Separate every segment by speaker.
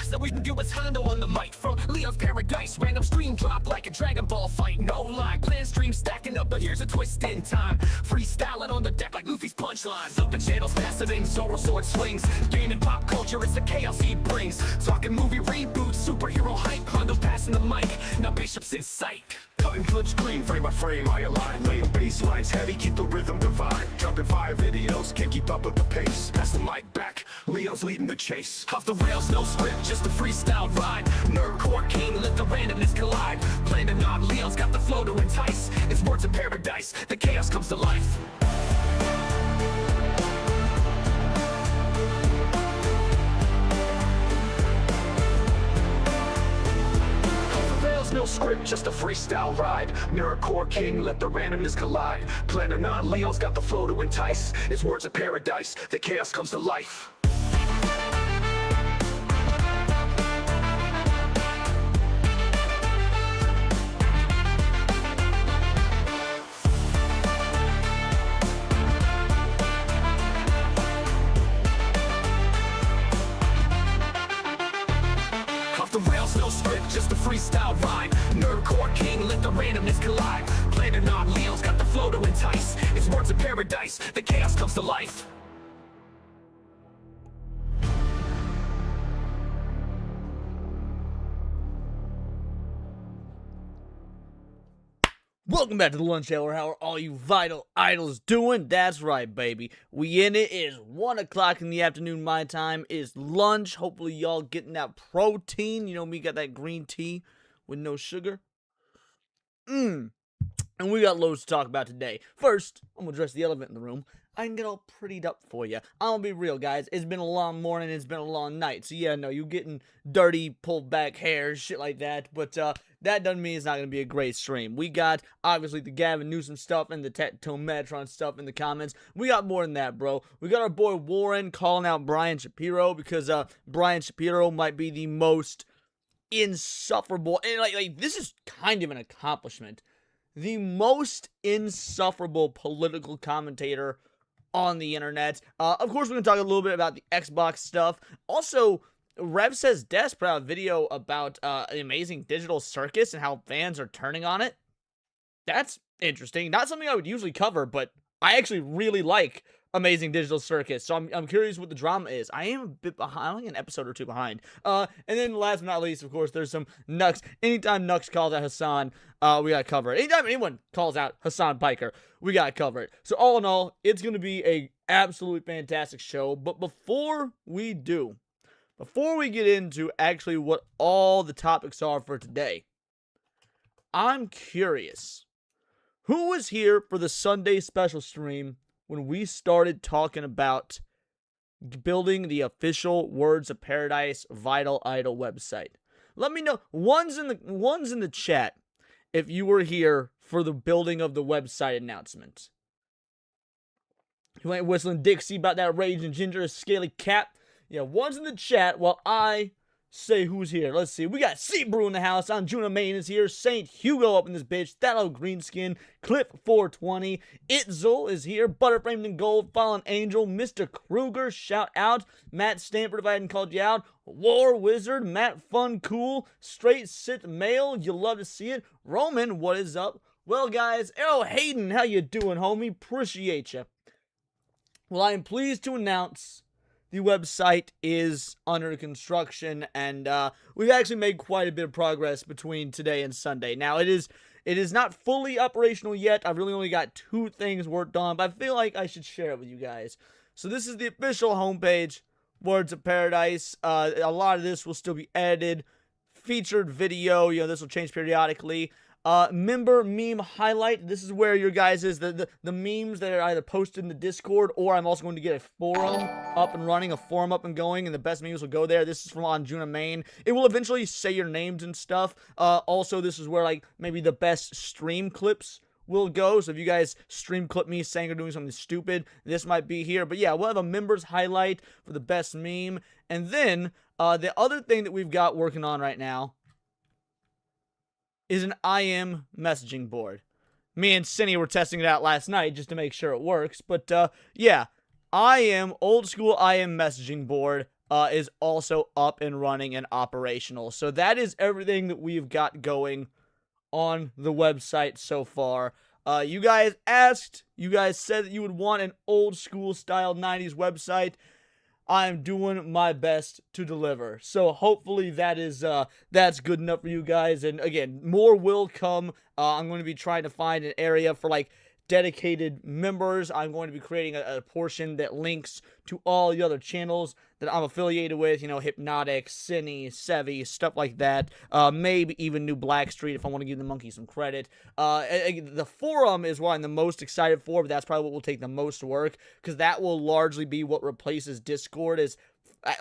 Speaker 1: So we can do what's Hondo on the mic. From Leo's Paradise, random stream drop like a Dragon Ball fight. No lie, plan stream stacking up, but here's a twist in time. Freestyling on the deck like Luffy's punchlines. Up the channels faster than Zoro sword swings. Gaming pop culture, it's the chaos he brings. Talking movie reboots, superhero hype. Hondo passing the mic, now Bishop's in sight. Cutting glitch screen, frame by frame, I align. Laying bass lines heavy, keep the rhythm divine. Dropping fire videos, can't keep up with the pace. Pass the mic back, Leo's leading the chase. Off the rails, no script, just a freestyle ride. Nerdcore king, let the randomness collide. Planning on Leo's got the flow to entice. It's words of paradise, the chaos comes to life. No script, just a freestyle ride. Nerdcore king, let the randomness collide. Planning on Leo's got the flow to entice. It's words of paradise, the chaos comes to life. No script, just a freestyle ride. Nerdcore king, let the randomness collide. Planning on Leo's got the flow to entice. It's words of paradise, the chaos comes to life.
Speaker 2: Welcome back to the Lunch Hour. How are all you vital idols doing? That's right, baby. We in it. It is 1 o'clock in the afternoon. My time is lunch. Hopefully y'all getting that protein. You know me, got that green tea with no sugar. And we got loads to talk about today. First, I'm going to address the elephant in the room. I can get all prettied up for you. I'm going to be real, guys. It's been a long morning. It's been a long night. So, yeah, no, you're getting dirty, pulled back hair, shit like that. But that doesn't mean it's not going to be a great stream. We got, obviously, the Gavin Newsom stuff and the Tectone Metatron stuff in the comments. We got more than that, bro. We got our boy Warren calling out Brian Shapiro because Brian Shapiro might be the most insufferable. And, like this is kind of an accomplishment. The most insufferable political commentator on the internet. Of course, we're going to talk a little bit about the Xbox stuff. Also, Rev Says Des put out a video about an amazing digital circus and how fans are turning on it. That's interesting. Not something I would usually cover, but I actually really like Amazing Digital Circus, so I'm curious what the drama is. I am a bit behind, only an episode or two behind. And then last but not least, of course, there's some Nux. Anytime Nux calls out Hassan, we got covered. Anytime anyone calls out Hassan Piker, we got covered. So all in all, it's going to be a absolutely fantastic show. But before we get into actually what all the topics are for today, I'm curious, who was here for the Sunday special stream when we started talking about building the official Words of Paradise Vital Idol website? Let me know. One's in the chat if you were here for the building of the website announcement. You ain't whistling Dixie about that raging ginger scaly cat. Yeah, one's in the chat while I say who's here. Let's see. We got Sea Brew in the house. Anjuna Main is here. Saint Hugo up in this bitch. That old Greenskin. Clip 420. Itzel is here. Butterframed in gold. Fallen Angel. Mr. Kruger. Shout out. Matt Stanford if I hadn't called you out. War Wizard. Matt Fun Cool. Straight Sit Male. You'll love to see it. Roman, what is up? Well, guys. Oh, Hayden, how you doing, homie? Appreciate you. Well, I am pleased to announce the website is under construction, and we've actually made quite a bit of progress between today and Sunday. Now, it is not fully operational yet. I've really only got 2 things worked on, but I feel like I should share it with you guys. So this is the official homepage, Words of Paradise. A lot of this will still be edited, featured video. You know, this will change periodically. Member meme highlight. This is where your guys is the memes that are either posted in the Discord, or I'm also going to get a forum up and running, a forum up and going, and the best memes will go there. This is from Anjuna Main. It will eventually say your names and stuff. Also, this is where like maybe the best stream clips will go. So if you guys stream clip me saying or doing something stupid, this might be here. But yeah, we'll have a members highlight for the best meme. And then the other thing that we've got working on right now is an IM messaging board. Me and Cindy were testing it out last night just to make sure it works. But yeah, old school IM messaging board is also up and running and operational. So that is everything that we've got going on the website so far. You guys asked, you guys said that you would want an old school style 90s website. I'm doing my best to deliver. So hopefully that's good enough for you guys. And again, more will come. I'm going to be trying to find an area for like dedicated members. I'm going to be creating a portion that links to all the other channels that I'm affiliated with, you know, Hypnotic, Cine, Sevi, stuff like that. Maybe even New Blackstreet if I want to give the monkey some credit. The forum is what I'm the most excited for, but that's probably what will take the most work, because that will largely be what replaces Discord as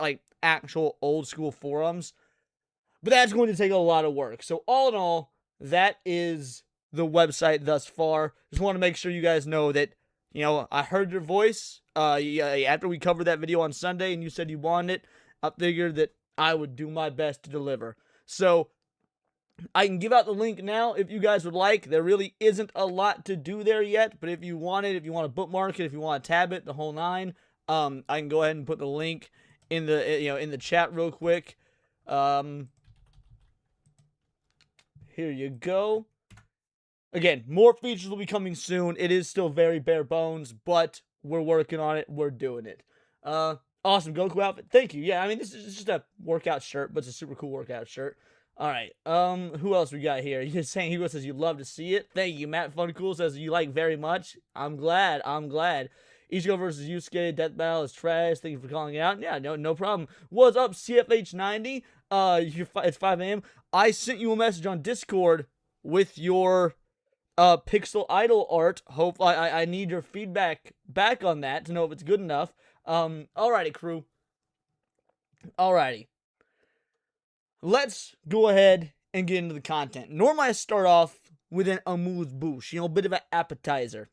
Speaker 2: like actual old school forums. But that's going to take a lot of work. So all in all, that is the website thus far. Just want to make sure you guys know that, you know, I heard your voice after we covered that video on Sunday and you said you wanted it. I figured that I would do my best to deliver. So I can give out the link now if you guys would like. There really isn't a lot to do there yet, but if you want it, if you want to bookmark it, if you want to tab it, the whole nine, I can go ahead and put the link in the in the chat real quick. Here you go. Again, more features will be coming soon. It is still very bare bones, but we're working on it. We're doing it. Awesome Goku outfit. Thank you. Yeah, I mean, this is just a workout shirt, but it's a super cool workout shirt. All right. Who else we got here? You're saying Hugo says you love to see it. Thank you. Matt Funcool says you like very much. I'm glad. Ichigo versus Yusuke. Death Battle is trash. Thank you for calling it out. Yeah, no problem. What's up, CFH90? It's 5 a.m. I sent you a message on Discord with your pixel idol art. Hope I need your feedback back on that to know if it's good enough. Alrighty, crew. Alrighty. Let's go ahead and get into the content. Normally I start off with an amuse-bouche, you know, a bit of an appetizer.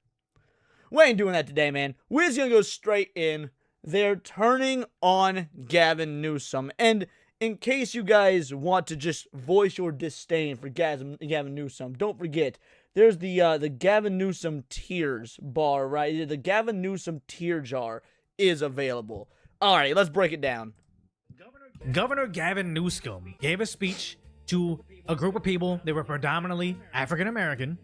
Speaker 2: We ain't doing that today, man. We're just gonna go straight in. They're turning on Gavin Newsom. And in case you guys want to just voice your disdain for Gavin Newsom, don't forget, there's the Gavin Newsom tears bar, right? The Gavin Newsom tear jar is available. Alright, let's break it down.
Speaker 3: Governor Gavin Newsom gave a speech to a group of people that were predominantly African American.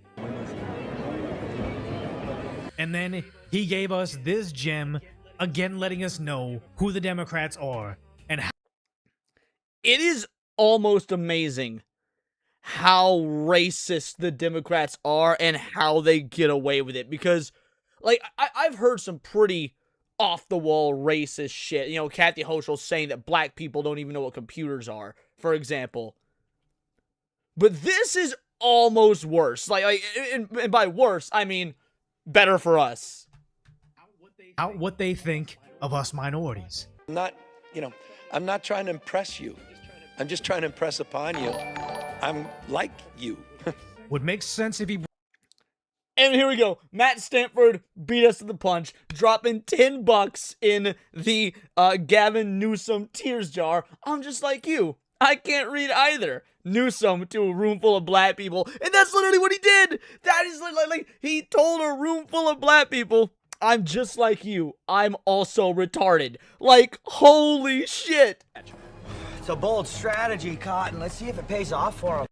Speaker 3: And then he gave us this gem, again letting us know who the Democrats are and how.
Speaker 2: It is almost amazing how racist the Democrats are and how they get away with it. Because, like, I've heard some pretty off-the-wall racist shit. You know, Kathy Hochul saying that black people don't even know what computers are, for example. But this is almost worse. And by worse, I mean better for us.
Speaker 3: Out what they think of us minorities.
Speaker 4: I'm not trying to impress you. I'm just trying to impress upon you. I'm like you.
Speaker 3: Would make sense if he.
Speaker 2: And here we go. Matt Stanford beat us to the punch, dropping $10 in the Gavin Newsom tears jar. I'm just like you. I can't read either. Newsom to a room full of black people. And that's literally what he did. That is like he told a room full of black people, I'm just like you. I'm also retarded. Like, holy shit.
Speaker 5: It's a bold strategy, Cotton. Let's see if it pays off for him.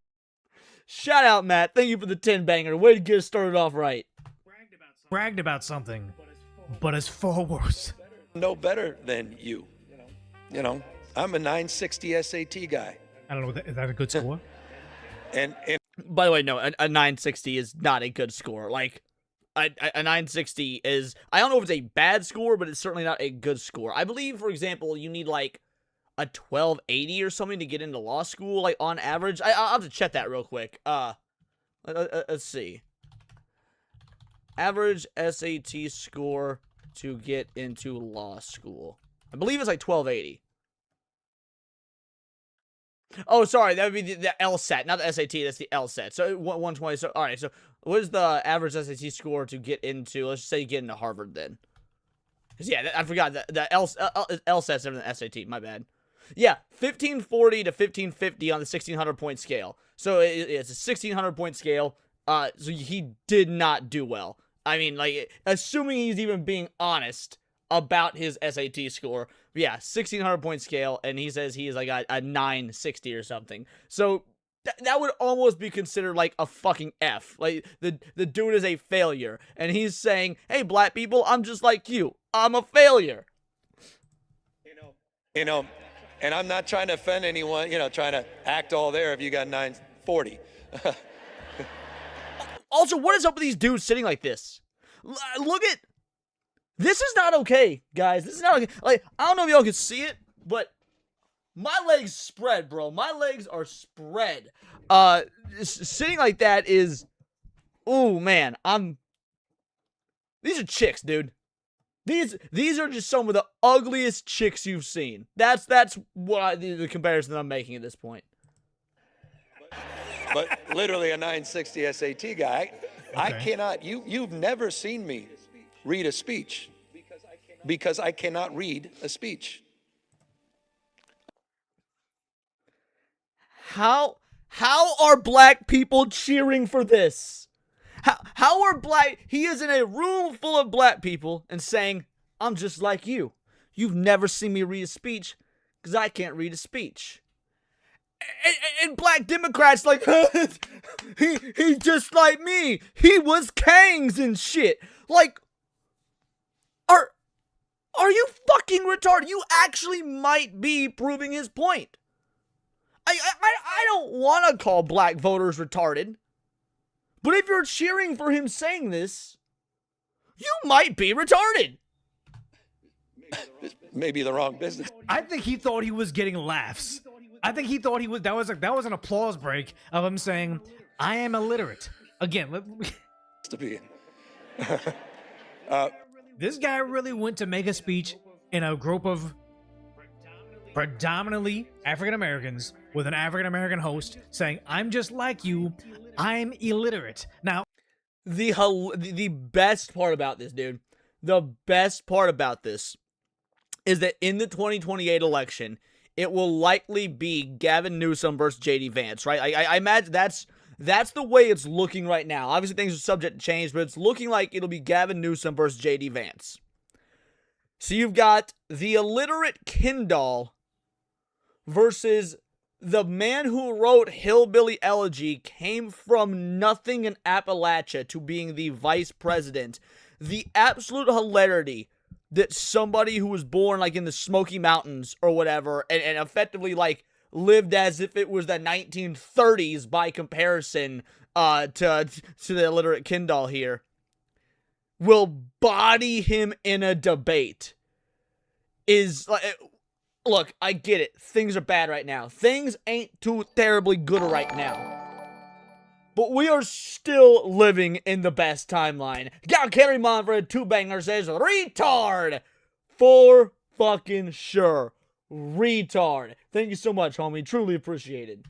Speaker 2: Shout out, Matt. Thank you for the 10 banger. Way to get us started off right.
Speaker 3: Bragged about something, but it's far worse.
Speaker 4: No better than you. You know, I'm a 960 SAT guy.
Speaker 3: I don't know, is that a good score?
Speaker 4: And
Speaker 2: By the way, no, a 960 is not a good score. Like, a 960 is, I don't know if it's a bad score, but it's certainly not a good score. I believe, for example, you need like a 1280 or something to get into law school, like on average. I'll have to check that real quick. Let's see. Average SAT score to get into law school. I believe it's like 1280. Oh, sorry, that would be the LSAT, not the SAT. That's the LSAT. So 120. So all right. So what is the average SAT score to get into? Let's just say you get into Harvard then. Because yeah, I forgot the LSAT's different than SAT. My bad. Yeah, 1540 to 1550 on the 1600 point scale. So it's a 1600 point scale. So he did not do well. I mean, like, assuming he's even being honest, about his SAT score. Yeah, 1,600 point scale, and he says he is like a 960 or something. So that would almost be considered like a fucking F. Like the dude is a failure, and he's saying, "Hey, black people, I'm just like you. I'm a failure."
Speaker 4: You know, and I'm not trying to offend anyone. Trying to act all there if you got 940.
Speaker 2: Also, what is up with these dudes sitting like this? Look at. This is not okay, guys. This is not okay. Like, I don't know if y'all can see it, but my legs spread, bro. My legs are spread. Sitting like that is, ooh, man. These are chicks, dude. These are just some of the ugliest chicks you've seen. That's what the comparison that I'm making at this point.
Speaker 4: But literally a 960 SAT guy.
Speaker 3: Okay.
Speaker 4: I cannot. You've never seen me read a speech because I cannot read a speech.
Speaker 2: How are black people cheering for this? How are he is in a room full of black people and saying, "I'm just like you. You've never seen me read a speech because I can't read a speech." And black Democrats like, he just like me. He was Kangs and shit. Like, are you fucking retarded? You actually might be proving his point. I don't want to call black voters retarded, but if you're cheering for him saying this, you might be retarded.
Speaker 4: Maybe the wrong business.
Speaker 3: I think he thought he was getting laughs. I think he thought that was an applause break of him saying, "I am illiterate." Again,
Speaker 4: To be.
Speaker 3: this guy really went to make a speech in a group of predominantly African Americans with an African American host saying, "I'm just like you. I'm illiterate." Now,
Speaker 2: The best part about this, dude, the best part about this is that in the 2028 election, it will likely be Gavin Newsom versus JD Vance, right? I imagine that's the way it's looking right now. Obviously, things are subject to change, but it's looking like it'll be Gavin Newsom versus JD Vance. So you've got the illiterate Kindle versus the man who wrote Hillbilly Elegy, came from nothing in Appalachia to being the vice president. The absolute hilarity that somebody who was born like in the Smoky Mountains or whatever and effectively like lived as if it was the 1930s by comparison to the illiterate Kindle here will body him in a debate is like, look, I get it. Things are bad right now. Things ain't too terribly good right now. But we are still living in the best timeline. Gal Carry Monfred, 2banger says, retard! For fucking sure. Retard. Thank you so much, homie. Truly appreciated.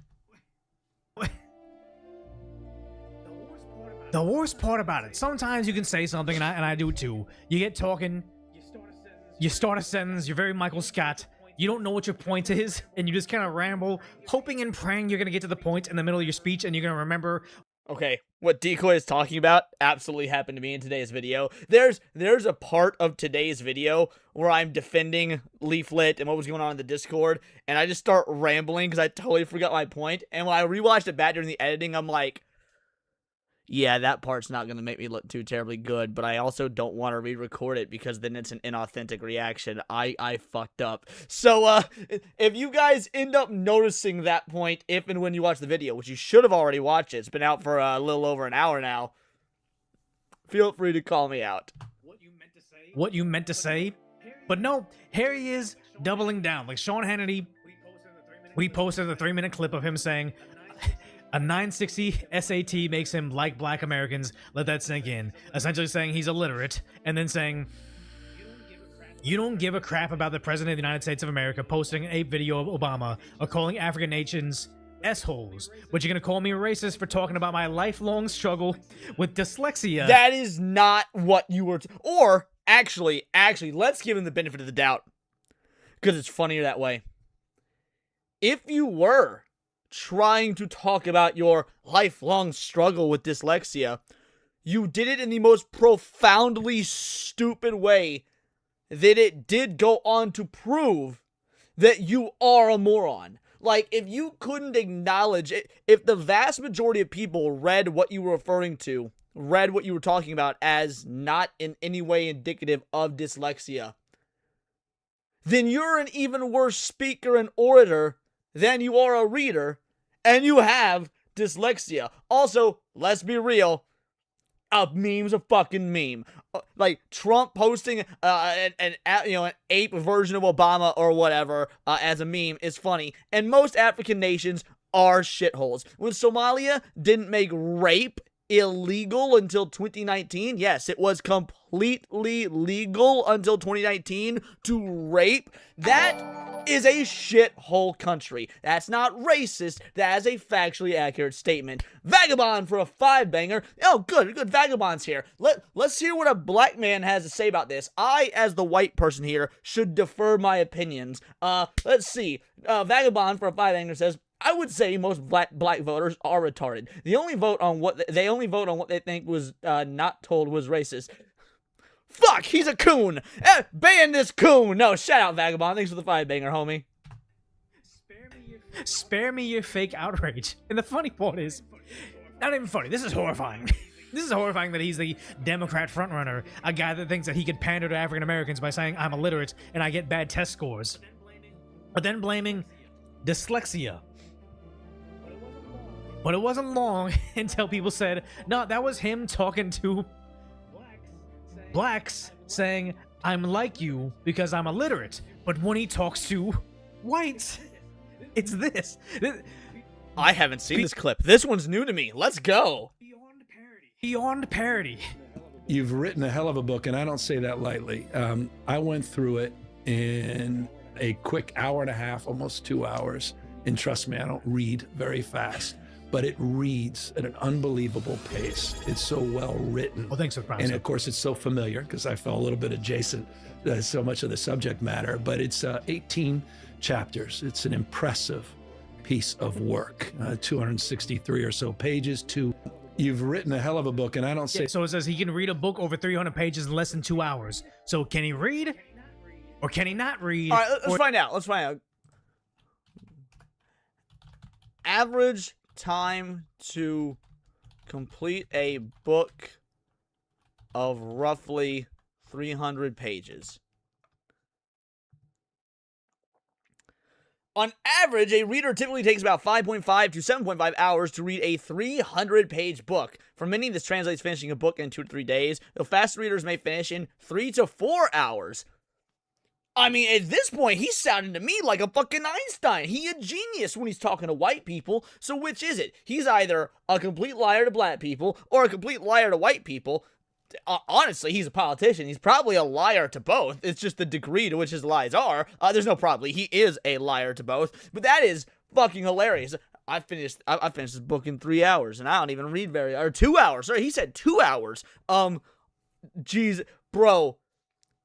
Speaker 3: the worst part about it, sometimes you can say something, and I do too. You get talking, you start a sentence, you're very Michael Scott, you don't know what your point is, and you just kind of ramble, hoping and praying you're going to get to the point in the middle of your speech, and you're going to remember.
Speaker 2: Okay, what Decoy is talking about absolutely happened to me in today's video. There's a part of today's video where I'm defending Leaflet and what was going on in the Discord, and I just start rambling because I totally forgot my point, and when I rewatched it back during the editing, I'm like, yeah, that part's not going to make me look too terribly good, but I also don't want to re-record it because then it's an inauthentic reaction. I fucked up. So, if you guys end up noticing that point if and when you watch the video, which you should have already watched it, it's been out for a little over an hour now, feel free to call me out.
Speaker 3: What you meant to say? But no, here he is doubling down. Like Sean Hannity, we posted a 3-minute clip of him saying, a 960 SAT makes him like black Americans. Let that sink in. Essentially saying he's illiterate, and then saying, you don't give a crap about the President of the United States of America posting a video of Obama or calling African nations S-holes, but you're gonna call me a racist for talking about my lifelong struggle with dyslexia.
Speaker 2: That is not what you were... Or, actually, let's give him the benefit of the doubt, because it's funnier that way. If you were trying to talk about your lifelong struggle with dyslexia, you did it in the most profoundly stupid way that it did go on to prove that you are a moron. Like, if you couldn't acknowledge it, if the vast majority of people read what you were referring to, read what you were talking about as not in any way indicative of dyslexia, then you're an even worse speaker and orator than you are a reader, and you have dyslexia. Also, let's be real, a meme's a fucking meme. Like Trump posting an ape version of Obama or whatever as a meme is funny, and most African nations are shitholes. When Somalia didn't make rape illegal until 2019, yes, it was completely legal until 2019 to rape. That is a shithole country. That's not racist. That is a factually accurate statement. Vagabond for a 5-banger. Oh, good Vagabond's here. Let's hear what a black man has to say about this. I, as the white person here, should defer my opinions. Let's see. Vagabond for a 5-banger says, I would say most black voters are retarded. They only vote on what they think was not told was racist. Fuck, he's a coon. Ban this coon. No, shout out Vagabond. Thanks for the 5-banger, homie.
Speaker 3: Spare me your fake outrage. And the funny part is, not even funny. This is horrifying. This is horrifying that he's the Democrat frontrunner, a guy that thinks that he could pander to African Americans by saying I'm illiterate and I get bad test scores, but then blaming dyslexia. But it wasn't long until people said, no, that was him talking to blacks saying, I'm like you because I'm illiterate. But when he talks to whites, it's this.
Speaker 2: I haven't seen this clip. This one's new to me. Let's go.
Speaker 3: Beyond parody.
Speaker 6: You've written a hell of a book, and I don't say that lightly. I went through it in a quick hour and a half, almost 2 hours. And trust me, I don't read very fast. But it reads at an unbelievable pace. It's so well written.
Speaker 3: Well, thanks for the promise.
Speaker 6: And of course, it's so familiar because I felt a little bit adjacent to so much of the subject matter. But it's 18 chapters. It's an impressive piece of work. 263 or so pages. You've written a hell of a book, and I don't say.
Speaker 3: Yeah, so it says he can read a book over 300 pages in less than 2 hours. So can he read, or can he not read?
Speaker 2: All right, let's find out. Let's find out. Average time to complete a book of roughly 300 pages. On average, a reader typically takes about 5.5 to 7.5 hours to read a 300-page book. For many, this translates finishing a book in 2 to 3 days, though fast readers may finish in 3 to 4 hours. I mean, at this point, he's sounding to me like a fucking Einstein. He's a genius when he's talking to white people. So which is it? He's either a complete liar to black people or a complete liar to white people. Honestly, he's a politician. He's probably a liar to both. It's just the degree to which his lies are. There's no probably. He is a liar to both. But that is fucking hilarious. I finished this book in 3 hours, and I don't even read or 2 hours. Sorry, he said 2 hours. Jeez, bro,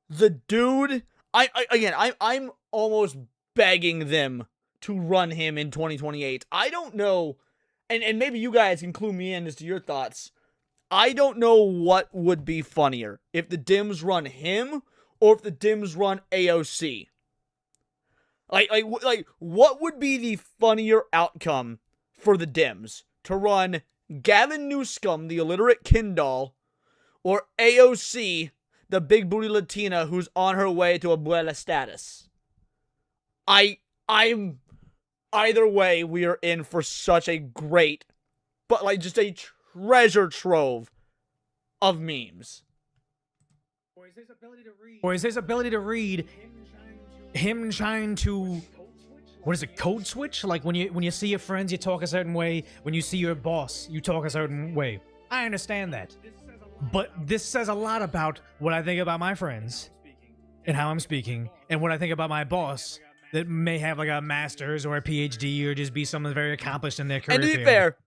Speaker 2: the dude. I'm almost begging them to run him in 2028. I don't know, and maybe you guys can clue me in as to your thoughts. I don't know what would be funnier, if the Dems run him or if the Dems run AOC. Like what would be the funnier outcome for the Dems? To run Gavin Newsom, the illiterate Ken doll, or AOC, the big booty Latina who's on her way to abuela status? I'm either way, we are in for such a great, but like just a treasure trove of memes.
Speaker 3: Or is his ability to read him trying to, what is it, code switch? Like when you see your friends, you talk a certain way. When you see your boss, you talk a certain way. I understand that. But this says a lot about what I think about my friends and how I'm speaking, and what I think about my boss that may have like a master's or a PhD or just be someone very accomplished in their career.
Speaker 2: And to be
Speaker 3: field.
Speaker 2: fair,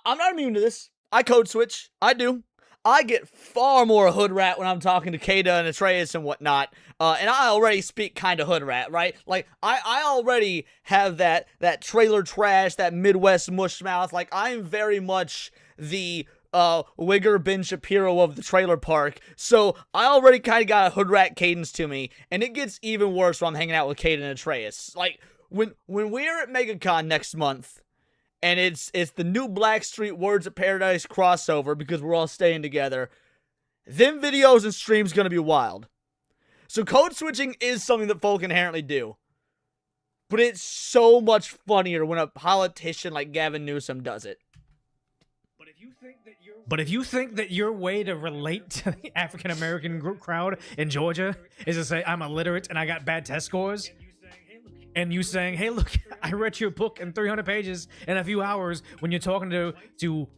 Speaker 2: I'm not immune to this. I code switch. I do. I get far more hood rat when I'm talking to Kada and Atreus and whatnot. And I already speak kind of hood rat, right? Like, I already have that trailer trash, that Midwest mush mouth. Like, I'm very much the Wigger Ben Shapiro of the trailer park. So I already kind of got a hood rat cadence to me, and it gets even worse when I'm hanging out with Kate and Atreus. Like when we're at MegaCon next month, and it's the new Blackstreet Words of Paradise crossover because we're all staying together. Them videos and streams gonna be wild. So code switching is something that folk inherently do. But it's so much funnier when a politician like Gavin Newsom does it.
Speaker 3: But if you think that your way to relate to the African American group crowd in Georgia is to say I'm illiterate and I got bad test scores, and you saying, "Hey, look, I read your book in 300 pages in a few hours," when you're talking to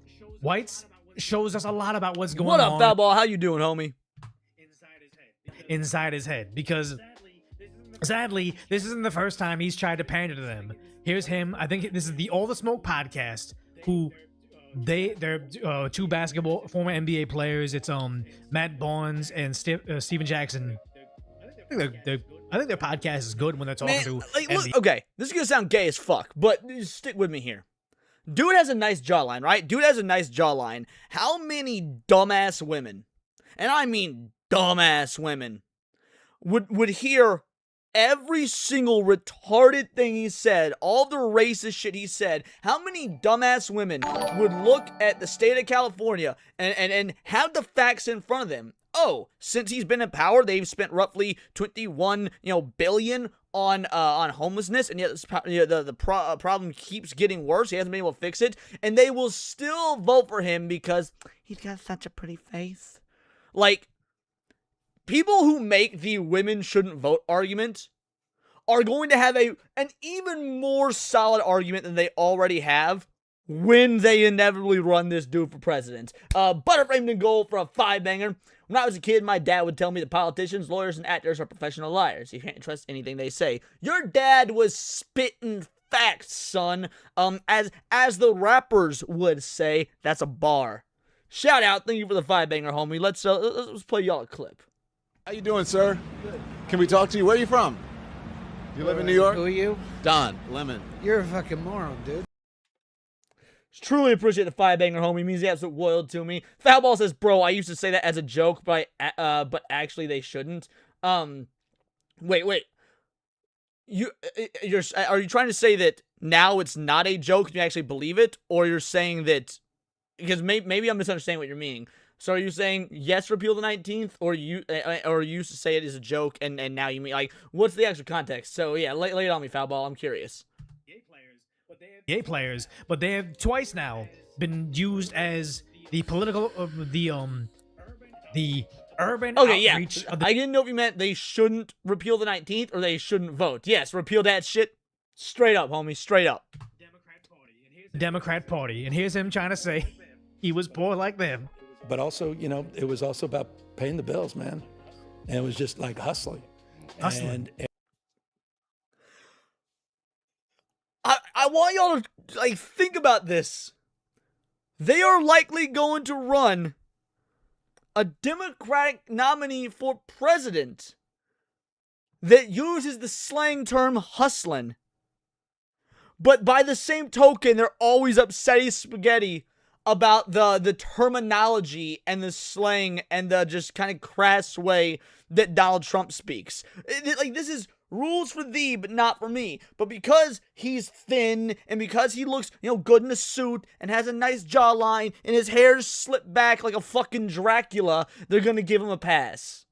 Speaker 3: whites, shows us a lot about what's going on.
Speaker 2: What up, Foulball? How you doing, homie?
Speaker 3: Inside his head, because sadly, this isn't the first time he's tried to pander to them. Here's him. I think this is the All the Smoke podcast. Who they're two basketball former NBA players. It's Matt Barnes and Steven Jackson. I think their podcast is good when they're talking to.
Speaker 2: Like, look, okay, this is gonna sound gay as fuck, but stick with me here. Dude has a nice jawline, right? Dude has a nice jawline. How many dumbass women, and I mean dumbass women, would hear every single retarded thing he said, all the racist shit he said? How many dumbass women would look at the state of California and have the facts in front of them? Oh, since he's been in power, they've spent roughly 21 billion on homelessness, and yet the problem keeps getting worse. He hasn't been able to fix it, and they will still vote for him because he's got such a pretty face. Like, people who make the women shouldn't vote argument are going to have an even more solid argument than they already have when they inevitably run this dude for president. Butterframed in gold for a 5-banger. When I was a kid, my dad would tell me that politicians, lawyers, and actors are professional liars. You can't trust anything they say. Your dad was spitting facts, son. As the rappers would say, that's a bar. Shout out, thank you for the 5-banger, homie. Let's play y'all a clip.
Speaker 7: How you doing, sir? Can we talk to you? Where are you from? You live in New York?
Speaker 8: Who are you?
Speaker 7: Don Lemon.
Speaker 8: You're a fucking moron, dude.
Speaker 2: Truly appreciate the 5-banger, homie. Means the absolute world to me. Foulball says, "Bro, I used to say that as a joke, but actually they shouldn't." Wait. Are you trying to say that now it's not a joke and you actually believe it, or you're saying that because maybe I'm misunderstanding what you're meaning? So are you saying yes, repeal the 19th, or you used to say it is a joke and now you mean, like, what's the actual context? So yeah, lay it on me, Foulball. I'm curious.
Speaker 3: Gay players, but they have twice now been used as the political the urban
Speaker 2: Okay, yeah.
Speaker 3: outreach of
Speaker 2: I didn't know if you meant they shouldn't repeal the 19th or they shouldn't vote. Yes, repeal that shit. Straight up, homie. Straight up.
Speaker 3: Democrat Party, and here's him trying to say he was poor like them.
Speaker 6: But also, it was also about paying the bills, man. And it was just like hustling. And
Speaker 2: I want y'all to, like, think about this. They are likely going to run a Democratic nominee for president that uses the slang term hustling. But by the same token, they're always upsetting spaghetti about the terminology and the slang and the just kind of crass way that Donald Trump speaks. Like, this is rules for thee, but not for me. But because he's thin and because he looks, good in a suit and has a nice jawline and his hair's slipped back like a fucking Dracula, they're gonna give him a pass.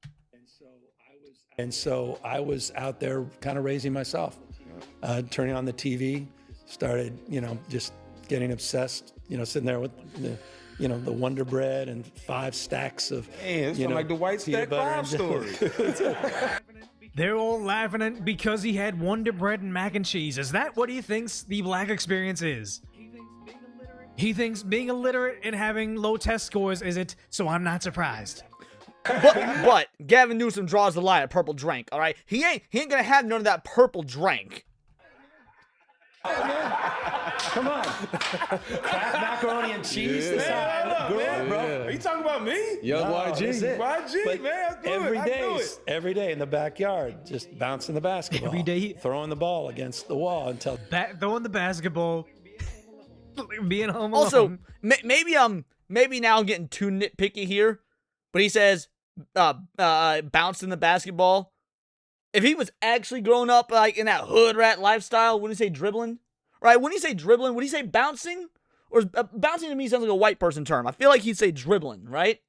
Speaker 6: And so I was out there kind of raising myself, turning on the TV, started, just getting obsessed, sitting there with the Wonder Bread and 5 stacks of,
Speaker 9: it's like the White Stack Five story.
Speaker 3: They're all laughing at because he had Wonder Bread and mac and cheese. Is that what he thinks the black experience is? He thinks being illiterate and having low test scores is it, so I'm not surprised.
Speaker 2: But Gavin Newsom draws the line at purple drink, all right? He ain't gonna have none of that purple drink.
Speaker 6: Come on. Kraft macaroni and cheese.
Speaker 9: Bro. Are you talking about me?
Speaker 7: Young YG.
Speaker 9: YG, man.
Speaker 6: Every day in the backyard, just bouncing the basketball.
Speaker 3: Every day.
Speaker 6: Throwing the ball against the wall until...
Speaker 3: Throwing the basketball. Being home alone.
Speaker 2: Also, maybe I'm maybe now I'm getting too nitpicky here, but he says, bouncing the basketball. If he was actually growing up like in that hood rat lifestyle, wouldn't he say dribbling? Right? Wouldn't he say dribbling? Would he say bouncing? Or bouncing to me sounds like a white person term. I feel like he'd say dribbling, right?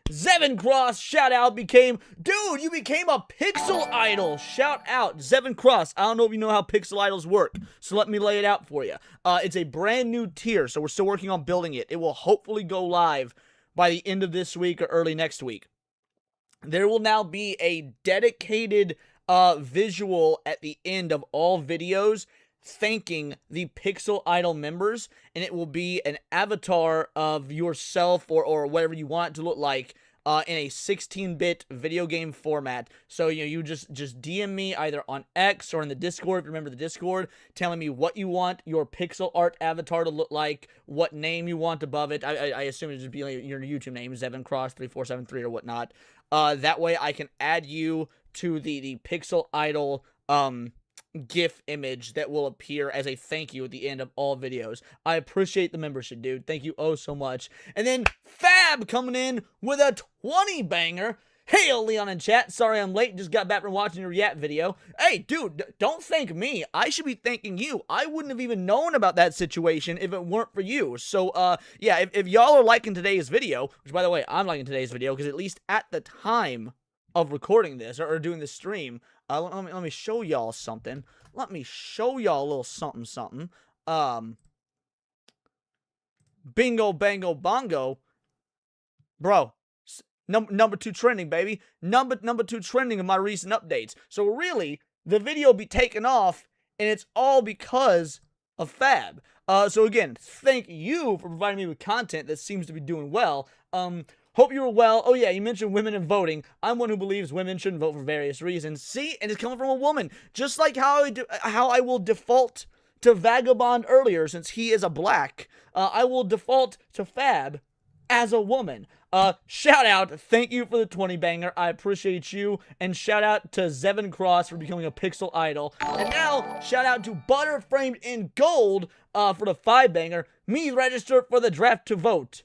Speaker 2: Zevin Cross, shout out, you became a pixel idol. Shout out, Zevin Cross. I don't know if you know how pixel idols work, so let me lay it out for you. It's a brand new tier, so we're still working on building it. It will hopefully go live by the end of this week or early next week. There will now be a dedicated visual at the end of all videos thanking the Pixel Idol members, and it will be an avatar of yourself or whatever you want it to look like in a 16-bit video game format. So you just DM me either on X or in the Discord, if you remember the Discord, telling me what you want your pixel art avatar to look like, what name you want above it. I assume it would just be like your YouTube name, ZevinCross3473 or whatnot. That way I can add you to the Pixel Idol GIF image that will appear as a thank you at the end of all videos. I appreciate the membership, dude. Thank you oh so much. And then Fab coming in with a 20 banger. Hey, Leon in chat. Sorry I'm late. Just got back from watching your React video. Hey, dude, don't thank me. I should be thanking you. I wouldn't have even known about that situation if it weren't for you. So, yeah, if y'all are liking today's video, which, by the way, I'm liking today's video, because at least at the time of recording this or doing the stream, let me show y'all something. Let me show y'all a little something. Bingo, bango, bongo. Bro, number 2 trending, baby. Number 2 trending in my recent updates. So really, the video will be taken off, and it's all because of Fab. So again, thank you for providing me with content that seems to be doing well. Hope you were well. Oh yeah, you mentioned women and voting. I'm one who believes women shouldn't vote for various reasons. See, and it's coming from a woman. Just like how I will default to Vagabond earlier, since he is a black. I will default to Fab as a woman. Shout out, thank you for the 20 banger. I appreciate you. And shout out to Zevin Cross for becoming a pixel idol. And now, shout out to Butter Framed in Gold for the 5 banger. Me register for the draft to vote.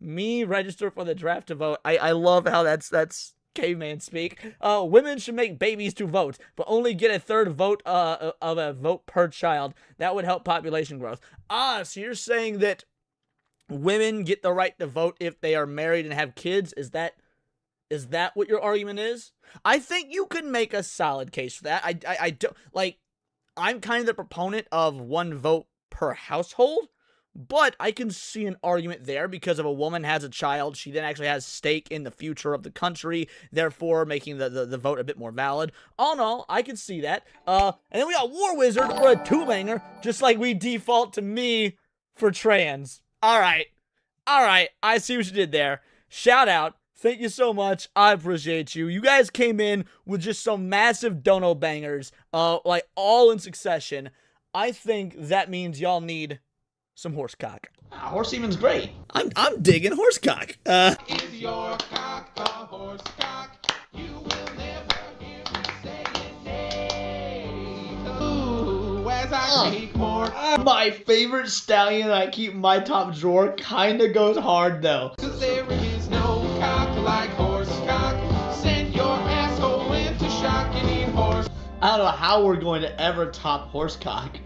Speaker 2: Me register for the draft to vote. I love how that's caveman speak. Women should make babies to vote, but only get a third vote of a vote per child. That would help population growth. So you're saying that women get the right to vote if they are married and have kids? Is that what your argument is? I think you could make a solid case for that. I don't like. I'm kind of the proponent of 1 vote per household. But I can see an argument there because if a woman has a child, she then actually has stake in the future of the country, therefore making the vote a bit more valid. All in all, I can see that. And then we got War Wizard for a 2-banger, just like we default to me for trans. All right, I see what you did there. Shout out. Thank you so much. I appreciate you. You guys came in with just some massive dono bangers, like all in succession. I think that means y'all need some horsecock.
Speaker 5: Horse semen's great.
Speaker 2: I'm digging horsecock.
Speaker 1: Is your cock a horse cock? You will never hear me say it nay. Ooh, as I speak more.
Speaker 2: My favorite stallion I keep in my top drawer kinda goes hard though.
Speaker 1: Cause there is no cock like horse cock. Send your asshole into shock and eat horse.
Speaker 2: I don't know how we're going to ever top horsecock.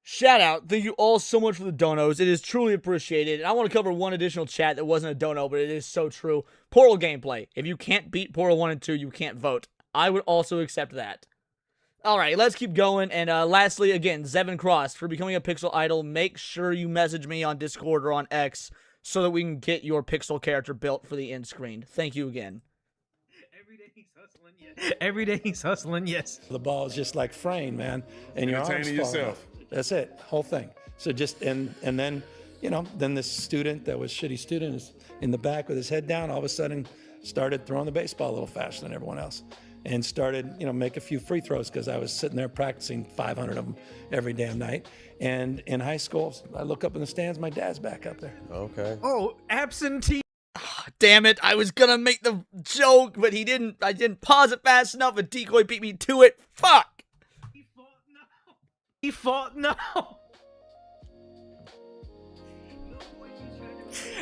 Speaker 2: Shout out. Thank you all so much for the donos. It is truly appreciated. And I want to cover one additional chat that wasn't a dono, but it is so true. Portal gameplay. If you can't beat Portal 1 and 2, you can't vote. I would also accept that. Alright, let's keep going. And lastly, again, Zevin Cross, for becoming a pixel idol, make sure you message me on Discord or on X so that we can get your pixel character built for the end screen. Thank you again.
Speaker 3: Every day he's hustling, yes. Every day he's hustling, yes.
Speaker 6: The ball is just like fraying, man, and your arms
Speaker 9: Entertaining
Speaker 6: falling
Speaker 9: yourself.
Speaker 6: off. That's it, whole thing. So just and then then this student that was shitty student is in the back with his head down. All of a sudden, started throwing the baseball a little faster than everyone else, and started make a few free throws because I was sitting there practicing 500 of them every damn night. And in high school, I look up in the stands, my dad's back up there.
Speaker 9: Okay.
Speaker 3: Oh, absentee.
Speaker 2: Damn it, I was gonna make the joke, but I didn't pause it fast enough and Decoy beat me to it. Fuck!
Speaker 3: He fought now.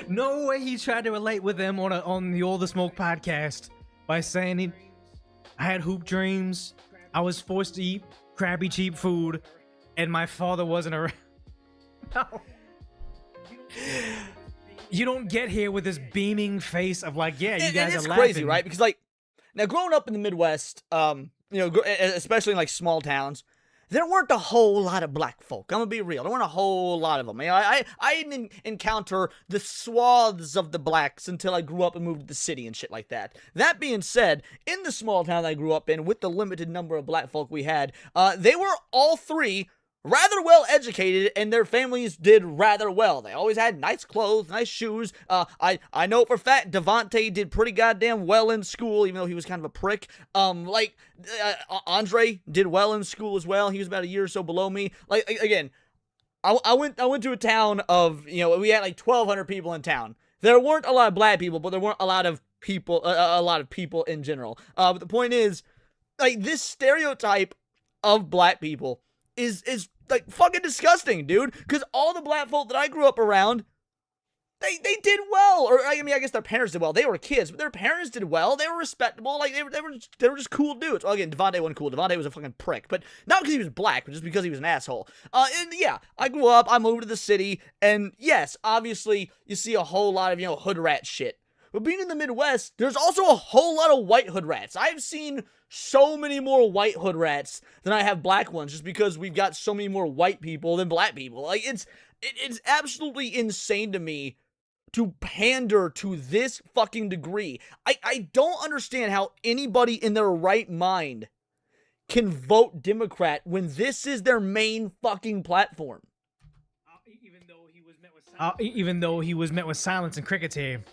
Speaker 3: No way he tried to relate with them on the All the Smoke podcast by saying I had hoop dreams, I was forced to eat crappy cheap food, and my father wasn't around. No. You don't get here with this beaming face of like, yeah, you guys are laughing.
Speaker 2: It's crazy, right? Because like, now growing up in the Midwest, especially in like small towns, there weren't a whole lot of black folk. I'm gonna be real. There weren't a whole lot of them. I didn't encounter the swaths of the blacks until I grew up and moved to the city and shit like that. That being said, in the small town I grew up in, with the limited number of black folk we had, they were all three rather well educated, and their families did rather well. They always had nice clothes, nice shoes. I know for a fact Devontae did pretty goddamn well in school, even though he was kind of a prick. Andre did well in school as well. He was about a year or so below me. Like, again, I went to a town of, we had like 1,200 people in town. There weren't a lot of black people, but there weren't a lot of people in general. But the point is, like, this stereotype of black people is like fucking disgusting, dude. Because all the black folk that I grew up around, they did well. Or I guess their parents did well. They were kids, but their parents did well. They were respectable. Like they were just cool dudes. Well, again, Devontae wasn't cool. Devontae was a fucking prick, but not because he was black, but just because he was an asshole. And yeah, I grew up. I moved to the city, and yes, obviously you see a whole lot of hood rat shit. But being in the Midwest, there's also a whole lot of white hood rats. I've seen so many more white hood rats than I have black ones, just because we've got so many more white people than black people. Like, it's absolutely insane to me to pander to this fucking degree. I don't understand how anybody in their right mind can vote Democrat when this is their main fucking platform.
Speaker 3: Even though he was met with silence and crickets here.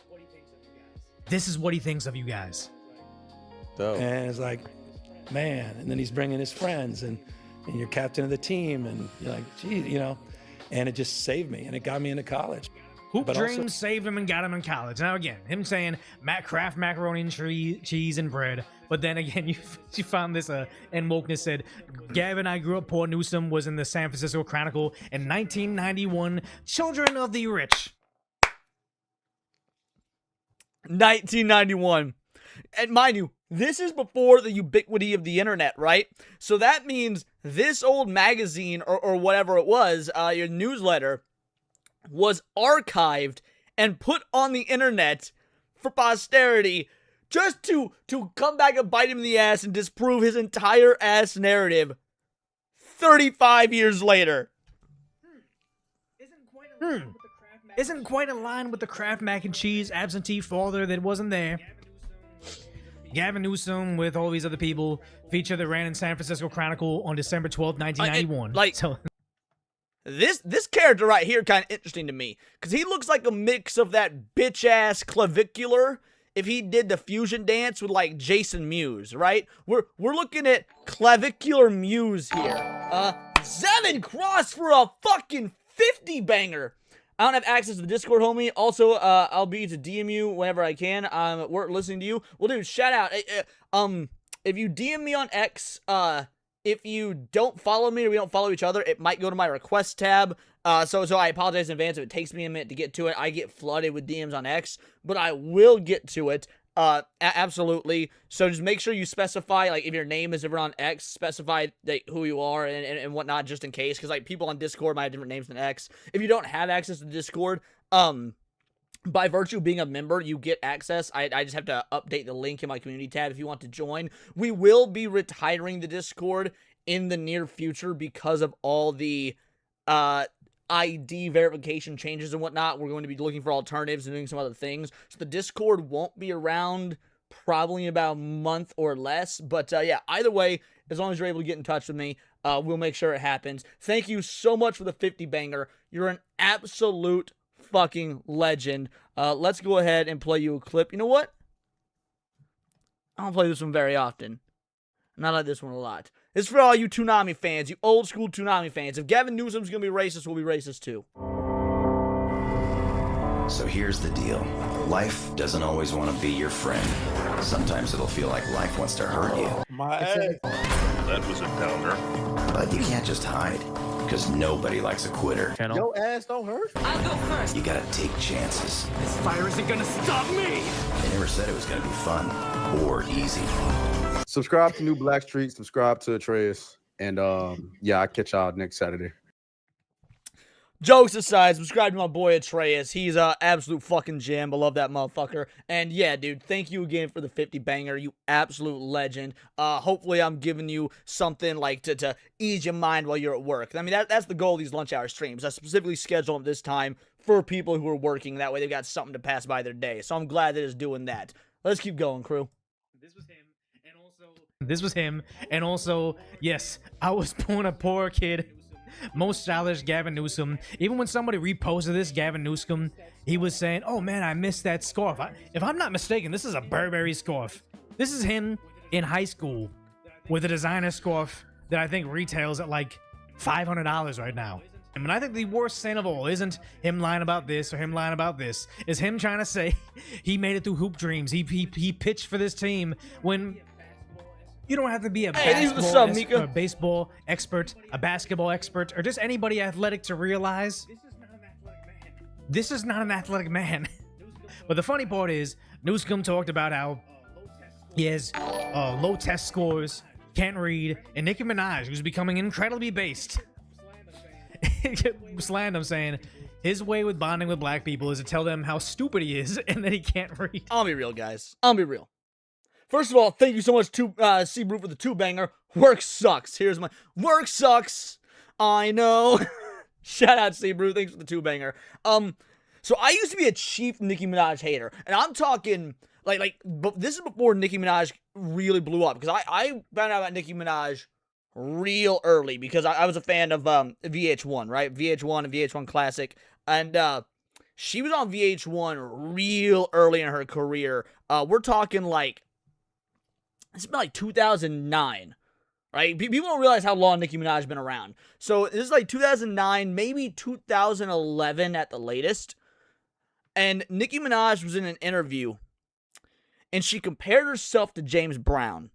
Speaker 3: This is what he thinks of you guys.
Speaker 6: And it's like, man, and then he's bringing his friends, and you're captain of the team, and you're like, gee, and it just saved me, and it got me into college.
Speaker 3: Hoop dreams saved him and got him in college. Now again, him saying Kraft macaroni and cheese and bread, but then again, you found this, and Wokeness said, Gavin, I grew up poor. Newsom was in the San Francisco Chronicle in 1991. Children of the rich.
Speaker 2: 1991. And mind you, this is before the ubiquity of the internet, right? So that means this old magazine or whatever it was, your newsletter, was archived and put on the internet for posterity just to come back and bite him in the ass and disprove his entire ass narrative 35 years later.
Speaker 3: Isn't quite aligned with the Kraft mac and cheese absentee father that wasn't there. Gavin Newsom, with all these other people, feature that ran in San Francisco Chronicle on December 12th, 1991.
Speaker 2: This character right here kind of interesting to me, because he looks like a mix of that bitch-ass Clavicular if he did the fusion dance with, like, Jason Mewes, right? We're looking at Clavicular Mewes here. 7 cross for a fucking 50-banger. I don't have access to the Discord, homie. Also, I'll be to DM you whenever I can. I'm at work listening to you. Well, dude, shout out. If you DM me on X, if you don't follow me or we don't follow each other, it might go to my request tab. So I apologize in advance if it takes me a minute to get to it. I get flooded with DMs on X, but I will get to it. Absolutely. So just make sure you specify, like, if your name is ever on X, specify like, who you are and whatnot, just in case, because like people on Discord might have different names than X. If you don't have access to Discord, by virtue of being a member, you get access. I just have to update the link in my community tab if you want to join. We will be retiring the Discord in the near future because of all the ID verification changes and whatnot. We're going to be looking for alternatives and doing some other things. So the Discord won't be around probably about a month or less. But yeah, either way, as long as you're able to get in touch with me, we'll make sure it happens. Thank you so much for the 50-banger. You're an absolute fucking legend. Let's go ahead and play you a clip. You know what? I don't play this one very often. Not like this one a lot. It's for all you Toonami fans, you old school Toonami fans. If Gavin Newsom's gonna be racist, we'll be racist too.
Speaker 8: So here's the deal. Life doesn't always want to be your friend. Sometimes it'll feel like life wants to hurt you.
Speaker 9: That was a downer.
Speaker 8: But you can't just hide. because nobody likes a quitter.
Speaker 7: Your ass don't hurt.
Speaker 1: I'll go first.
Speaker 8: You gotta take chances.
Speaker 1: This fire isn't gonna stop me.
Speaker 8: They never said it was gonna be fun or easy.
Speaker 7: Subscribe to New Black Street. Subscribe to Atreus. And yeah, I'll catch y'all next Saturday.
Speaker 2: Jokes aside, subscribe to my boy Atreus. He's a absolute fucking gem. I love that motherfucker. And yeah, dude, thank you again for the 50 banger. You absolute legend. Hopefully I'm giving you something like to ease your mind while you're at work. I mean, that's the goal of these lunch hour streams. I specifically schedule them this time for people who are working. That way they've got something to pass by their day. So I'm glad that it's doing that. Let's keep going, crew.
Speaker 3: This was him, and also, yes, I was born a poor kid. Most stylish Gavin Newsom. Even when somebody reposted this, Gavin Newsom, he was saying, oh man, I missed that scarf. If I'm not mistaken, this is a Burberry scarf. This is him in high school with a designer scarf that I think retails at like $500 right now. I mean, I think the worst sin of all isn't him lying about this or him lying about this. Is him trying to say he made it through hoop dreams. He pitched for this team when... You don't have to be a baseball expert, a basketball expert, or just anybody athletic to realize this is not an athletic man. But the funny part is, Newsom talked about how he has low test scores, can't read, and Nicki Minaj, who's becoming incredibly based, slammed him saying his way with bonding with black people is to tell them how stupid he is and that he can't read.
Speaker 2: I'll be real, guys. I'll be real. First of all, thank you so much to C-Brew for the 2-banger. Work sucks. Here's my... Work sucks. I know. Shout out C-Brew. Thanks for the 2-banger. So I used to be a chief Nicki Minaj hater. And I'm talking... But this is before Nicki Minaj really blew up. Because I found out about Nicki Minaj real early. Because I was a fan of VH1, right? VH1 and VH1 Classic. And she was on VH1 real early in her career. We're talking like... It's been like 2009, right? People don't realize how long Nicki Minaj has been around. So this is like 2009, maybe 2011 at the latest. And Nicki Minaj was in an interview, and she compared herself to James Brown.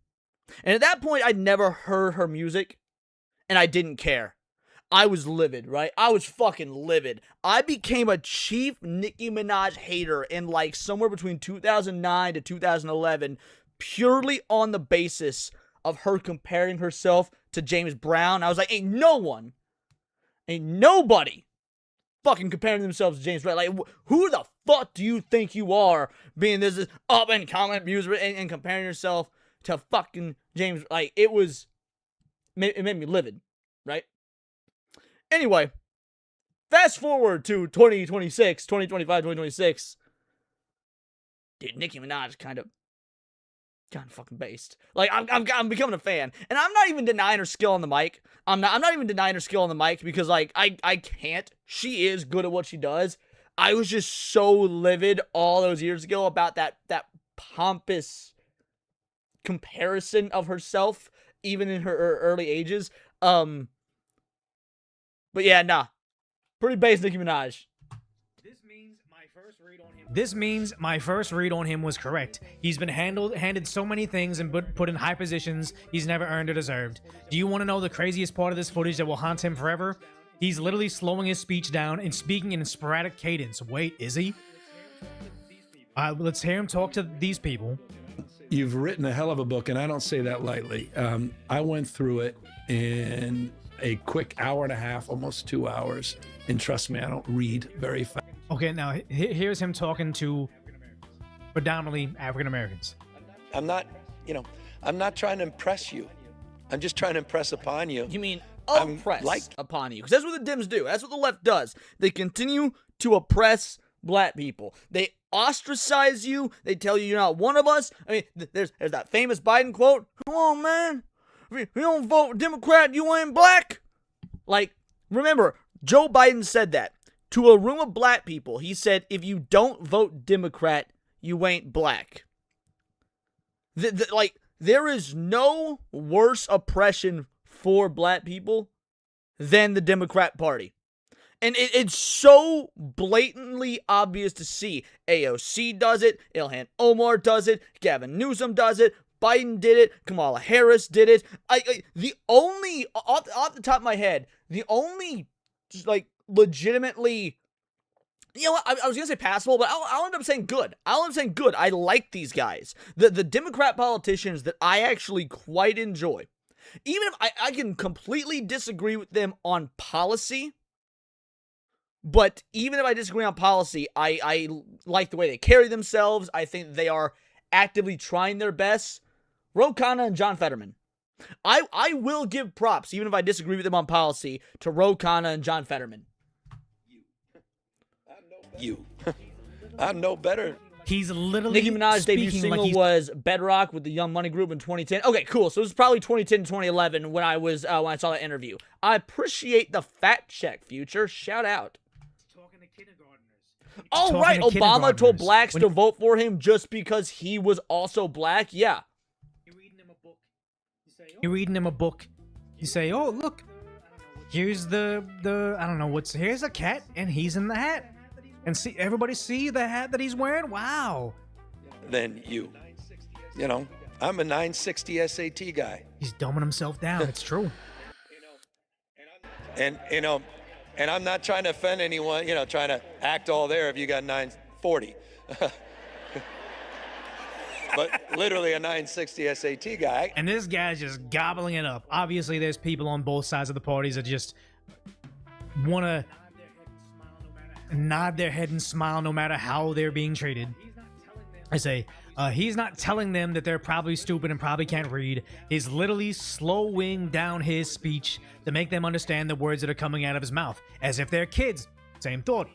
Speaker 2: And at that point, I'd never heard her music, and I didn't care. I was livid, right? I was fucking livid. I became a chief Nicki Minaj hater in like somewhere between 2009 to 2011, purely on the basis of her comparing herself to James Brown. I was like, ain't nobody fucking comparing themselves to James Brown. Like, who the fuck do you think you are being this up and coming music and comparing yourself to fucking James? Like, it made me livid, right? Anyway, fast forward to 2025, 2026. Dude, Nicki Minaj kind of fucking based. Like, I'm becoming a fan. And I'm not even denying her skill on the mic. I'm not even denying her skill on the mic because, like, I can't. She is good at what she does. I was just so livid all those years ago about that pompous comparison of herself, even in her early ages. But yeah, nah. Pretty base Nicki Minaj.
Speaker 3: This means my first read on him was correct. He's been handed so many things and put in high positions he's never earned or deserved. Do you want to know the craziest part of this footage that will haunt him forever? He's literally slowing his speech down and speaking in a sporadic cadence. Wait, is he? Let's hear him talk to these people.
Speaker 6: You've written a hell of a book, and I don't say that lightly. I went through it in a quick hour and a half, almost 2 hours. And trust me, I don't read very fast.
Speaker 3: Okay, now here's him talking to predominantly African Americans.
Speaker 4: I'm not trying to impress you. I'm just trying to impress upon you.
Speaker 2: You mean oppress upon you? Because that's what the Dems do. That's what the left does. They continue to oppress black people. They ostracize you. They tell you you're not one of us. I mean, there's that famous Biden quote. Come on, man. If you don't vote Democrat, you ain't black. Like, remember, Joe Biden said that to a room of black people. He said, if you don't vote Democrat, you ain't black. Like, there is no worse oppression for black people than the Democrat Party. And it's so blatantly obvious to see. AOC does it. Ilhan Omar does it. Gavin Newsom does it. Biden did it. Kamala Harris did it. The only, off the top of my head, the only, like, legitimately, you know what, I was going to say passable, but I'll end up saying good. I like these guys. The Democrat politicians that I actually quite enjoy. Even if I can completely disagree with them on policy, but even if I disagree on policy, I like the way they carry themselves. I think they are actively trying their best. Ro Khanna and John Fetterman. I will give props, even if I disagree with them on policy, to Ro Khanna and John Fetterman.
Speaker 4: I'm no better.
Speaker 3: He's literally
Speaker 2: Nicki Minaj's debut single was Bedrock with the Young Money Group in 2010. Okay, cool. So it was probably 2010 to 2011 when I saw that interview. I appreciate the fact check, Future. Shout out. Oh, right. Obama told blacks to vote for him just because he was also black. Yeah.
Speaker 3: You're reading him a book. You say, oh, look, here's the I don't know here's a cat and he's in the hat. And see, everybody see the hat that he's wearing? Wow.
Speaker 4: Than you. You know, I'm a 960 SAT guy.
Speaker 3: He's dumbing himself down. It's true.
Speaker 4: And, you know, and I'm not trying to offend anyone, you know, trying to act all there if you got 940. But literally a 960 SAT guy.
Speaker 3: And this guy's just gobbling it up. Obviously, there's people on both sides of the parties that just want to nod their head and smile no matter how they're being treated. I say, he's not telling them that they're probably stupid and probably can't read. He's literally slowing down his speech to make them understand the words that are coming out of his mouth, as if they're kids. Same thought.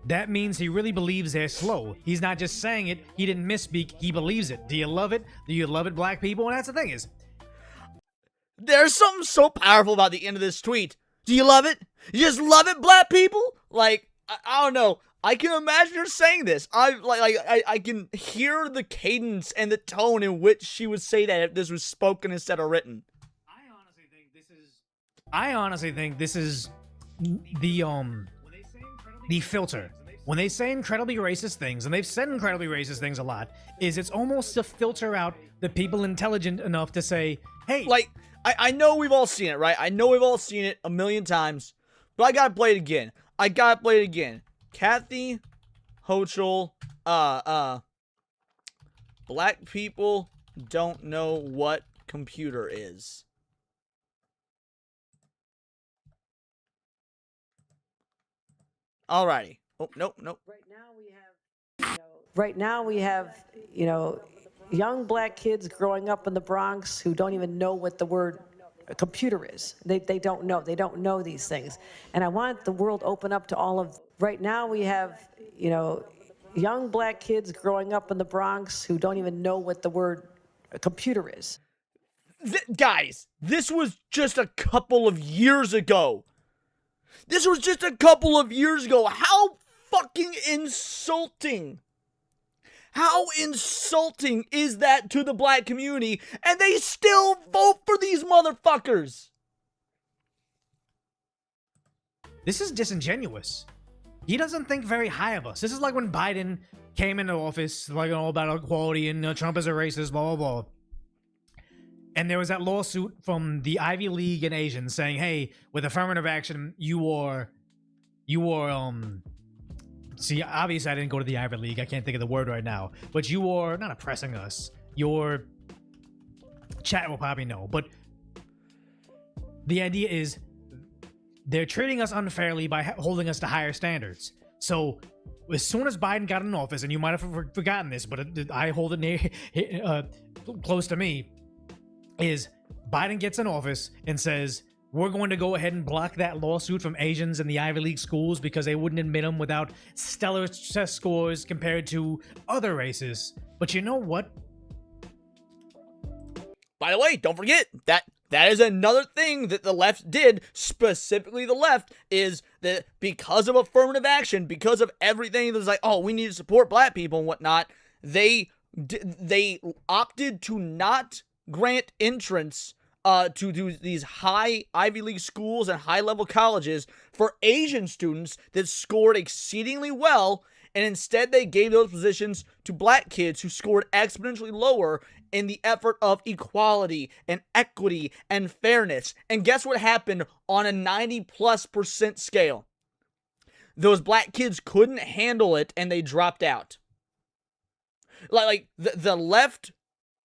Speaker 3: That means he really believes they're slow. He's not just saying it. He didn't misspeak. He believes it. Do you love it? Do you love it, black people? And that's the thing is,
Speaker 2: there's something so powerful about the end of this tweet. Do you love it? You just love it, black people? Like, I don't know. I can imagine her saying this. I can hear the cadence and the tone in which she would say that if this was spoken instead of written.
Speaker 3: I honestly think this is the filter. When they say incredibly racist things, and they've said incredibly racist things a lot, is it's almost to filter out the people intelligent enough to say, hey,
Speaker 2: like, I know we've all seen it, right? I know we've all seen it a million times, but I gotta play it again. Kathy Hochul, black people don't know what computer is. Alrighty. Oh, nope.
Speaker 10: Right now we have, young black kids growing up in the Bronx who don't even know what the word computer is. They don't know. They don't know these things. And I want the world open up to all of. Right now we have, young black kids growing up in the Bronx who don't even know what the word computer is.
Speaker 2: Guys, this was just a couple of years ago. How fucking insulting. How insulting is that to the black community? And they still vote for these motherfuckers.
Speaker 3: This is disingenuous. He doesn't think very high of us. This is like when Biden came into office, like all about equality and Trump is a racist, blah, blah, blah. And there was that lawsuit from the Ivy League and Asians saying, hey, with affirmative action, you are, see, obviously I didn't go to the Ivy League. I can't think of the word right now. But you are not oppressing us. Your chat will probably know. But the idea is they're treating us unfairly by holding us to higher standards. So as soon as Biden got in office, and you might have forgotten this, but I hold it near, close to me, is Biden gets in office and says, we're going to go ahead and block that lawsuit from Asians in the Ivy League schools because they wouldn't admit them without stellar test scores compared to other races. But you know what?
Speaker 2: By the way, don't forget that is another thing that the left did, specifically the left, is that because of affirmative action, because of everything that was like, oh, we need to support black people and whatnot, they opted to not grant entrance to do these high Ivy League schools and high-level colleges for Asian students that scored exceedingly well, and instead they gave those positions to black kids who scored exponentially lower in the effort of equality and equity and fairness. And guess what happened on a 90+% scale? Those black kids couldn't handle it and they dropped out. Like the left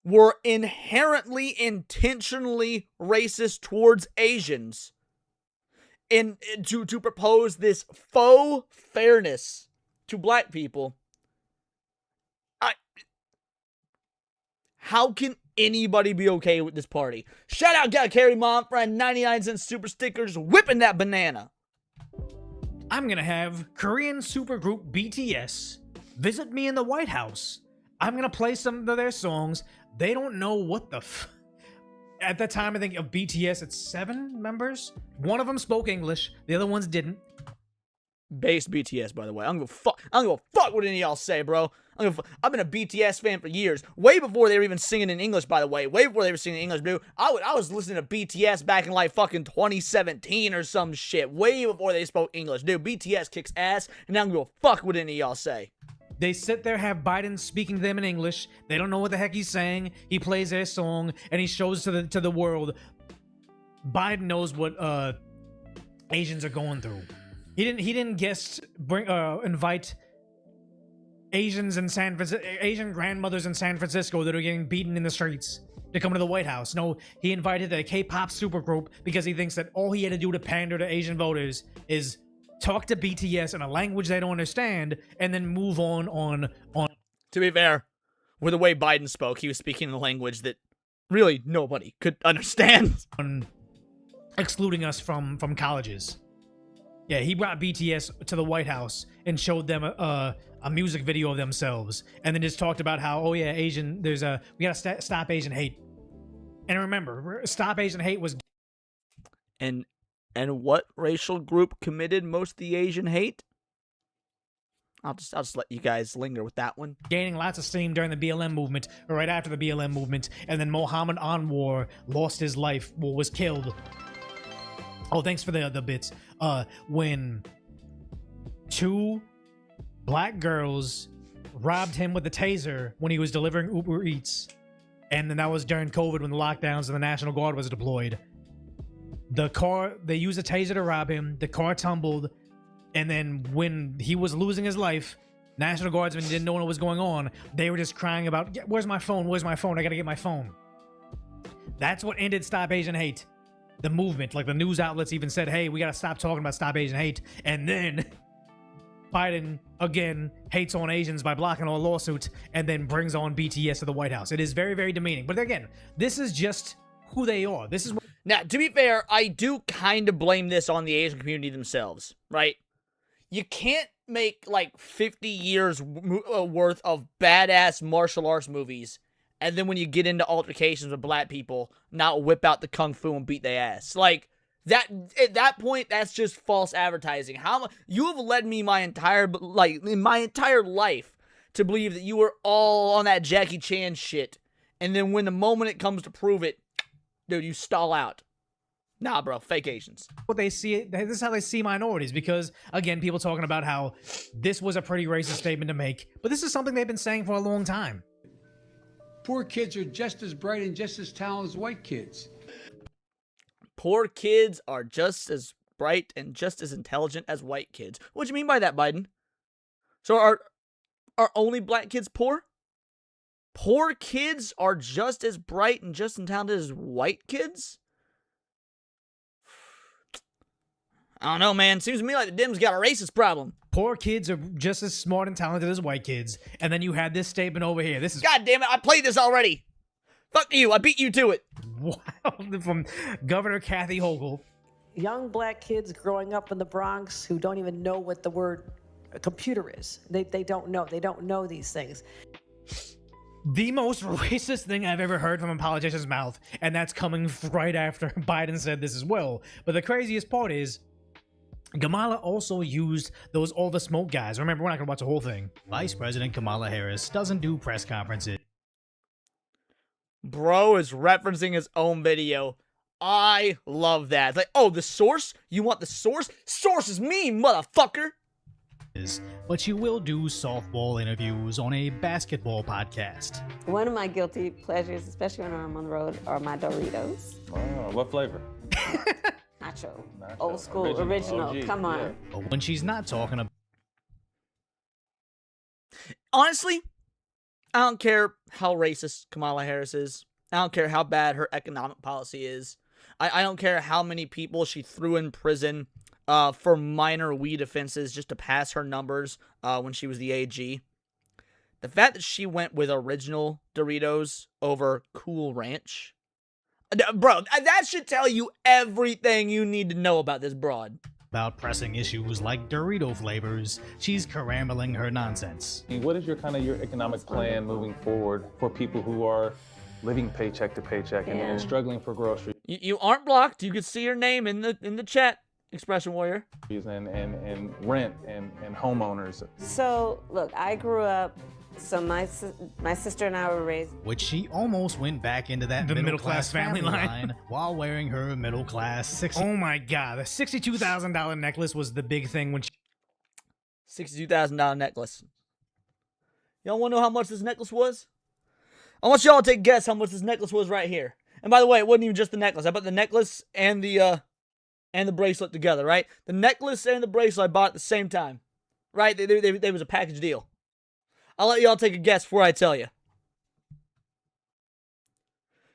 Speaker 2: were inherently, intentionally racist towards Asians and to propose this faux fairness to black people. How can anybody be okay with this party? Shout out, gotta carry mom friend 99-cent super stickers, whipping that banana.
Speaker 3: I'm gonna have Korean supergroup BTS visit me in the White House. I'm gonna play some of their songs. They don't know what the at the time, I think, of BTS, it's 7 members. One of them spoke English, the other ones didn't.
Speaker 2: Based BTS, by the way. I don't give a fuck what any of y'all say, bro. I've been a BTS fan for years. Way before they were even singing in English, by the way. Way before they were singing in English, dude. I was listening to BTS back in like fucking 2017 or some shit. Way before they spoke English. Dude, BTS kicks ass, and I don't give a fuck what any of y'all say.
Speaker 3: They sit there, have Biden speaking to them in English. They don't know what the heck he's saying. He plays their song, and he shows to the world. Biden knows what Asians are going through. He didn't invite Asians in Asian grandmothers in San Francisco that are getting beaten in the streets to come to the White House. No, he invited a K-pop supergroup because he thinks that all he had to do to pander to Asian voters is talk to BTS in a language they don't understand and then move on.
Speaker 2: To be fair, with the way Biden spoke, he was speaking in a language that really nobody could understand.
Speaker 3: Excluding us from colleges. Yeah, he brought BTS to the White House and showed them a music video of themselves, and then just talked about how, oh yeah, we gotta stop Asian hate. And remember, stop Asian hate was.
Speaker 2: And what racial group committed most of the Asian hate? I'll just let you guys linger with that one.
Speaker 3: Gaining lots of steam during the BLM movement, or right after the BLM movement, and then Mohammed Anwar lost his life, was killed. Oh, thanks for the bits. When 2 black girls robbed him with a taser when he was delivering Uber Eats, and then that was during COVID when the lockdowns and the National Guard was deployed. They used a taser to rob him. The car tumbled, and then when he was losing his life, National Guardsmen didn't know what was going on. They were just crying about, "Where's my phone? Where's my phone? I gotta get my phone." That's what ended Stop Asian Hate. The movement, like the news outlets even said, hey, we gotta stop talking about Stop Asian Hate. And then Biden again hates on Asians by blocking a lawsuit and then brings on BTS to the White House. It is very, very demeaning. But again, this is just who they are. This is what.
Speaker 2: Now, to be fair, I do kind of blame this on the Asian community themselves, right? You can't make like 50 years worth of badass martial arts movies, and then when you get into altercations with black people, not whip out the kung fu and beat their ass. Like, that, at that point, that's just false advertising. You have led me in my entire life to believe that you were all on that Jackie Chan shit, and then when the moment it comes to prove it, dude, you stall out. Nah, bro, fake Asians.
Speaker 3: What they see, this is how they see minorities, because, again, people talking about how this was a pretty racist statement to make, but this is something they've been saying for a long time.
Speaker 11: Poor kids are just as bright and just as talented as white kids.
Speaker 2: Poor kids are just as bright and just as intelligent as white kids. What do you mean by that, Biden? So are only black kids poor? Poor kids are just as bright and just as talented as white kids? I don't know, man. Seems to me like the Dems got a racist problem.
Speaker 3: Poor kids are just as smart and talented as white kids. And then you had this statement over here. This is...
Speaker 2: God damn it, I played this already. Fuck you, I beat you to it.
Speaker 3: Wow. From Governor Kathy Hochul.
Speaker 10: Young black kids growing up in the Bronx who don't even know what the word computer is. They don't know. They don't know these things.
Speaker 3: The most racist thing I've ever heard from a politician's mouth, and that's coming right after Biden said this as well. But the craziest part is, Kamala also used all the smoke guys. Remember, we're not going to watch the whole thing. Vice President Kamala Harris doesn't do press conferences.
Speaker 2: Bro is referencing his own video. I love that. It's like, oh, the source? You want the source? Source is me, motherfucker.
Speaker 3: But you will do softball interviews on a basketball podcast.
Speaker 12: One of my guilty pleasures, especially when I'm on the road, are my Doritos.
Speaker 9: Oh, what flavor?
Speaker 12: Nacho. Old school, original.
Speaker 9: OG,
Speaker 12: Come on.
Speaker 9: yeah.
Speaker 3: But when she's not talking about...
Speaker 2: Honestly, I don't care how racist Kamala Harris is. I don't care how bad her economic policy is. I don't care how many people she threw in prison for minor weed offenses just to pass her numbers when she was the AG. The fact that she went with original Doritos over Cool Ranch, bro, that should tell you everything you need to know about this broad.
Speaker 3: About pressing issues like Dorito flavors, she's carambling her nonsense.
Speaker 13: What is your economic plan moving forward for people who are living paycheck to paycheck and struggling for groceries?
Speaker 2: You aren't blocked. You can see your name in the chat, Expression Warrior.
Speaker 13: And rent and homeowners.
Speaker 12: So, look, I grew up, so my sister and I were raised.
Speaker 3: Which she almost went back into that middle-class family line while wearing her middle-class Oh my god, the $62,000 necklace was the big thing when she...
Speaker 2: $62,000 necklace. Y'all want to know how much this necklace was? I want y'all to take a guess how much this necklace was right here. And by the way, it wasn't even just the necklace. I bought the necklace and the bracelet together, right? The necklace and the bracelet I bought at the same time, right? They was a package deal. I'll let y'all take a guess before I tell you.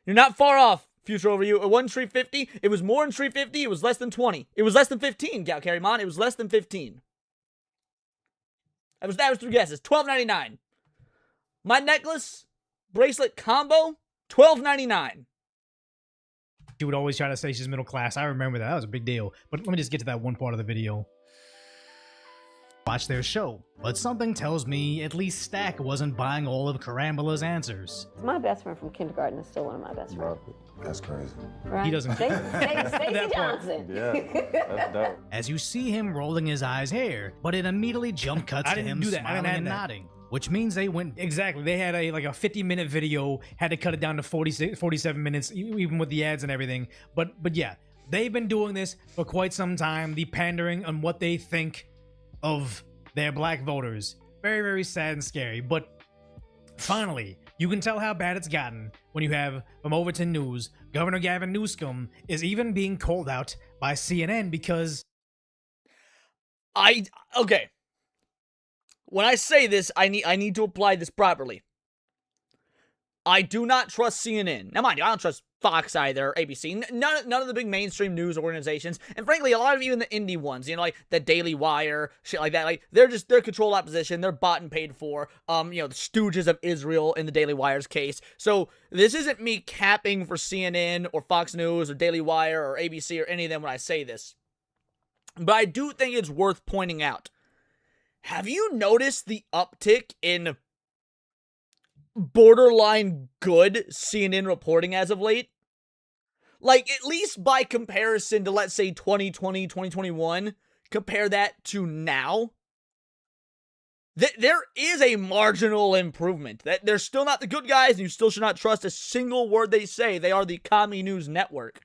Speaker 2: You're not far off, Future Over You. It wasn't $350. It was more than $350. It was less than $20. It was less than $15, Gal Carrymon. It was less than $15. That was 3 guesses. $12.99. My necklace, bracelet combo, $12.99.
Speaker 3: She would always try to say she's middle class. I remember that. That was a big deal. But let me just get to that one part of the video. Watch their show. But something tells me at least Stack wasn't buying all of Carambola's answers.
Speaker 12: My best friend from kindergarten is still one of my best friends.
Speaker 9: That's crazy.
Speaker 12: Right?
Speaker 3: He doesn't...
Speaker 12: Stacey Johnson.
Speaker 9: Yeah, that's dope.
Speaker 3: As you see him rolling his eyes here, but it immediately jump cuts to him smiling and nodding. Which means they went... Exactly. They had a 50-minute video, had to cut it down to 47 minutes, even with the ads and everything. But yeah, they've been doing this for quite some time, the pandering on what they think of their black voters. Very, very sad and scary. But finally, you can tell how bad it's gotten when you have, from Overton News, Governor Gavin Newsom is even being called out by CNN because...
Speaker 2: Okay. When I say this, I need to apply this properly. I do not trust CNN. Now, mind you, I don't trust Fox either, or ABC. None of the big mainstream news organizations. And frankly, a lot of even the indie ones, you know, like the Daily Wire, shit like that. Like, they're controlled opposition. They're bought and paid for. You know, the stooges of Israel in the Daily Wire's case. So this isn't me capping for CNN or Fox News or Daily Wire or ABC or any of them when I say this. But I do think it's worth pointing out. Have you noticed the uptick in borderline good CNN reporting as of late? Like, at least by comparison to, let's say, 2020, 2021, compare that to now. There is a marginal improvement. That they're still not the good guys, and you still should not trust a single word they say. They are the Commie News Network.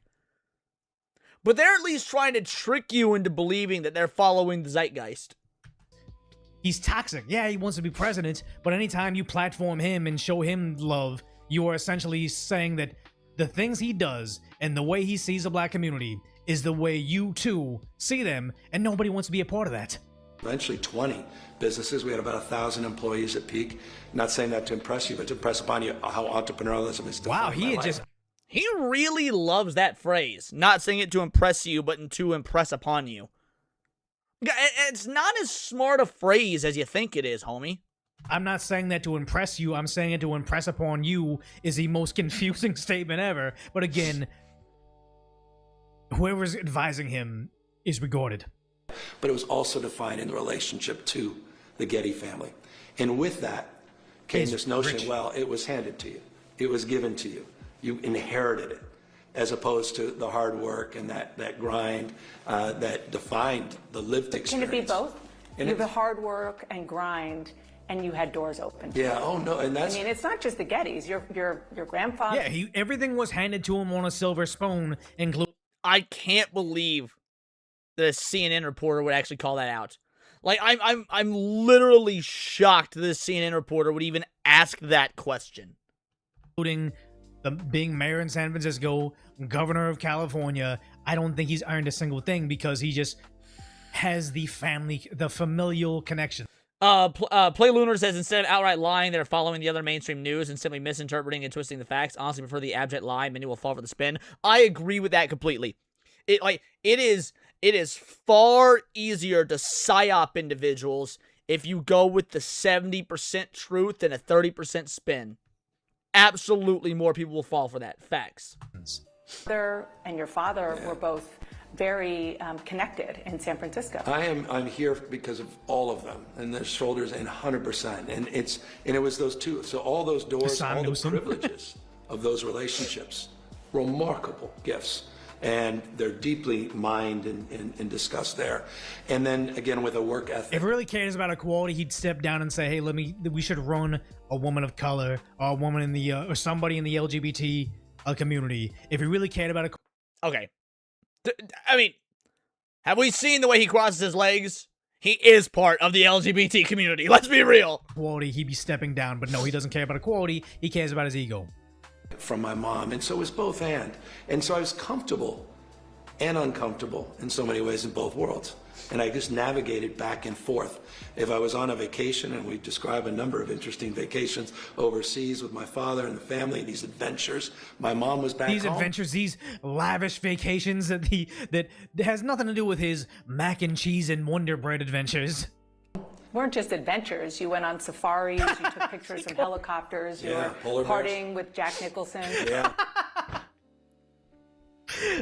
Speaker 2: But they're at least trying to trick you into believing that they're following the zeitgeist.
Speaker 3: He's toxic. Yeah, he wants to be president, but anytime you platform him and show him love, you are essentially saying that the things he does and the way he sees the black community is the way you, too, see them, and nobody wants to be a part of that.
Speaker 4: Eventually 20 businesses. We had about 1,000 employees at peak. Not saying that to impress you, but to impress upon you how entrepreneurialism is defined.
Speaker 2: Wow, he really loves that phrase. Not saying it to impress you, but to impress upon you. It's not as smart a phrase as you think it is, homie.
Speaker 3: I'm not saying that to impress you. I'm saying it to impress upon you is the most confusing statement ever. But again, whoever's advising him is regarded.
Speaker 4: But it was also defined in relationship to the Getty family. And with that came this notion, well, it was handed to you. It was given to you. You inherited it, as opposed to the hard work and that grind that defined the lived experience.
Speaker 14: Can it be both? You have the hard work and grind, and you had doors open.
Speaker 4: Yeah. Oh no. And that's.
Speaker 14: I mean, it's not just the Gettys. Your grandfather.
Speaker 3: Yeah, everything was handed to him on a silver spoon, including.
Speaker 2: I can't believe that a CNN reporter would actually call that out. Like, I'm literally shocked that a CNN reporter would even ask that question.
Speaker 3: Including being mayor in San Francisco, governor of California. I don't think he's earned a single thing because he just has the familial connection.
Speaker 2: Play Lunar says, instead of outright lying, they're following the other mainstream news and simply misinterpreting and twisting the facts. Honestly, prefer the abject lie. Many will fall for the spin. I agree with that completely. It is far easier to psyop individuals if you go with the 70% truth than a 30% spin. Absolutely, more people will fall for that. Facts.
Speaker 14: And your father were both very connected in San Francisco.
Speaker 4: I'm here because of all of them and their shoulders and 100%. And it was those two. So all those doors, all the privileges of those relationships, remarkable gifts. And they're deeply mined and discussed there. And then again with a work ethic.
Speaker 3: If he really cares about equality, he'd step down and say, "Hey, we should run a woman of color or a woman in the or somebody in the LGBT community." If he really cared about
Speaker 2: okay, I mean, have we seen the way he crosses his legs? He is part of the LGBT community. Let's be real.
Speaker 3: Equality, he'd be stepping down, but no, he doesn't care about equality. He cares about his ego.
Speaker 4: From my mom, and so it was both and so I was comfortable and uncomfortable in so many ways in both worlds, and I just navigated back and forth. If I was on a vacation, and we describe a number of interesting vacations overseas with my father and the family, these adventures, my mom was back
Speaker 3: these
Speaker 4: home.
Speaker 3: Adventures, these lavish vacations that has nothing to do with his mac and cheese and Wonder Bread adventures.
Speaker 14: Weren't just adventures. You went on safaris, you took pictures from helicopters, you were partying with Jack Nicholson.
Speaker 4: Yeah.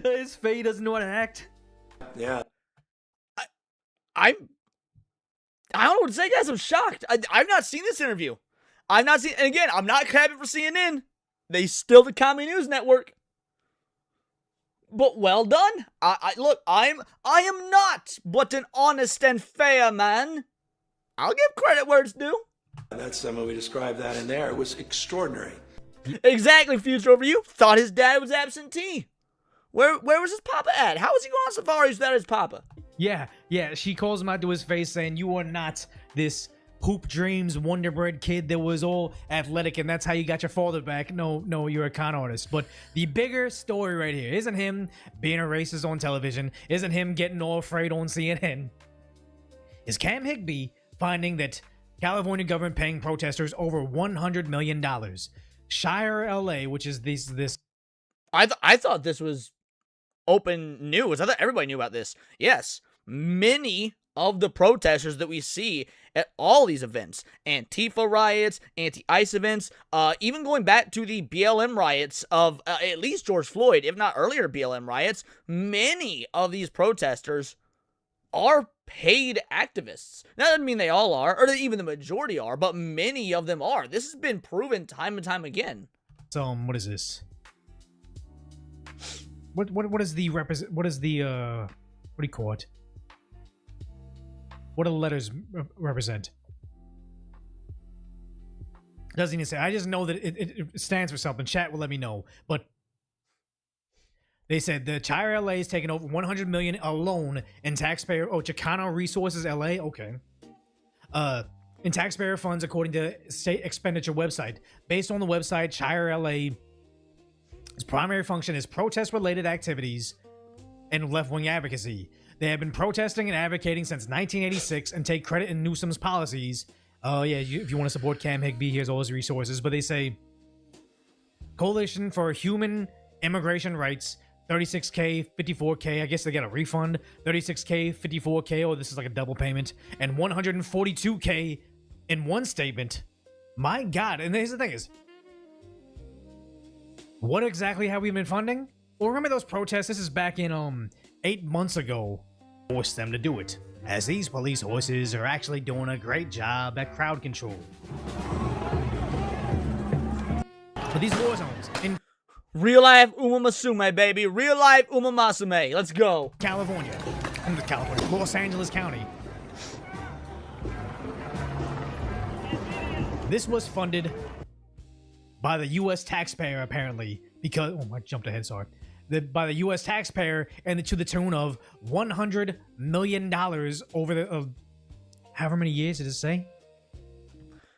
Speaker 3: His Faye doesn't know how to act.
Speaker 4: Yeah.
Speaker 2: I don't know what to say, guys. I'm shocked. I've not seen this interview. I've not seen, and again, I'm not crapping for CNN. They still the Comedy News Network. But well done. Look, I am not but an honest and fair man. I'll give credit where it's due.
Speaker 4: That's someone we described that in there. It was extraordinary.
Speaker 2: Exactly, Future Over You. Thought his dad was absentee. Where was his papa at? How was he going on safaris without his papa?
Speaker 3: Yeah. She calls him out to his face saying, "You are not this hoop dreams Wonder Bread kid that was all athletic and that's how you got your father back. No, you're a con artist." But the bigger story right here isn't him being a racist on television, isn't him getting all afraid on CNN. Is Cam Higbee finding that California government paying protesters over $100 million. Shire LA, which is this.
Speaker 2: I thought this was open news. I thought everybody knew about this. Yes, many of the protesters that we see at all these events, Antifa riots, anti-ICE events, even going back to the BLM riots of at least George Floyd, if not earlier BLM riots, many of these protesters are paid activists. That doesn't mean they all are, or even the majority are, but many of them are. This has been proven time and time again.
Speaker 3: So, what is this? What is the represent? What is the what do you call it? What do the letters represent? Doesn't even say. I just know that it stands for something. Chat will let me know. But they said the Shire LA is taking over $100 million alone in taxpayer. Oh, Chicano Resources LA. Okay. In taxpayer funds, according to state expenditure website. Based on the website, Shire LA's primary function is protest-related activities and left-wing advocacy. They have been protesting and advocating since 1986 and take credit in Newsom's policies. Oh, yeah, if you want to support Cam Higbee, here's all his resources. But they say, Coalition for Human Immigration Rights, 36K, 54K. I guess they get a refund. 36K, 54K, or this is like a double payment. And 142K in one statement. My God. And here's the thing is, what exactly have we been funding? Well, remember those protests? This is back in 8 months ago. Forced them to do it, as these police horses are actually doing a great job at crowd control. But these war zones in
Speaker 2: real life Umamasume, baby. Real life Umamasume. Let's go.
Speaker 3: California. Los Angeles County. This was funded by the U.S. taxpayer, apparently, because I jumped ahead. Sorry, by the U.S. taxpayer, and to the tune of $100 million over the however many years did it say?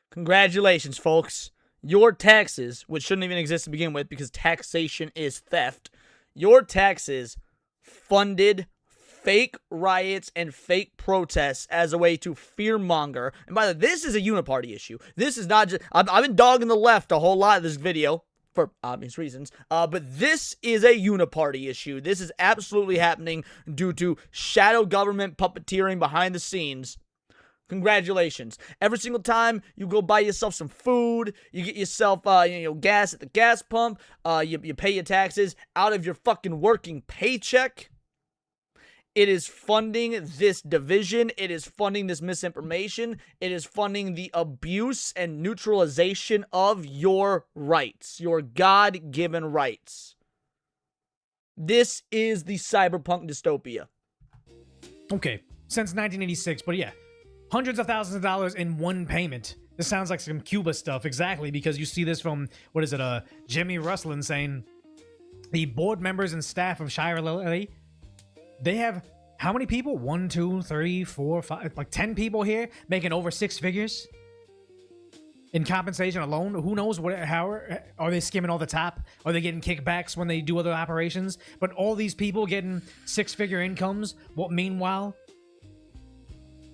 Speaker 2: Congratulations, folks. Your taxes, which shouldn't even exist to begin with because taxation is theft, your taxes funded fake riots and fake protests as a way to fearmonger. And by the way, this is a uniparty issue. This is not just... I've been dogging the left a whole lot of this video for obvious reasons, but this is a uniparty issue. This is absolutely happening due to shadow government puppeteering behind the scenes. Congratulations. Every single time you go buy yourself some food, you get yourself gas at the gas pump, you pay your taxes out of your fucking working paycheck. It is funding this division. It is funding this misinformation. It is funding the abuse and neutralization of your rights, your God-given rights. This is the cyberpunk dystopia.
Speaker 3: Okay, since 1986, but yeah. Hundreds of thousands of dollars in one payment. This sounds like some Cuba stuff, exactly, because you see this from, what is it, Jimmy Russlin saying, the board members and staff of Shire LA, they have, how many people? 1, 2, 3, 4, 5, like 10 people here making over 6 figures in compensation alone. Who knows how are they skimming all the top? Are they getting kickbacks when they do other operations? But all these people getting 6-figure incomes, what meanwhile,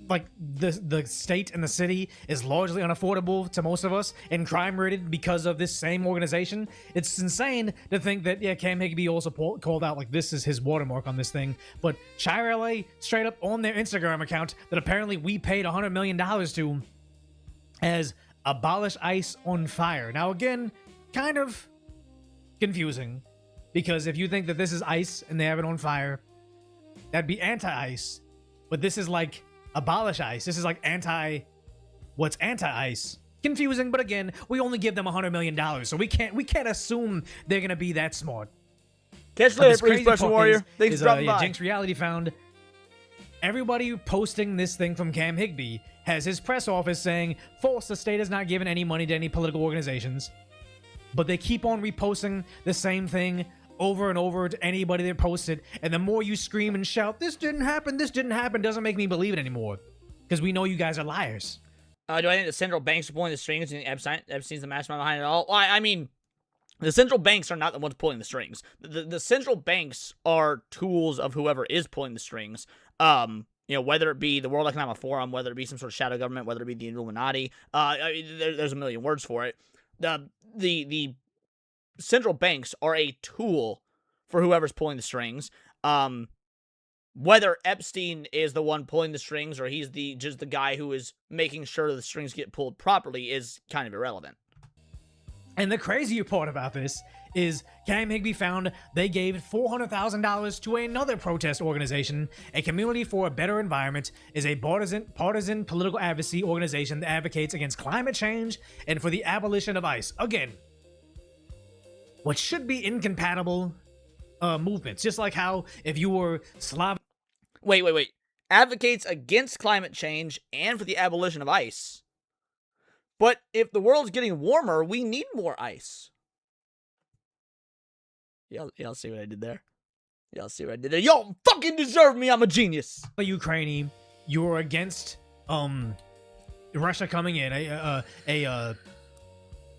Speaker 3: like the state and the city is largely unaffordable to most of us and crime-ridden because of this same organization. It's insane to think that, yeah, Cam Higby also called out like this is his watermark on this thing. But Shire LA straight up on their Instagram account that apparently we paid $100 million to as abolish ICE on fire. Now again, kind of confusing because if you think that this is ICE and they have it on fire, that'd be anti-ICE. But this is like abolish ICE. This is like what's anti-ICE? Confusing, but again, we only give them $100 million, so we can't assume they're gonna be that smart.
Speaker 2: Catch you later, Freeze Special Warrior. Thanks for dropping by.
Speaker 3: Jinx Reality found everybody posting this thing from Cam Higby has his press office saying, false, the state has not given any money to any political organizations, but they keep on reposting the same thing over and over to anybody that posts it, and the more you scream and shout, this didn't happen, doesn't make me believe it anymore. Because we know you guys are liars.
Speaker 2: Do I think the central banks are pulling the strings and Epstein's the mastermind behind it all? Well, I mean, the central banks are not the ones pulling the strings. The central banks are tools of whoever is pulling the strings. Whether it be the World Economic Forum, whether it be some sort of shadow government, whether it be the Illuminati. There's a million words for it. The central banks are a tool for whoever's pulling the strings. Whether Epstein is the one pulling the strings or he's just the guy who is making sure the strings get pulled properly is kind of irrelevant.
Speaker 3: And the crazier part about this is Cam Higby found they gave $400,000 to another protest organization. A Community for a Better Environment is a partisan political advocacy organization that advocates against climate change and for the abolition of ICE. Again, what should be incompatible movements. Just like how if you were Slavic...
Speaker 2: Wait. Advocates against climate change and for the abolition of ICE. But if the world's getting warmer, we need more ice. Y'all see what I did there? Y'all fucking deserve me. I'm a genius.
Speaker 3: Ukraine, you're against Russia coming in,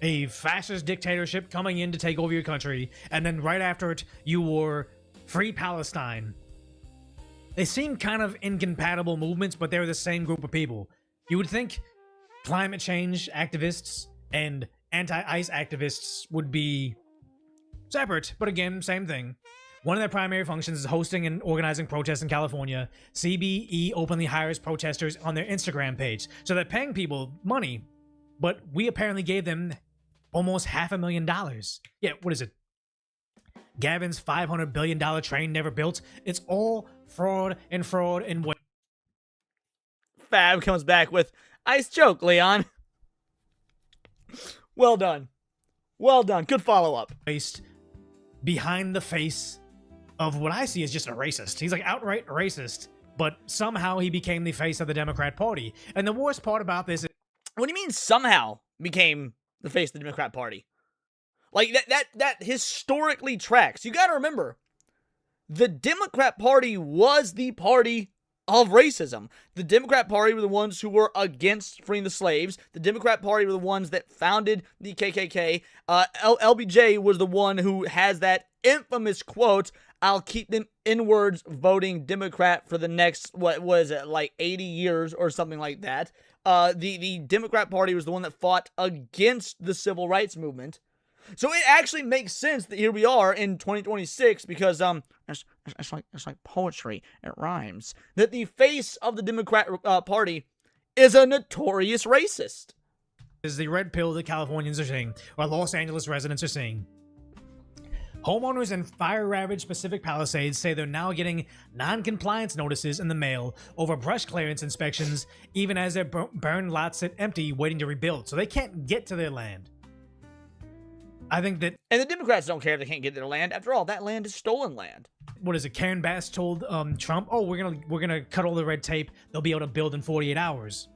Speaker 3: a fascist dictatorship coming in to take over your country, and then right after it, you were Free Palestine. They seem kind of incompatible movements, but they're the same group of people. You would think climate change activists and anti-ICE activists would be separate, but again, same thing. One of their primary functions is hosting and organizing protests in California. CBE openly hires protesters on their Instagram page, so they're paying people money, but we apparently gave them almost $500,000. Yeah, what is it? Gavin's $500 billion train never built. It's all fraud and what?
Speaker 2: Fab comes back with, "Ice joke, Leon." Well done. Good follow-up.
Speaker 3: Behind the face of what I see as just a racist. He's like outright racist, but somehow he became the face of the Democrat Party. And the worst part about this is...
Speaker 2: What do you mean somehow became the face of the Democrat Party. Like, that historically tracks. You gotta remember, the Democrat Party was the party of racism. The Democrat Party were the ones who were against freeing the slaves. The Democrat Party were the ones that founded the KKK. LBJ was the one who has that infamous quote, "I'll keep them inwards voting Democrat for the next, what was it, like 80 years or something like that." The Democrat Party was the one that fought against the civil rights movement. So it actually makes sense that here we are in 2026 because it's like poetry. It rhymes. That the face of the Democrat Party is a notorious racist.
Speaker 3: Is the red pill that Californians are seeing, or Los Angeles residents are seeing. Homeowners in fire-ravaged Pacific Palisades say they're now getting non-compliance notices in the mail over brush clearance inspections, even as their burned lots sit empty waiting to rebuild, so they can't get to their land. I think that...
Speaker 2: And the Democrats don't care if they can't get their land. After all, that land is stolen land.
Speaker 3: What is it? Karen Bass told Trump, "Oh, we're gonna cut all the red tape. They'll be able to build in 48 hours."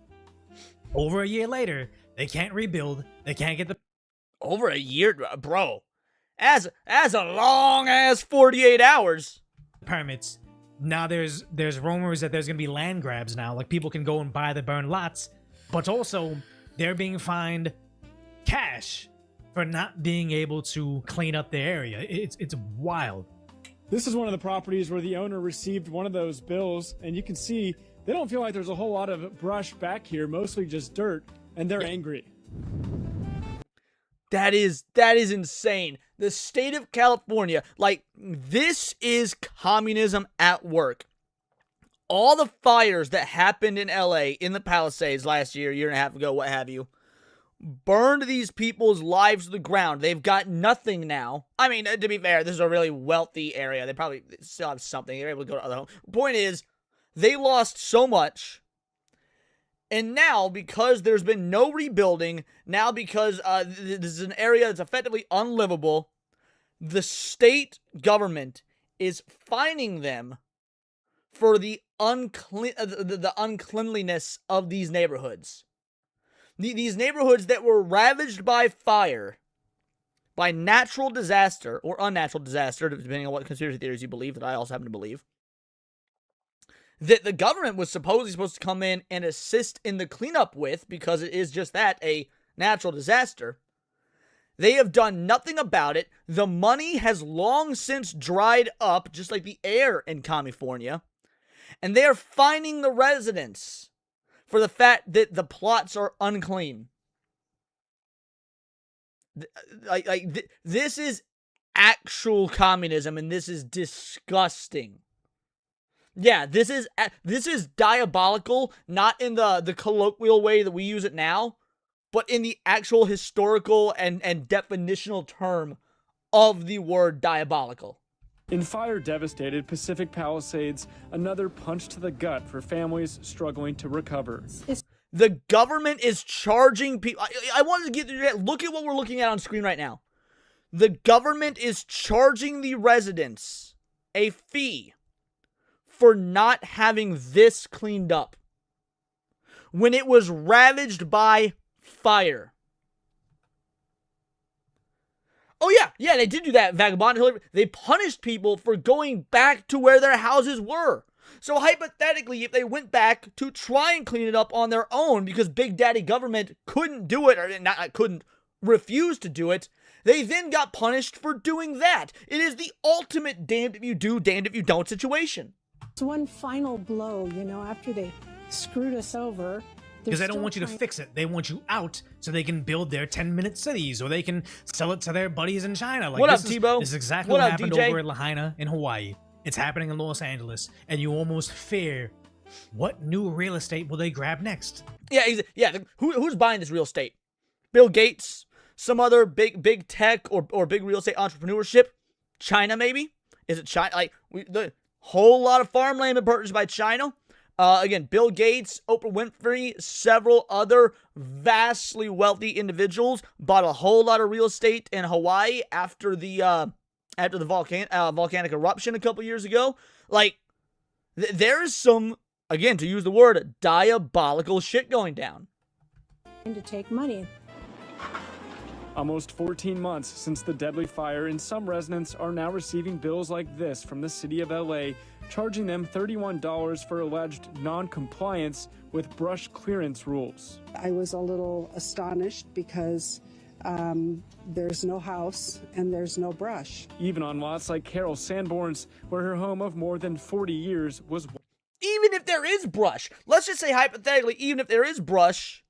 Speaker 3: Over a year later, they can't rebuild. They can't get the...
Speaker 2: Over a year? Bro. As a long as 48 hours.
Speaker 3: Permits. Now there's rumors that there's gonna be land grabs now. Like, people can go and buy the burned lots. But also, they're being fined cash for not being able to clean up their area. It's wild.
Speaker 15: This is one of the properties where the owner received one of those bills, and you can see they don't feel like there's a whole lot of brush back here, mostly just dirt, and they're angry.
Speaker 2: That is insane. The state of California, like, this is communism at work. All the fires that happened in LA, in the Palisades last year and a half ago, what have you, burned these people's lives to the ground. They've got nothing now. I mean, to be fair, this is a really wealthy area. They probably still have something. They're able to go to other homes. Point is, they lost so much. And now, because there's been no rebuilding, now because this is an area that's effectively unlivable, the state government is fining them for the uncleanliness of these neighborhoods. These neighborhoods that were ravaged by fire, by natural disaster, or unnatural disaster, depending on what conspiracy theories you believe, that I also happen to believe, that the government was supposed to come in and assist in the cleanup with, because it is just that, a natural disaster. They have done nothing about it. The money has long since dried up, just like the air in California, and they are fining the residents for the fact that the plots are unclean. This is actual communism, and this is disgusting. Yeah, this is diabolical, not in the colloquial way that we use it now, but in the actual historical and definitional term of the word diabolical.
Speaker 15: In fire-devastated Pacific Palisades, another punch to the gut for families struggling to recover.
Speaker 2: The government is charging people. I wanted to get through that. Look at what we're looking at on screen right now. The government is charging the residents a fee for not having this cleaned up when it was ravaged by fire. Oh yeah, they did do that, Vagabond. They punished people for going back to where their houses were. So hypothetically, if they went back to try and clean it up on their own because Big Daddy government couldn't do it, or couldn't refuse to do it, they then got punished for doing that. It is the ultimate damned if you do, damned if you don't situation.
Speaker 16: It's one final blow, after they screwed us over.
Speaker 3: Because they don't want you to fix it. They want you out so they can build their 10-minute cities, or they can sell it to their buddies in China. Like,
Speaker 2: what up, Tebow?
Speaker 3: This is exactly what happened over in Lahaina in Hawaii. It's happening in Los Angeles, and you almost fear, what new real estate will they grab next?
Speaker 2: Yeah. Who's buying this real estate? Bill Gates? Some other big tech or big real estate entrepreneurship? China, maybe? Is it China? Like, the whole lot of farmland been purchased by China. Again, Bill Gates, Oprah Winfrey, several other vastly wealthy individuals bought a whole lot of real estate in Hawaii after the volcanic eruption a couple years ago. Like, there is some, again, to use the word, diabolical shit going down.
Speaker 16: To take money.
Speaker 15: Almost 14 months since the deadly fire, and some residents are now receiving bills like this from the city of LA, charging them $31 for alleged non-compliance with brush clearance rules.
Speaker 16: I was a little astonished because there's no house and there's no brush.
Speaker 15: Even on lots like Carol Sanborn's, where her home of more than 40 years was...
Speaker 2: Even if there is brush, let's just say hypothetically, even if there is brush,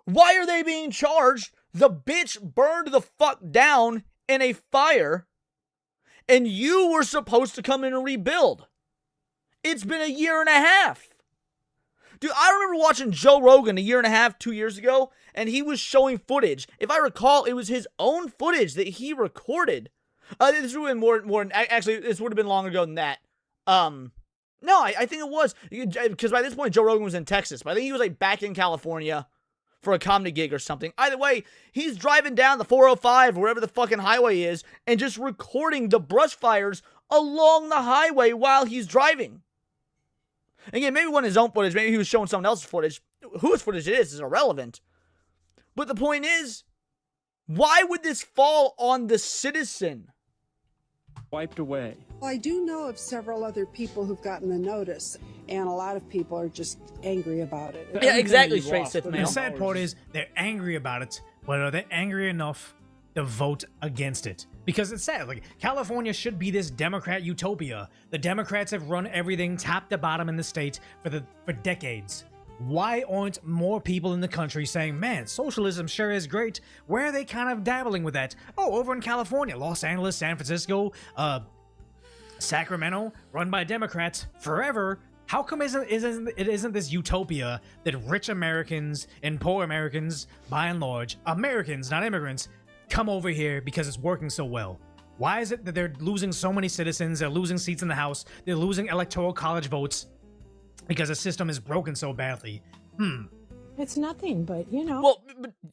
Speaker 2: why are they being charged? The bitch burned the fuck down in a fire, and you were supposed to come in and rebuild. It's been a year and a half. Dude, I remember watching Joe Rogan a year and a half, 2 years ago, and he was showing footage. If I recall, it was his own footage that he recorded. This would have been more, actually, this would have been longer ago than that. No, I think it was, because by this point, Joe Rogan was in Texas, but I think he was, like, back in California for a comedy gig or something. Either way, he's driving down the 405, or wherever the fucking highway is, and just recording the brush fires along the highway while he's driving. Again, maybe it wasn't his own footage, maybe he was showing someone else's footage. Whose footage it is irrelevant. But the point is, why would this fall on the citizen?
Speaker 15: Wiped away.
Speaker 16: Well, I do know of several other people who've gotten the notice, and a lot of people are just angry about it.
Speaker 2: Yeah, exactly, straight Sith
Speaker 3: The
Speaker 2: male.
Speaker 3: sad part is they're angry about it, but are they angry enough to vote against it? Because it's sad. Like, California should be this Democrat utopia. The Democrats have run everything top to bottom in the state for decades. Why aren't more people in the country saying, man, socialism sure is great? Where are they kind of dabbling with that? Oh, over in California, Los Angeles, San Francisco, Sacramento, run by Democrats forever. How come it isn't this utopia that rich Americans and poor Americans, by and large, Americans, not immigrants, come over here because it's working so well? Why is it that they're losing so many citizens, they're losing seats in the House, they're losing electoral college votes because the system is broken so badly?
Speaker 16: It's nothing, but, you know.
Speaker 2: Well,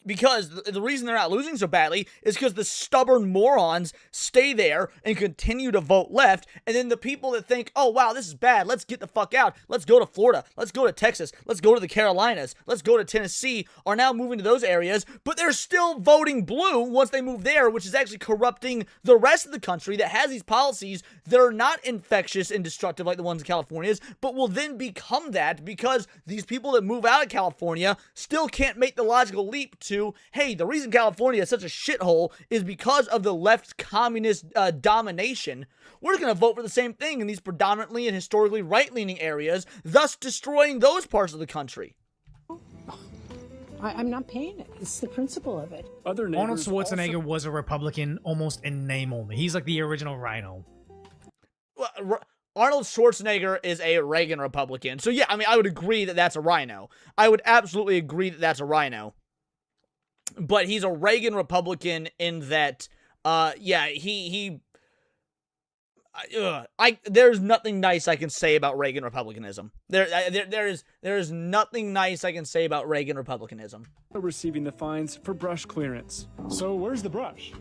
Speaker 2: because the reason they're not losing so badly is because the stubborn morons stay there and continue to vote left, and then the people that think, oh, wow, this is bad, let's get the fuck out, let's go to Florida, let's go to Texas, let's go to the Carolinas, let's go to Tennessee, are now moving to those areas, but they're still voting blue once they move there, which is actually corrupting the rest of the country that has these policies that are not infectious and destructive like the ones in California, but will then become that because these people that move out of California still can't make the logical leap to, hey, the reason California is such a shithole is because of the left's communist domination. We're going to vote for the same thing in these predominantly and historically right-leaning areas, thus destroying those parts of the country.
Speaker 16: I'm not paying it. It's the principle of it.
Speaker 3: Arnold Schwarzenegger was a Republican almost in name only. He's like the original Rhino.
Speaker 2: Well, Arnold Schwarzenegger is a Reagan Republican. So yeah, I mean, I would agree that that's a rhino. I would absolutely agree that that's a rhino. But he's a Reagan Republican in that, yeah, there's nothing nice I can say about Reagan Republicanism. There is nothing nice I can say about Reagan Republicanism.
Speaker 15: Receiving the fines for brush clearance. So where's the brush?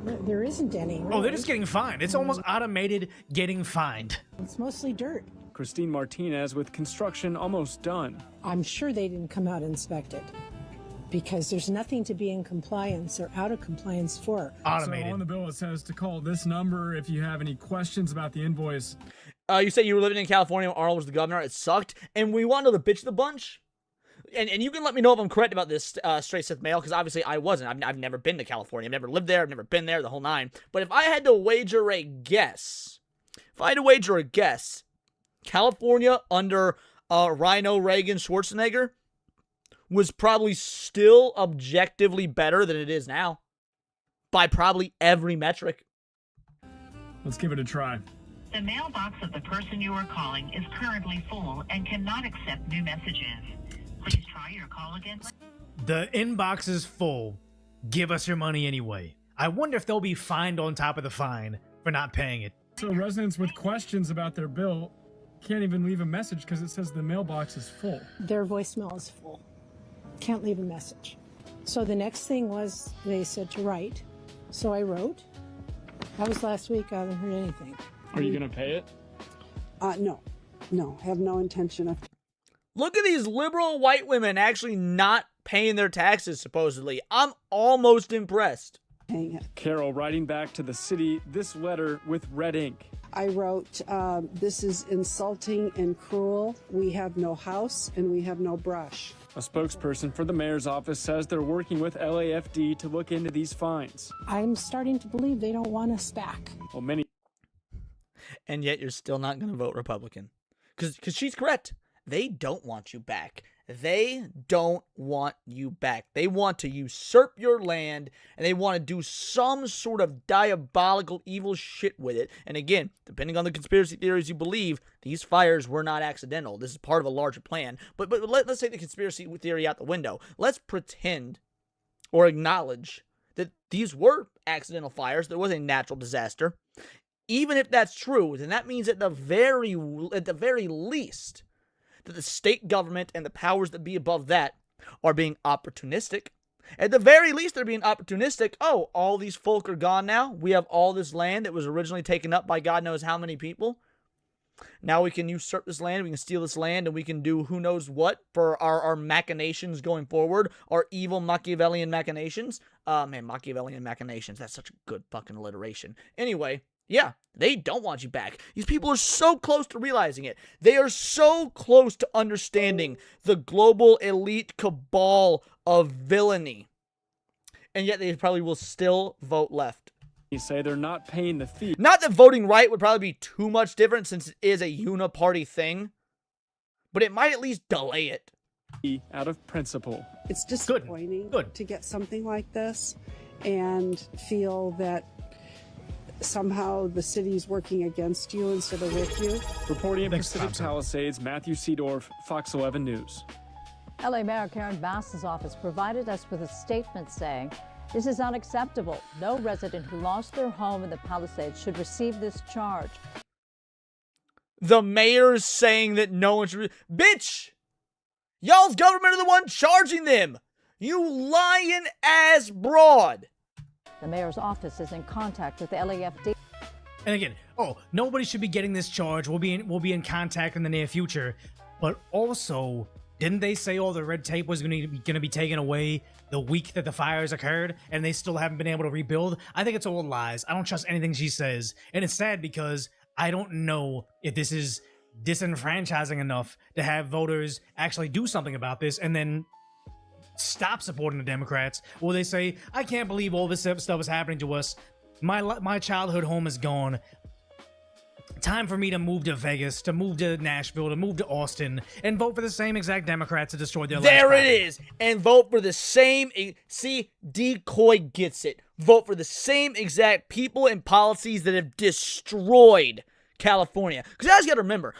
Speaker 16: There isn't any. Really.
Speaker 3: Oh, they're just getting fined. It's almost automated getting fined.
Speaker 16: It's mostly dirt.
Speaker 15: Christine Martinez with construction almost done.
Speaker 16: I'm sure they didn't come out and inspect it because there's nothing to be in compliance or out of compliance for.
Speaker 3: Automated.
Speaker 15: So on the bill it says to call this number if you have any questions about the invoice.
Speaker 2: You said you were living in California when Arnold was the governor. It sucked. And we want to know the bitch of the bunch. And you can let me know if I'm correct about this, straight Sith male, because obviously I wasn't. I've never been to California. I've never lived there. I've never been there, the whole nine. But if I had to wager a guess, California under Rhino Reagan Schwarzenegger was probably still objectively better than it is now. By probably every metric.
Speaker 15: Let's give it a try.
Speaker 17: The mailbox of the person you are calling is currently full and cannot accept new messages. Please try your call again.
Speaker 3: The inbox is full. Give us your money anyway. I wonder if they'll be fined on top of the fine for not paying it.
Speaker 15: So residents with questions about their bill can't even leave a message because it says the mailbox is full.
Speaker 16: Their voicemail is full. Can't leave a message. So the next thing was they said to write. So I wrote. That was last week. I haven't heard anything.
Speaker 15: Are you going to pay it?
Speaker 16: No. Have no intention of.
Speaker 2: Look at these liberal white women actually not paying their taxes, supposedly. I'm almost impressed.
Speaker 15: Carol writing back to the city this letter with red ink.
Speaker 16: I wrote, this is insulting and cruel. We have no house and we have no brush.
Speaker 15: A spokesperson for the mayor's office says they're working with LAFD to look into these fines.
Speaker 16: I'm starting to believe they don't want us back.
Speaker 15: Well, many.
Speaker 2: And yet you're still not going to vote Republican. Because she's correct. They don't want you back. They don't want you back. They want to usurp your land, and they want to do some sort of diabolical evil shit with it. And again, depending on the conspiracy theories you believe, these fires were not accidental. This is part of a larger plan. But let's take the conspiracy theory out the window. Let's pretend or acknowledge that these were accidental fires. There was a natural disaster. Even if that's true, then that means at the very least that the state government and the powers that be above that are being opportunistic. At the very least, they're being opportunistic. Oh, all these folk are gone now. We have all this land that was originally taken up by God knows how many people. Now we can usurp this land, we can steal this land, and we can do who knows what for our machinations going forward, our evil Machiavellian machinations. Man, Machiavellian machinations, that's such a good fucking alliteration. Anyway, yeah, they don't want you back. These people are so close to realizing it. They are so close to understanding the global elite cabal of villainy. And yet they probably will still vote left.
Speaker 15: You say they're not paying the fee.
Speaker 2: Not that voting right would probably be too much different since it is a uniparty thing, but it might at least delay it.
Speaker 15: Out of principle.
Speaker 16: It's disappointing to get something like this and feel that somehow the city's working against you instead of with you.
Speaker 15: Reporting in Pacific Palisades, Matthew Seedorf, Fox 11 News.
Speaker 18: LA Mayor Karen Bass's office provided us with a statement saying, "This is unacceptable. No resident who lost their home in the Palisades should receive this charge."
Speaker 2: The mayor's saying that no one should... Bitch! Y'all's government are the one charging them! You lying ass broad!
Speaker 18: The mayor's office is in contact with the LAFD.
Speaker 3: And again, nobody should be getting this charge. We'll be in contact in the near future. But also, didn't they say all the red tape was going to be taken away the week that the fires occurred, and they still haven't been able to rebuild? I think it's all lies. I don't trust anything she says, and it's sad because I don't know if this is disenfranchising enough to have voters actually do something about this, and then stop supporting the Democrats. Or they say, I can't believe all this stuff is happening to us. My childhood home is gone. Time for me to move to Vegas, to move to Nashville, to move to Austin, and vote for the same exact Democrats to destroy their lives.
Speaker 2: There it is! And vote for the same... See, Decoy gets it. Vote for the same exact people and policies that have destroyed California. Because you guys got to remember,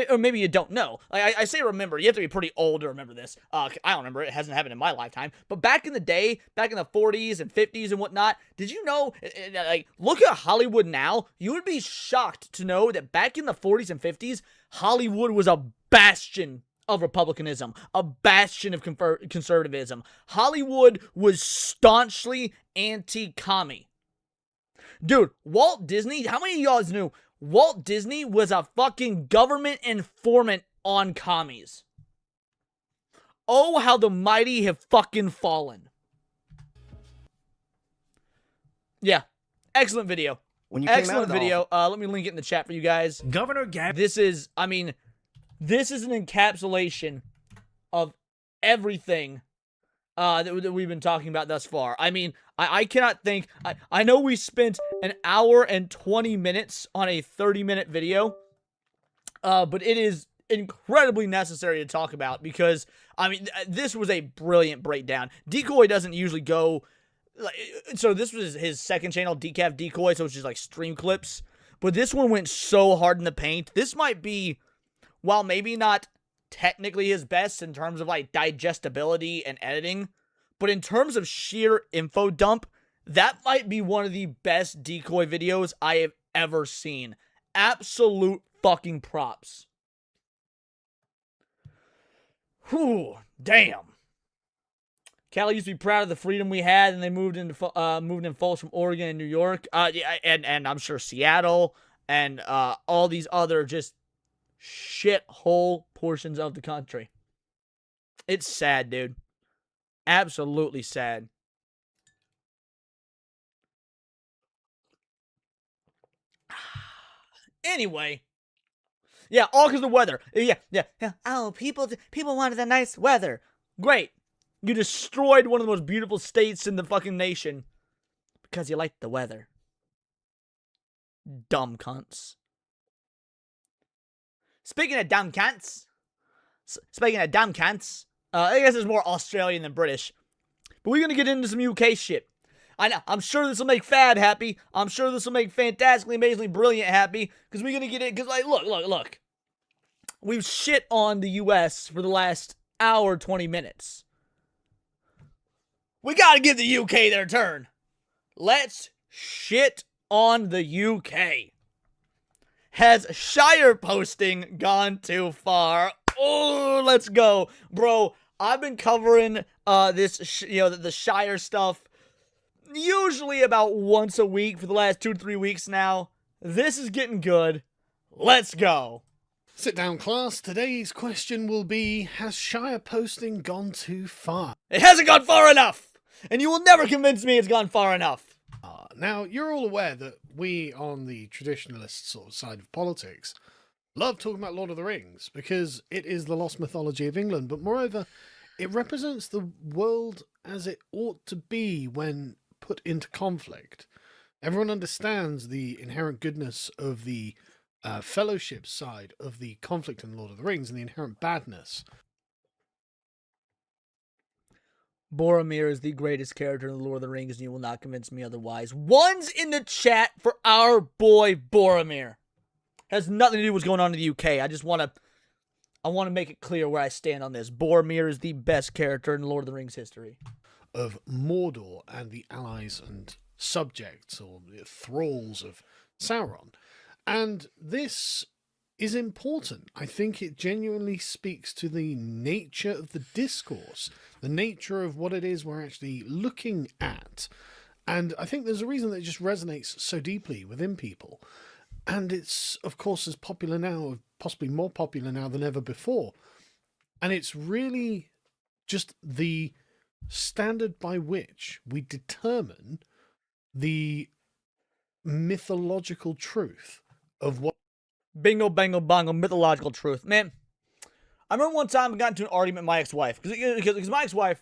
Speaker 2: or maybe you don't know. Like I say remember, you have to be pretty old to remember this. I don't remember, it hasn't happened in my lifetime. But back in the day, back in the 40s and 50s and whatnot, did you know, like, look at Hollywood now. You would be shocked to know that back in the 40s and 50s, Hollywood was a bastion of republicanism, a bastion of conservatism. Hollywood was staunchly anti-commie. Dude, Walt Disney, how many of y'all knew Walt Disney was a fucking government informant on commies? Oh, how the mighty have fucking fallen. Yeah, excellent video. Excellent video. Let me link it in the chat for you guys.
Speaker 3: Governor Gavin.
Speaker 2: This is an encapsulation of everything that we've been talking about thus far. I mean, I cannot think... I know we spent an hour and 20 minutes on a 30-minute video, but it is incredibly necessary to talk about because, I mean, this was a brilliant breakdown. Decoy doesn't usually go... So this was his second channel, Decaf Decoy, so it's just like stream clips. But this one went so hard in the paint. This might be, while maybe not technically his best in terms of like digestibility and editing, but in terms of sheer info dump, that might be one of the best Decoy videos I have ever seen. Absolute fucking props. Whew, damn. Cali used to be proud of the freedom we had, and they moved in Folsom from Oregon and New York, and I'm sure Seattle, and all these other just shithole portions of the country. It's sad, dude. Absolutely sad. Anyway. Yeah, all because of the weather. Yeah. Oh, people wanted the nice weather. Great. You destroyed one of the most beautiful states in the fucking nation because you liked the weather. Dumb cunts. Speaking of dumb cunts, I guess it's more Australian than British. But we're going to get into some UK shit. I know, I'm sure this will make Fab happy. I'm sure this will make Fantastically, Amazingly Brilliant happy. Because we're going to get in, because, like, look. We've shit on the US for the last hour, 20 minutes. We got to give the UK their turn. Let's shit on the UK. Has Shire posting gone too far? Oh, let's go. Bro, I've been covering the Shire stuff usually about once a week for the last 2 to 3 weeks now. This is getting good. Let's go.
Speaker 19: Sit down, class. Today's question will be, has Shire posting gone too far?
Speaker 2: It hasn't gone far enough! And you will never convince me it's gone far enough.
Speaker 19: Now, you're all aware that we, on the traditionalist sort of side of politics, love talking about Lord of the Rings, because it is the lost mythology of England, but moreover, it represents the world as it ought to be when put into conflict. Everyone understands the inherent goodness of the fellowship side of the conflict in Lord of the Rings and the inherent badness.
Speaker 2: Boromir is the greatest character in the Lord of the Rings, and you will not convince me otherwise. One's in the chat for our boy Boromir. Has nothing to do with what's going on in the UK. I want to make it clear where I stand on this. Boromir is the best character in Lord of the Rings history.
Speaker 19: Of Mordor and the allies and subjects or thralls of Sauron. And this is important. I think it genuinely speaks to the nature of the discourse, the nature of what it is we're actually looking at. And I think there's a reason that it just resonates so deeply within people. And it's, of course, as popular now, possibly more popular now than ever before. And it's really just the standard by which we determine the mythological truth of what.
Speaker 2: Bingo, bango, bongo, mythological truth. Man, I remember one time I got into an argument with my ex-wife. Because my ex-wife,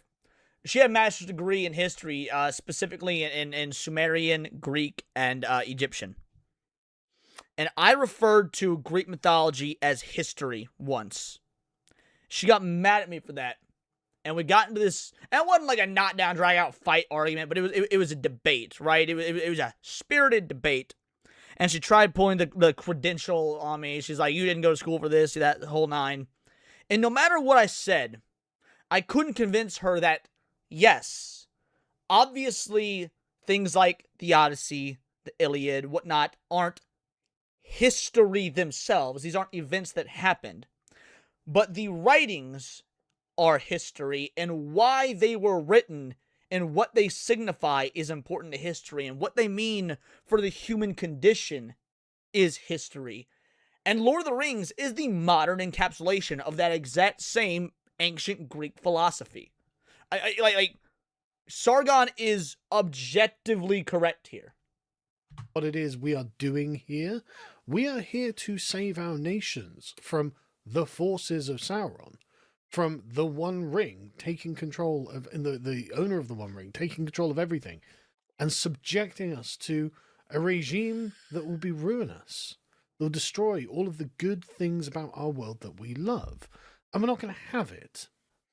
Speaker 2: she had a master's degree in history, specifically in Sumerian, Greek, and Egyptian. And I referred to Greek mythology as history once. She got mad at me for that. And we got into this, and it wasn't like a knockdown, drag-out fight argument, but it was a debate, right? It was a spirited debate. And she tried pulling the credential on me. She's like, you didn't go to school for this, that whole nine. And no matter what I said, I couldn't convince her that, yes, obviously things like the Odyssey, the Iliad, whatnot, aren't history themselves. These aren't events that happened. But the writings are history, and why they were written and what they signify is important to history, and what they mean for the human condition is history. And Lord of the Rings is the modern encapsulation of that exact same ancient Greek philosophy. Like Sargon is objectively correct here.
Speaker 19: What it is we are doing here, we are here to save our nations from the forces of Sauron. From the One Ring taking control of, and the owner of the One Ring taking control of everything and subjecting us to a regime that will be ruinous. They'll destroy all of the good things about our world that we love. And we're not going to have it.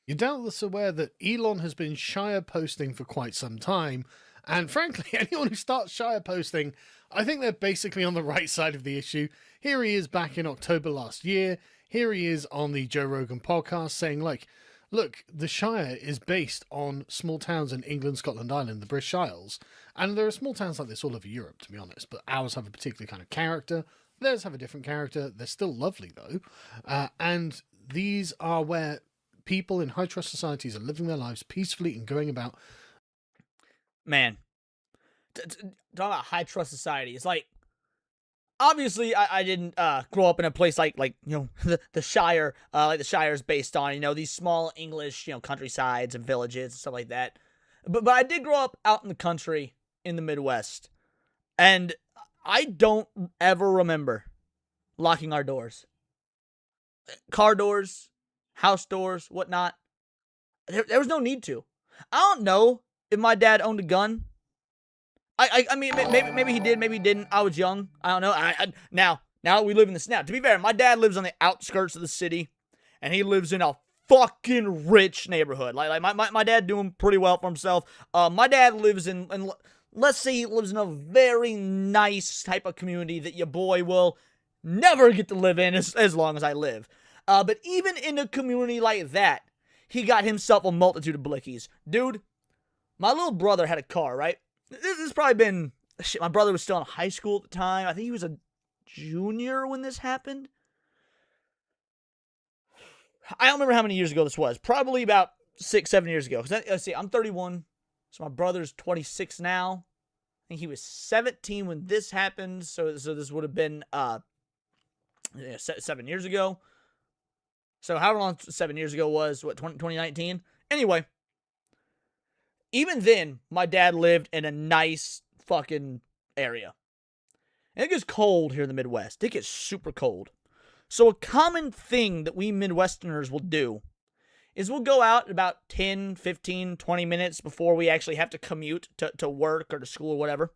Speaker 19: You're doubtless aware that Elon has been Shire posting for quite some time. And frankly, anyone who starts Shire posting, I think they're basically on the right side of the issue. Here he is back in October last year. Here he is on the Joe Rogan podcast saying, like, look, the Shire is based on small towns in England, Scotland, Ireland, the British Isles. And there are small towns like this all over Europe, to be honest. But ours have a particular kind of character. Theirs have a different character. They're still lovely, though. And these are where people in high-trust societies are living their lives peacefully and going about.
Speaker 2: Man, talking about high-trust society, it's like obviously, I didn't grow up in a place like the Shire, like the Shire is based on, these small English, countrysides and villages and stuff like that. But I did grow up out in the country in the Midwest. And I don't ever remember locking our doors. Car doors, house doors, whatnot. There was no need to. I don't know if my dad owned a gun. I mean, maybe he did, maybe he didn't. I was young. I don't know. Now we live in this now. To be fair, my dad lives on the outskirts of the city, and he lives in a fucking rich neighborhood. Like my dad doing pretty well for himself. My dad lives in let's say he lives in a very nice type of community that your boy will never get to live in as long as I live. But even in a community like that, he got himself a multitude of blickies. Dude, my little brother had a car, right? This has probably been, my brother was still in high school at the time. I think he was a junior when this happened. I don't remember how many years ago this was. Probably about 6-7 years ago. Let's see, I'm 31, so my brother's 26 now. I think he was 17 when this happened, so this would have been 7 years ago. So however long 7 years ago was, 2019? Anyway, even then, my dad lived in a nice fucking area. And it gets cold here in the Midwest. It gets super cold. So a common thing that we Midwesterners will do is we'll go out about 10, 15, 20 minutes before we actually have to commute to work or to school or whatever.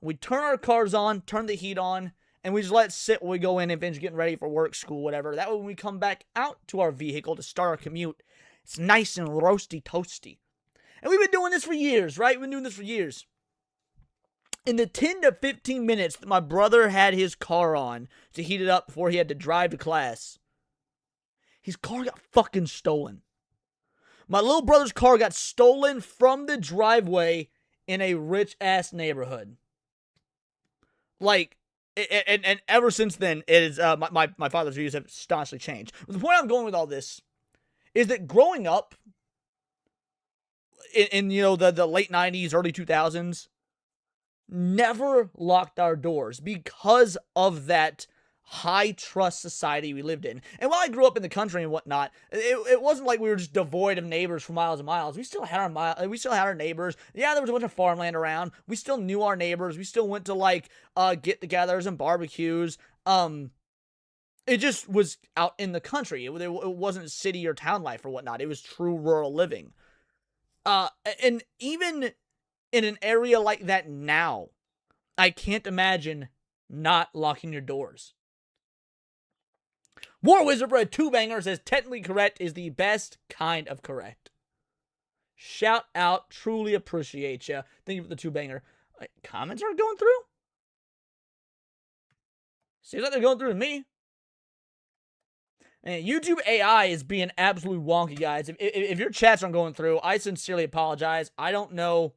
Speaker 2: We turn our cars on, turn the heat on, and we just let it sit while we go in and finish getting ready for work, school, whatever. That way when we come back out to our vehicle to start our commute, it's nice and roasty toasty. And we've been doing this for years, right? We've been doing this for years. In the 10 to 15 minutes that my brother had his car on to heat it up before he had to drive to class, his car got fucking stolen. My little brother's car got stolen from the driveway in a rich-ass neighborhood. Like, and ever since then, it is my father's views have staunchly changed. But the point I'm going with all this is that growing up in the late 90s, early 2000s, never locked our doors because of that high trust society we lived in. And while I grew up in the country and whatnot, it wasn't like we were just devoid of neighbors for miles and miles. We still had our neighbors. Yeah, there was a bunch of farmland around. We still knew our neighbors. We still went to get-togethers and barbecues. It just was out in the country. It wasn't city or town life or whatnot. It was true rural living. And even in an area like that now, I can't imagine not locking your doors. War Wizard Bread 2-Banger says technically correct is the best kind of correct. Shout out, truly appreciate ya. Thank you for the 2-Banger. Comments aren't going through? Seems like they're going through to me. And YouTube AI is being absolutely wonky, guys. If your chats aren't going through, I sincerely apologize. I don't know.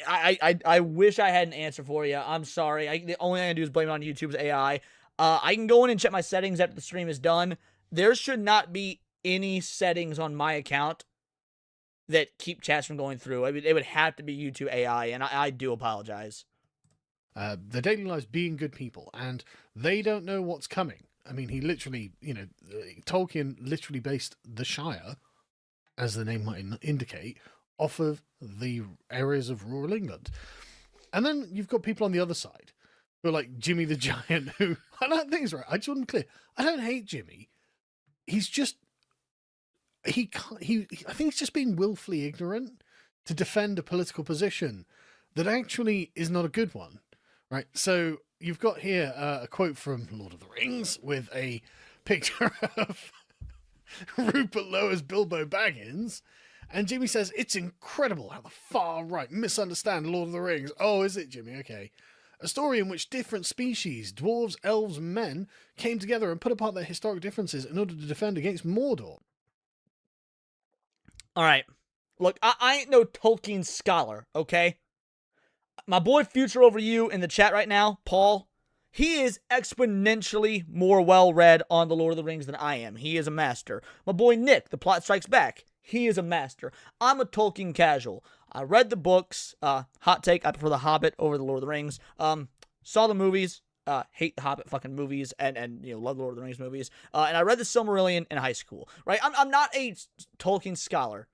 Speaker 2: I wish I had an answer for you. I'm sorry. The only thing I can do is blame it on YouTube's AI. I can go in and check my settings after the stream is done. There should not be any settings on my account that keep chats from going through. I mean, it would have to be YouTube AI, and I do apologize.
Speaker 19: Their daily lives being good people, and they don't know what's coming. I mean, he literally, Tolkien literally based the Shire, as the name might indicate, off of the areas of rural England. And then you've got people on the other side who are like Jimmy the Giant, who, I don't think it's right. I just want to be clear. I don't hate Jimmy. He's just, I think he's just being willfully ignorant to defend a political position that actually is not a good one, right? So you've got here a quote from Lord of the Rings with a picture of Rupert Lowe as Bilbo Baggins. And Jimmy says, it's incredible how the far right misunderstand Lord of the Rings. Oh, is it, Jimmy? Okay. A story in which different species, dwarves, elves, and men, came together and put apart their historic differences in order to defend against Mordor.
Speaker 2: All right. Look, I ain't no Tolkien scholar, okay? My boy Future Over You in the chat right now, Paul, he is exponentially more well-read on the Lord of the Rings than I am. He is a master. My boy Nick, The Plot Strikes Back, he is a master. I'm a Tolkien casual. I read the books. Hot take, I prefer The Hobbit over The Lord of the Rings. saw the movies, hate the Hobbit fucking movies, and love Lord of the Rings movies. And I read the Silmarillion in high school, right? I'm not a Tolkien scholar.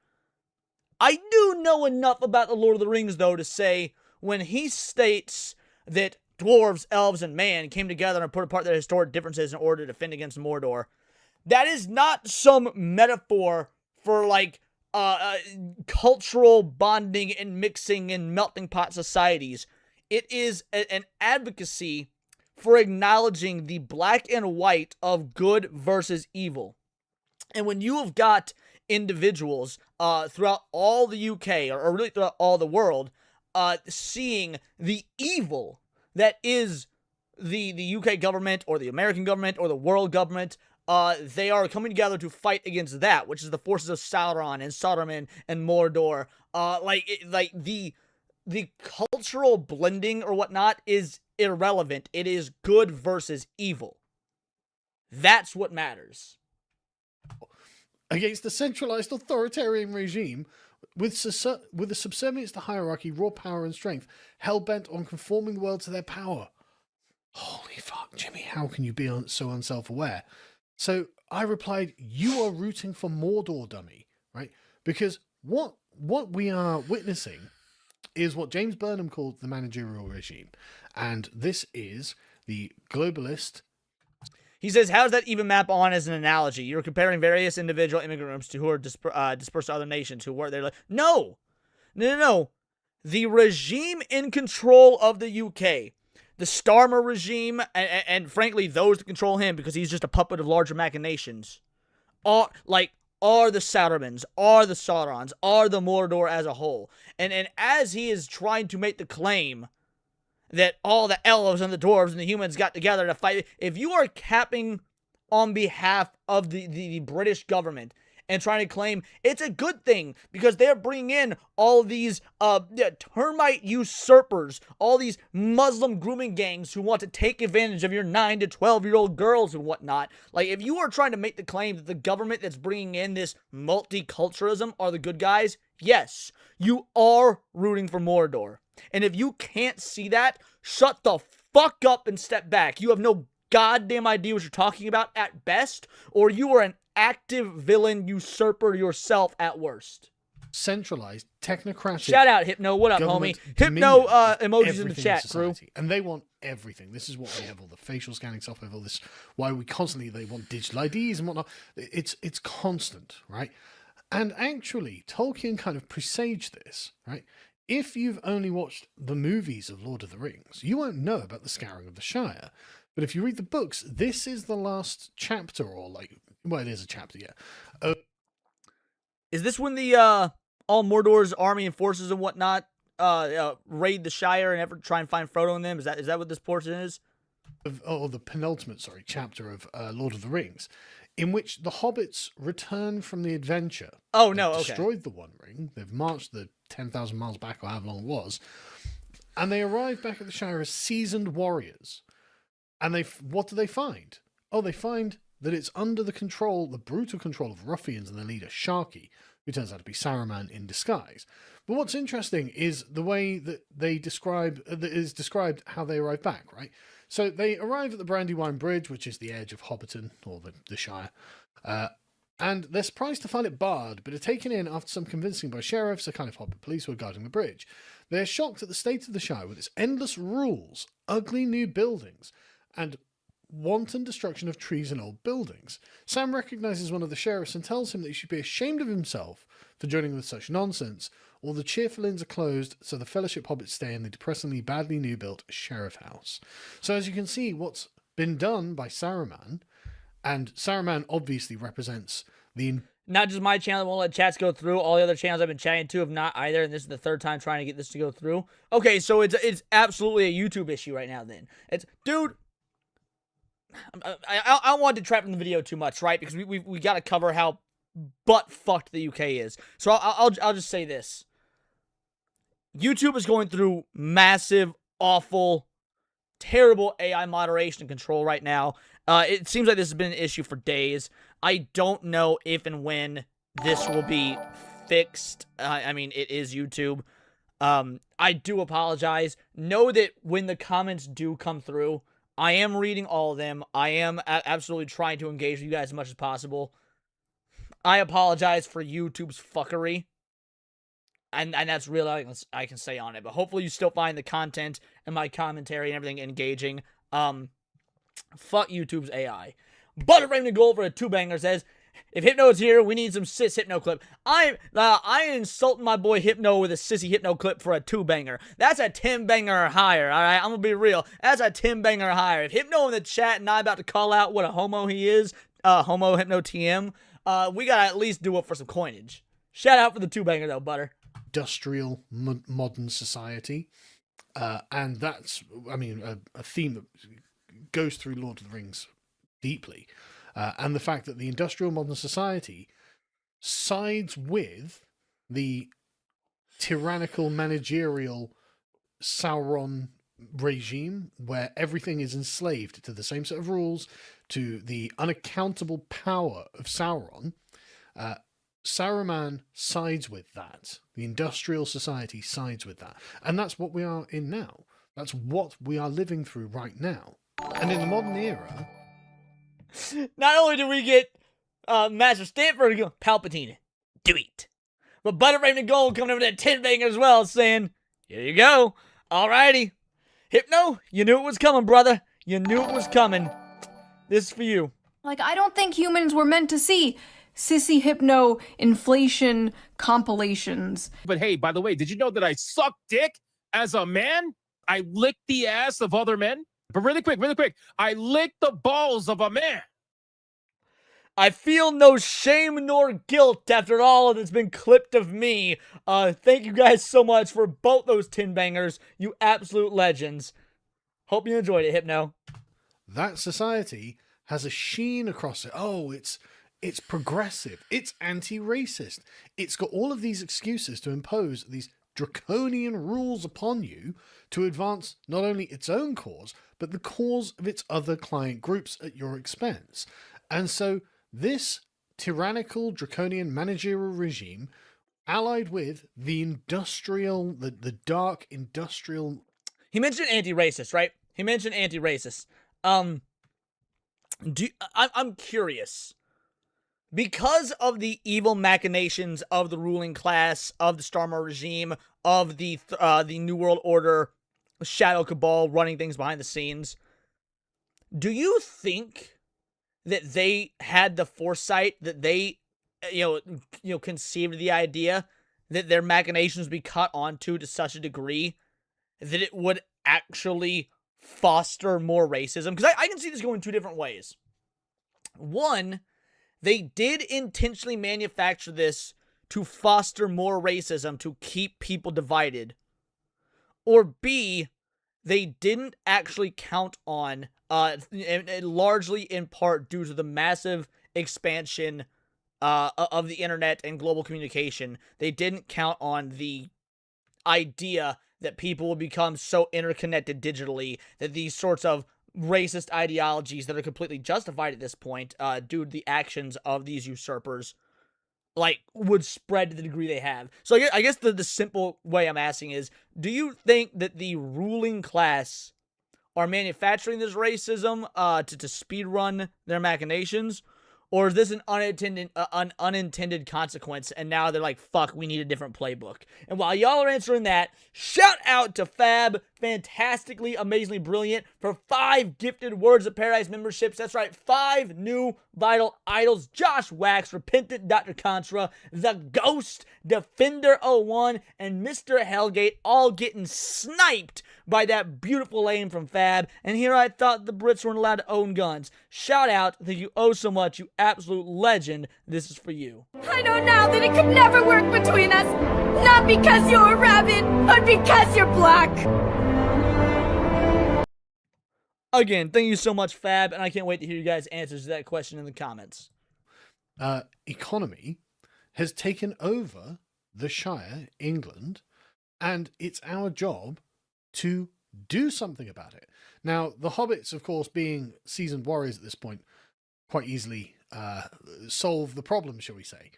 Speaker 2: I do know enough about the Lord of the Rings, though, to say when he states that dwarves, elves, and man came together and put apart their historic differences in order to defend against Mordor, that is not some metaphor for, like, cultural bonding and mixing and melting pot societies. It is an advocacy for acknowledging the black and white of good versus evil. And when you have got individuals throughout all the UK, or really throughout all the world, seeing the evil that is the UK government, or the American government, or the world government, they are coming together to fight against that, which is the forces of Sauron and Saruman and Mordor. The cultural blending or whatnot is irrelevant. It is good versus evil. That's what matters.
Speaker 19: Against the centralized authoritarian regime with a subservience to hierarchy, raw power and strength, hell-bent on conforming the world to their power. Holy fuck, Jimmy, how can you be so unself-aware? So I replied, you are rooting for Mordor, dummy, right? Because what we are witnessing is what James Burnham called the managerial regime. And this is the globalist.
Speaker 2: He says, how does that even map on as an analogy? You're comparing various individual immigrant groups to who are dispersed to other nations who were there. Like, no. The regime in control of the UK, the Starmer regime, and frankly, those that control him because he's just a puppet of larger machinations, are the Sarumans, are the Saurons, are the Mordor as a whole. And as he is trying to make the claim that all the elves and the dwarves and the humans got together to fight, if you are capping on behalf of the British government and trying to claim it's a good thing because they're bringing in all these termite usurpers, all these Muslim grooming gangs who want to take advantage of your 9 to 12-year-old girls and whatnot. Like, if you are trying to make the claim that the government that's bringing in this multiculturalism are the good guys, yes, you are rooting for Mordor. And if you can't see that, shut the fuck up and step back. You have no goddamn idea what you're talking about at best, or you are an active villain usurper yourself at worst.
Speaker 19: Centralized, technocratic.
Speaker 2: Shout out, Hypno. What up, homie? Hypno emojis in the chat, crew.
Speaker 19: And they want everything. This is what they have all the facial scanning software, all this. Why we constantly, they want digital IDs and whatnot. It's constant, right? And actually, Tolkien kind of presaged this, right? If you've only watched the movies of Lord of the Rings, you won't know about the Scouring of the Shire. But if you read the books, this is the last chapter, or it is a chapter, yeah.
Speaker 2: Is this when the all Mordor's army and forces and whatnot raid the Shire and ever try and find Frodo and them? Is that what this portion is?
Speaker 19: The penultimate, chapter of Lord of the Rings, in which the hobbits return from the adventure.
Speaker 2: Oh, no,
Speaker 19: They've
Speaker 2: okay.
Speaker 19: Destroyed the One Ring. They've marched the 10,000 miles back, or however long it was. And they arrive back at the Shire as seasoned warriors. And what do they find? Oh, they find that it's under the brutal control of ruffians and their leader, Sharky, who turns out to be Saruman in disguise. But what's interesting is the way that that is described how they arrive back, right? So they arrive at the Brandywine Bridge, which is the edge of Hobbiton, or the Shire, and they're surprised to find it barred, but are taken in after some convincing by sheriffs, a kind of Hobbit police who are guarding the bridge. They're shocked at the state of the Shire with its endless rules, ugly new buildings, and wanton destruction of trees and old buildings. Sam recognizes one of the sheriffs and tells him that he should be ashamed of himself for joining with such nonsense. All the cheerful inns are closed, so the Fellowship Hobbits stay in the depressingly badly new built Sheriff House. So as you can see, what's been done by Saruman, and Saruman obviously represents the...
Speaker 2: Not just my channel that won't let chats go through. All the other channels I've been chatting to have not either, and this is the third time trying to get this to go through. Okay, so it's absolutely a YouTube issue right now then. Dude... I don't want to detract from the video too much, right? Because we got to cover how butt-fucked the UK is. So I'll just say this. YouTube is going through massive, awful, terrible AI moderation and control right now. It seems like this has been an issue for days. I don't know if and when this will be fixed. I mean, it is YouTube. I do apologize. Know that when the comments do come through, I am reading all of them. I am absolutely trying to engage with you guys as much as possible. I apologize for YouTube's fuckery. And that's really all I can say on it. But hopefully you still find the content and my commentary and everything engaging. Fuck YouTube's AI. Butterframe the Gold for a 2-banger says, if Hypno is here, we need some sis Hypno clip. I insulting my boy Hypno with a sissy Hypno clip for a 2-banger. That's a 10-banger or higher, alright? I'm gonna be real. That's a 10-banger or higher. If Hypno in the chat and I about to call out what a homo he is, homo Hypno TM, we gotta at least do it for some coinage. Shout out for the 2-banger though, Butter.
Speaker 19: Industrial modern society. And that's, I mean, a theme that goes through Lord of the Rings deeply. And the fact that the industrial modern society sides with the tyrannical managerial Sauron regime, where everything is enslaved to the same set of rules, to the unaccountable power of Sauron. Saruman sides with that. The industrial society sides with that. And that's what we are in now. That's what we are living through right now. And in the modern era,
Speaker 2: not only do we get Master Stanford Palpatine, do it, but Butterframe and Gold coming over to 10-banger as well, saying, here you go. Alrighty. Hypno, you knew it was coming, brother. You knew it was coming. This is for you.
Speaker 20: Like, I don't think humans were meant to see sissy Hypno inflation compilations.
Speaker 21: But hey, by the way, did you know that I suck dick as a man? I lick the ass of other men. But really quick, I lick the balls of a man.
Speaker 2: I feel no shame nor guilt after all that's been clipped of me. Thank you guys so much for both those 10-bangers. You absolute legends. Hope you enjoyed it, Hypno.
Speaker 19: That society has a sheen across it. Oh, it's progressive. It's anti-racist. It's got all of these excuses to impose these draconian rules upon you to advance not only its own cause, but the cause of its other client groups at your expense. And so this tyrannical, draconian managerial regime, allied with the dark industrial...
Speaker 2: He mentioned anti-racist, right? He mentioned anti-racist. I'm curious. Because of the evil machinations of the ruling class, of the Starmer regime, of the New World Order, Shadow Cabal running things behind the scenes, do you think that they had the foresight, that they, conceived the idea that their machinations would be cut onto to such a degree that it would actually foster more racism? Because I can see this going 2 different ways. One, they did intentionally manufacture this to foster more racism, to keep people divided. Or B, they didn't actually count on, largely in part due to the massive expansion of the internet and global communication, they didn't count on the idea that people will become so interconnected digitally that these sorts of racist ideologies that are completely justified at this point, due to the actions of these usurpers, would spread to the degree they have. So I guess the simple way I'm asking is, do you think that the ruling class are manufacturing this racism to speedrun their machinations? Or is this an unintended consequence, and now they're like, fuck, we need a different playbook? And while y'all are answering that, shout out to Fab, fantastically, amazingly brilliant, for 5 gifted Words of Paradise memberships. That's right, 5 new Vital Idols. Josh Wax, Repentant Dr. Contra, The Ghost, Defender01, and Mr. Hellgate, all getting sniped by that beautiful aim from Fab. And here I thought the Brits weren't allowed to own guns. Shout out, thank you oh so much, you absolute legend. This is for you.
Speaker 20: I know now that it could never work between us. Not because you're a rabbit, but because you're black.
Speaker 2: Again, thank you so much, Fab, and I can't wait to hear you guys' answers to that question in the comments.
Speaker 19: Economy has taken over the Shire, England, and it's our job to do something about it. Now, the hobbits, of course, being seasoned warriors at this point, quite easily solve the problem, shall we say.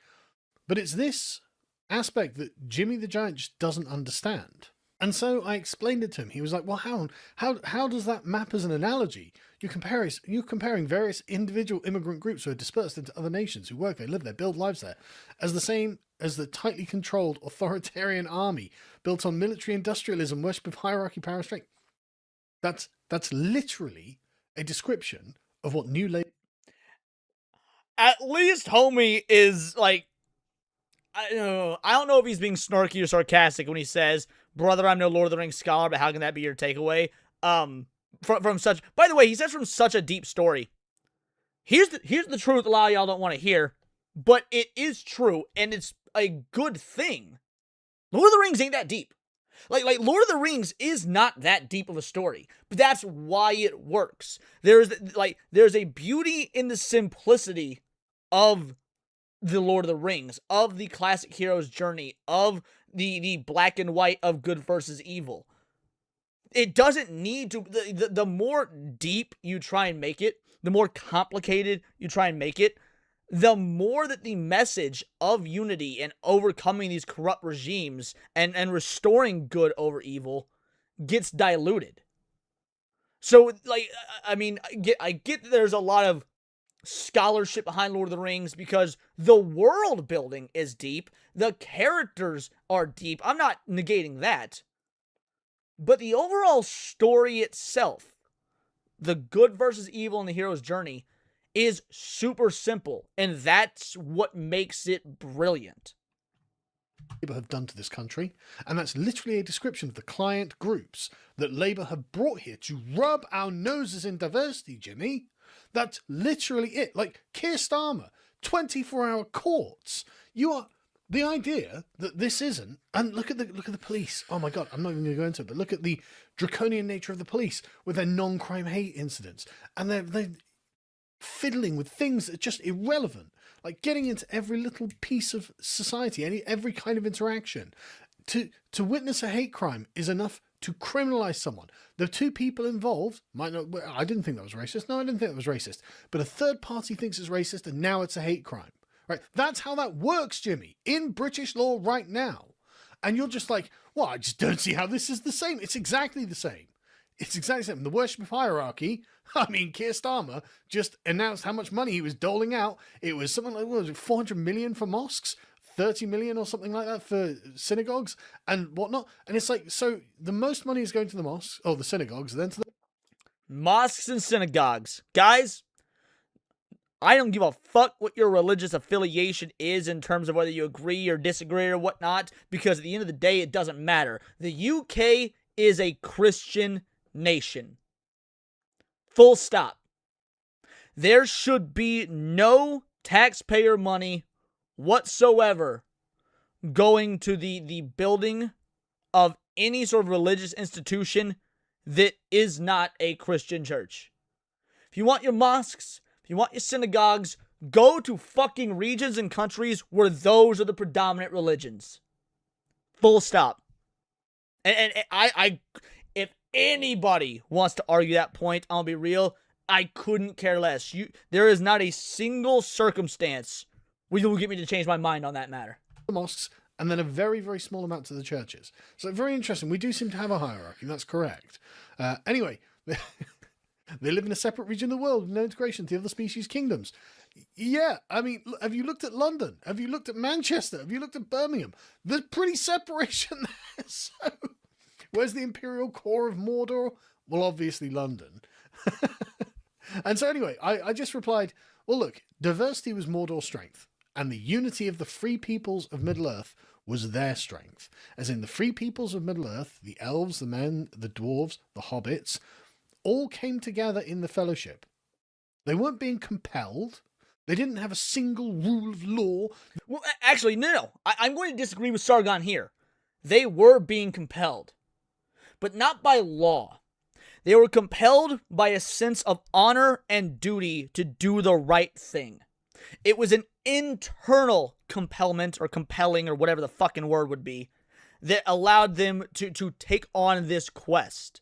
Speaker 19: But it's this aspect that Jimmy the Giant just doesn't understand. And so I explained it to him. He was like, well, how does that map as an analogy? You're comparing various individual immigrant groups who are dispersed into other nations, who work there, live there, build lives there, as the same as the tightly controlled authoritarian army built on military industrialism, worship of hierarchy, power, and strength. That's literally a description of what New Labour...
Speaker 2: At least homie is like, I don't know if he's being snarky or sarcastic when he says, brother, I'm no Lord of the Rings scholar, but how can that be your takeaway? From such, by the way, he says from such a deep story. Here's the truth a lot of y'all don't want to hear, but it is true, and it's a good thing. Lord of the Rings ain't that deep. Like Lord of the Rings is not that deep of a story, but that's why it works. There's a beauty in the simplicity of the Lord of the Rings, of the classic hero's journey, of the black and white of good versus evil. It doesn't need to, the more deep you try and make it, the more complicated you try and make it, the more that the message of unity and overcoming these corrupt regimes and restoring good over evil gets diluted. So, like, I mean, I get that there's a lot of scholarship behind Lord of the Rings because the world building is deep, the characters are deep. I'm not negating that. But the overall story itself, the good versus evil in the hero's journey, is super simple, and that's what makes it brilliant.
Speaker 19: Labour have done to this country, and that's literally a description of the client groups that Labour have brought here to rub our noses in diversity, Jimmy. That's literally it. Like Keir Starmer, 24-hour courts. The idea that this isn't, and look at the police. Oh my God, I'm not even going to go into it, but look at the draconian nature of the police with their non-crime hate incidents, and they're fiddling with things that are just irrelevant, like getting into every little piece of society, every kind of interaction. To witness a hate crime is enough to criminalize someone. The two people involved might not, I didn't think that was racist. No, I didn't think that was racist. But a third party thinks it's racist, and now it's a hate crime. Right? That's how that works, Jimmy, in British law right now. And you're just like, well, I just don't see how this is the same. It's exactly the same. It's exactly the same. The worship of hierarchy, I mean, Keir Starmer just announced how much money he was doling out. It was something like, what was it, 400 million for mosques, 30 million or something like that for synagogues and whatnot. And it's like, so the most money is going to the mosques, or the synagogues, then to the...
Speaker 2: Mosques and synagogues. Guys, I don't give a fuck what your religious affiliation is in terms of whether you agree or disagree or whatnot, because at the end of the day, it doesn't matter. The UK is a Christian nation. Full stop. There should be no taxpayer money whatsoever going to the building of any sort of religious institution that is not a Christian church. If you want your mosques, if you want your synagogues, go to fucking regions and countries where those are the predominant religions. Full stop. And I if anybody wants to argue that point, I'll be real, I couldn't care less. There is not a single circumstance where you will get me to change my mind on that matter.
Speaker 19: The mosques, and then a very, very small amount to the churches. So very interesting. We do seem to have a hierarchy, and that's correct. Anyway, they live in a separate region of the world with no integration to the other species kingdoms. Yeah, I mean, have you looked at London? Have you looked at Manchester? Have you looked at Birmingham? There's pretty separation there. So, where's the imperial core of Mordor? Well, obviously London. And so anyway, I just replied, well, look, diversity was Mordor's strength, and the unity of the free peoples of Middle-earth was their strength. As in the free peoples of Middle-earth, the elves, the men, the dwarves, the hobbits, all came together in the fellowship. They weren't being compelled. They didn't have a single rule of law.
Speaker 2: Well, actually, no. I'm going to disagree with Sargon here. They were being compelled, but not by law. They were compelled by a sense of honor and duty to do the right thing. It was an internal compellment or compelling or whatever the fucking word would be that allowed them to take on this quest.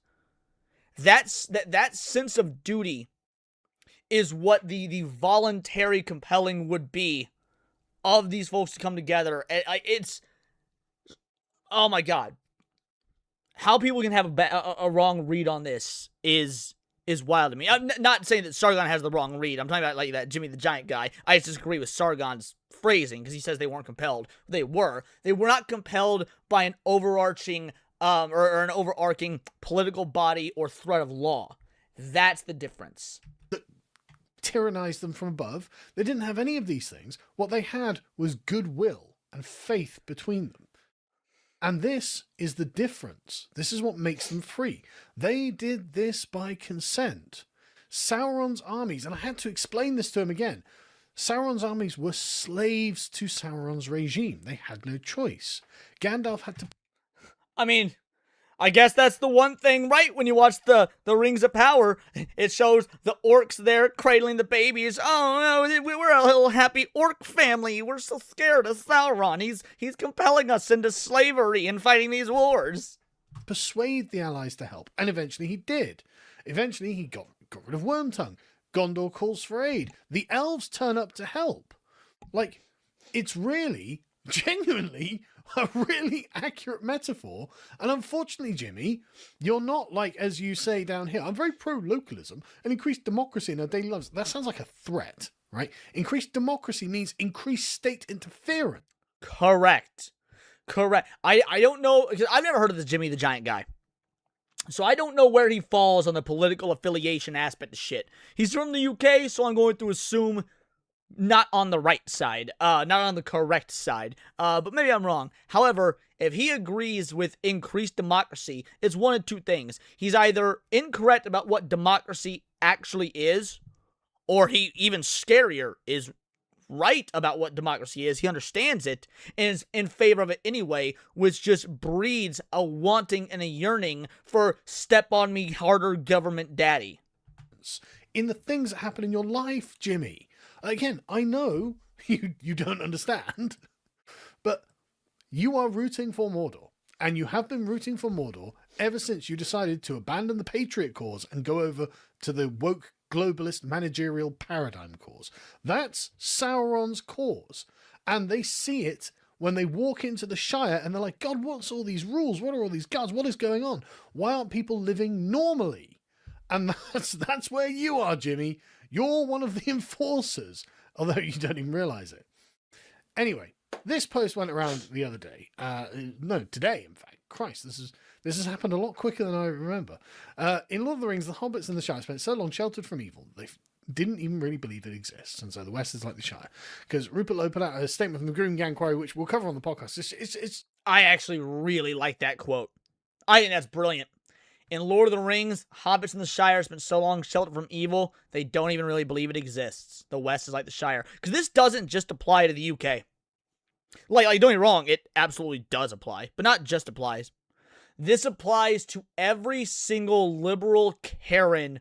Speaker 2: That sense of duty is what the voluntary compelling would be of these folks to come together. oh my god. How people can have a wrong read on this is wild to me. I'm not saying that Sargon has the wrong read. I'm talking about like that Jimmy the Giant guy. I just disagree with Sargon's phrasing because he says they weren't compelled. They were. They were not compelled by an overarching or an overarching political body or threat of law. That's the difference.
Speaker 19: Tyrannized them from above. They didn't have any of these things. What they had was goodwill and faith between them. And this is the difference. This is what makes them free. They did this by consent. Sauron's armies, and I had to explain this to him again, Sauron's armies were slaves to Sauron's regime. They had no choice. Gandalf had to...
Speaker 2: I mean, I guess that's the one thing, right? When you watch the Rings of Power, it shows the orcs there cradling the babies. Oh no, we're a little happy orc family. We're so scared of Sauron. He's compelling us into slavery and fighting these wars.
Speaker 19: Persuade the allies to help, and eventually he did. Eventually he got rid of Wormtongue. Gondor calls for aid. The elves turn up to help. Like, it's really, genuinely, a really accurate metaphor. And unfortunately, Jimmy, you're not like, as you say down here, I'm very pro-localism and increased democracy in our daily lives. That sounds like a threat, right? Increased democracy means increased state interference.
Speaker 2: Correct. I don't know, because I've never heard of the Jimmy the Giant guy. So I don't know where he falls on the political affiliation aspect of shit. He's from the UK, so I'm going to assume not on the right side, not on the correct side, but maybe I'm wrong. However, if he agrees with increased democracy, it's one of two things. He's either incorrect about what democracy actually is, or he, even scarier, is right about what democracy is. He understands it and is in favor of it anyway, which just breeds a wanting and a yearning for step on me harder government daddy.
Speaker 19: In the things that happen in your life, Jimmy. Again, I know you don't understand, but you are rooting for Mordor, and you have been rooting for Mordor ever since you decided to abandon the Patriot cause and go over to the woke globalist managerial paradigm cause. That's Sauron's cause, and they see it when they walk into the Shire and they're like, God, what's all these rules? What are all these guards? What is going on? Why aren't people living normally? And that's where you are, Jimmy. You're one of the enforcers, although you don't even realize it. Anyway, this post went around the other day. No, today, in fact. Christ, this has happened a lot quicker than I remember. In Lord of the Rings, the hobbits and the Shire spent so long sheltered from evil, they didn't even really believe it exists. And so the West is like the Shire. Because Rupert Lowe put out a statement from the Groom Gang Quarry, which we'll cover on the podcast. It's
Speaker 2: I actually really like that quote. I think that's brilliant. In Lord of the Rings, hobbits in the Shire spent so long sheltered from evil, they don't even really believe it exists. The West is like the Shire. Because this doesn't just apply to the UK. Like, don't get me wrong, it absolutely does apply, but not just applies. This applies to every single liberal Karen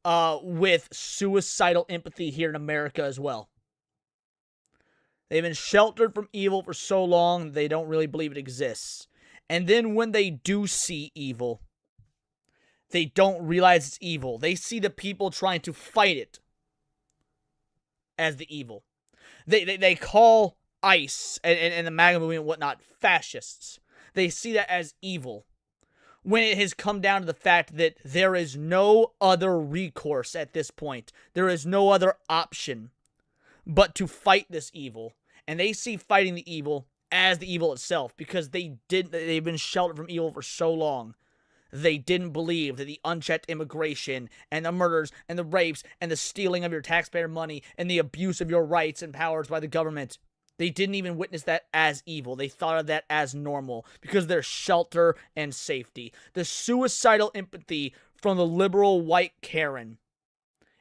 Speaker 2: with suicidal empathy here in America as well. They've been sheltered from evil for so long, they don't really believe it exists. And then when they do see evil, they don't realize it's evil. They see the people trying to fight it as the evil. They call ICE and the MAGA movement and whatnot fascists. They see that as evil. When it has come down to the fact that there is no other recourse at this point. There is no other option but to fight this evil. And they see fighting the evil as the evil itself because they've been sheltered from evil for so long. They didn't believe that the unchecked immigration and the murders and the rapes and the stealing of your taxpayer money and the abuse of your rights and powers by the government, they didn't even witness that as evil. They thought of that as normal because of their shelter and safety. The suicidal empathy from the liberal white Karen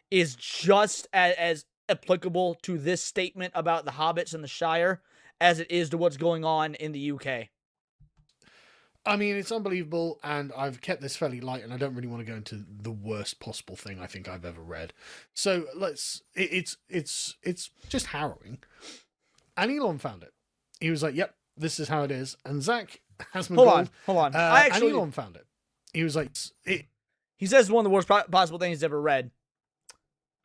Speaker 2: is just as applicable to this statement about the hobbits and the Shire as it is to what's going on in the UK.
Speaker 19: I mean, it's unbelievable, and I've kept this fairly light, and I don't really want to go into the worst possible thing I think I've ever read. So it's just harrowing. And Elon found it. He was like, yep, this is how it is. And Zach has been
Speaker 2: Hold on.
Speaker 19: and Elon found it. He was like,
Speaker 2: he says it's one of the worst possible things he's ever read.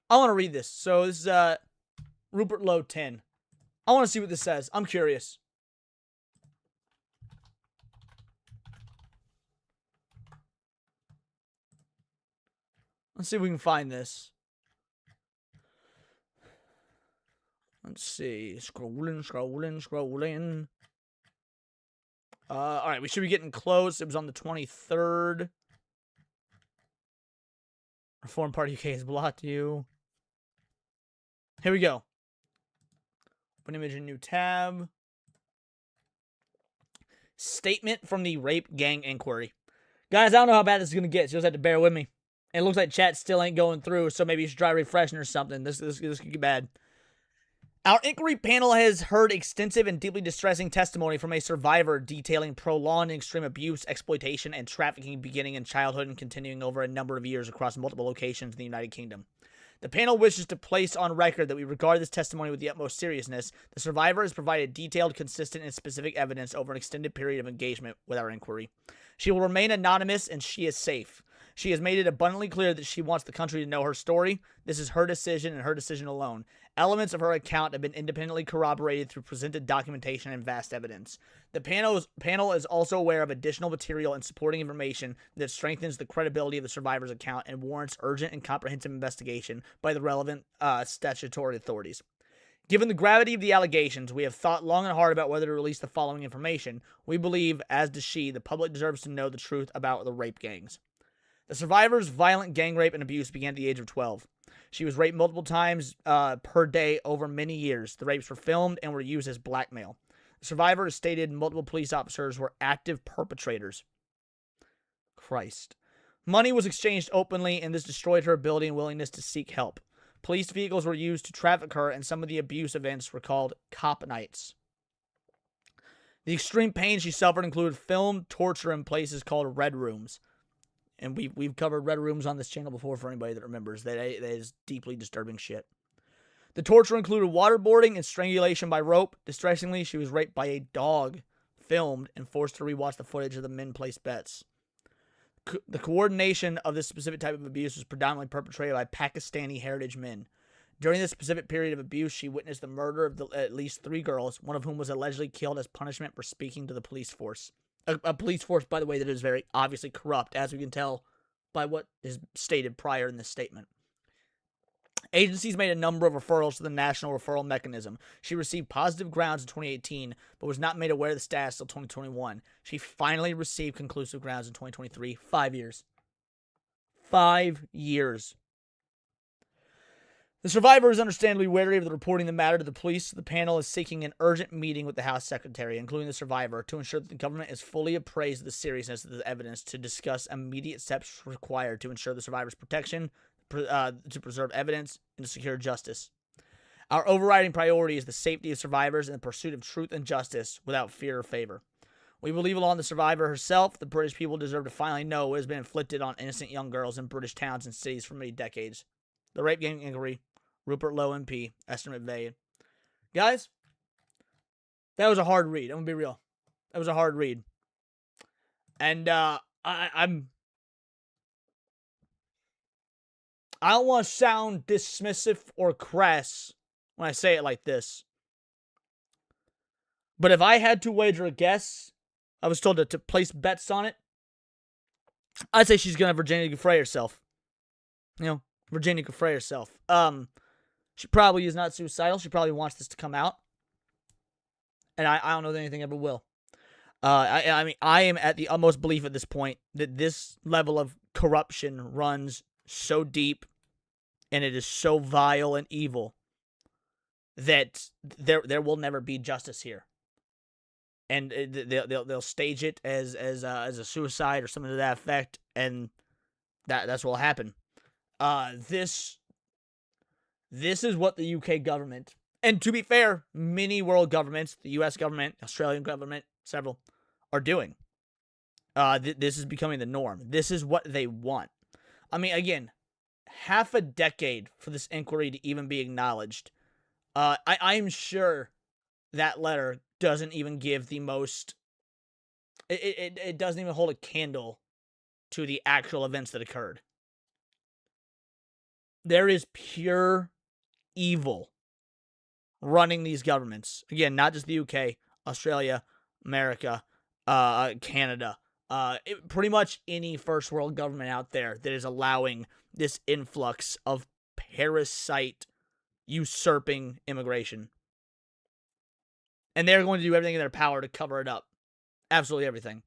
Speaker 2: I want to read this. So this is Rupert Lowe 10. I want to see what this says. I'm curious. Let's see if we can find this. Let's see. Scrolling. All right, we should be getting close. It was on the 23rd. Reform Party UK has blocked you. Here we go. Open image in new tab. Statement from the Rape Gang Inquiry. Guys, I don't know how bad this is going to get, so you'll have to bear with me. It looks like chat still ain't going through, so maybe you should try refreshing or something. This could get bad. Our inquiry panel has heard extensive and deeply distressing testimony from a survivor detailing prolonged and extreme abuse, exploitation, and trafficking beginning in childhood and continuing over a number of years across multiple locations in the United Kingdom. The panel wishes to place on record that we regard this testimony with the utmost seriousness. The survivor has provided detailed, consistent, and specific evidence over an extended period of engagement with our inquiry. She will remain anonymous, and she is safe. She has made it abundantly clear that she wants the country to know her story. This is her decision and her decision alone. Elements of her account have been independently corroborated through presented documentation and vast evidence. The panel is also aware of additional material and supporting information that strengthens the credibility of the survivor's account and warrants urgent and comprehensive investigation by the relevant statutory authorities. Given the gravity of the allegations, we have thought long and hard about whether to release the following information. We believe, as does she, the public deserves to know the truth about the rape gangs. The survivor's violent gang rape and abuse began at the age of 12. She was raped multiple times per day over many years. The rapes were filmed and were used as blackmail. The survivor has stated multiple police officers were active perpetrators. Christ. Money was exchanged openly, and this destroyed her ability and willingness to seek help. Police vehicles were used to traffic her, and some of the abuse events were called cop nights. The extreme pain she suffered included film, torture, in places called red rooms. And we've covered red rooms on this channel before for anybody that remembers. That is deeply disturbing shit. The torture included waterboarding and strangulation by rope. Distressingly, she was raped by a dog, filmed, and forced to rewatch the footage of the men place bets. The coordination of this specific type of abuse was predominantly perpetrated by Pakistani heritage men. During this specific period of abuse, she witnessed the murder of at least 3 girls, one of whom was allegedly killed as punishment for speaking to the police force. A police force, by the way, that is very obviously corrupt, as we can tell by what is stated prior in this statement. Agencies made a number of referrals to the National Referral Mechanism. She received positive grounds in 2018, but was not made aware of the status until 2021. She finally received conclusive grounds in 2023. 5 years. 5 years. The survivor is understandably wary of reporting the matter to the police. The panel is seeking an urgent meeting with the House Secretary, including the survivor, to ensure that the government is fully appraised of the seriousness of the evidence to discuss immediate steps required to ensure the survivor's protection, to preserve evidence, and to secure justice. Our overriding priority is the safety of survivors and the pursuit of truth and justice without fear or favor. We believe along the survivor herself, the British people deserve to finally know what has been inflicted on innocent young girls in British towns and cities for many decades. The Rape Gang Inquiry, Rupert Lowe MP, Esther McVeigh. Guys, that was a hard read. I'm going to be real. That was a hard read. And I don't want to sound dismissive or crass when I say it like this. But if I had to wager a guess, I was told to place bets on it, I'd say she's going to Virginia Giuffre herself. You know, Virginia Giuffre herself. She probably is not suicidal. She probably wants this to come out. And I don't know that anything ever will. I mean, I am at the utmost belief at this point that this level of corruption runs so deep and it is so vile and evil that there will never be justice here. And they'll stage it as a suicide or something to that effect, and that's what will happen. This is what the UK government, and to be fair, many world governments, the US government, Australian government, several, are doing. This is becoming the norm. This is what they want. I mean, again, half a decade for this inquiry to even be acknowledged. I'm sure that letter doesn't even give the most... It doesn't even hold a candle to the actual events that occurred. There is pure evil running these governments. Again, not just the UK, Australia, America, Canada, pretty much any first world government out there that is allowing this influx of parasite usurping immigration. And they're going to do everything in their power to cover it up. Absolutely everything.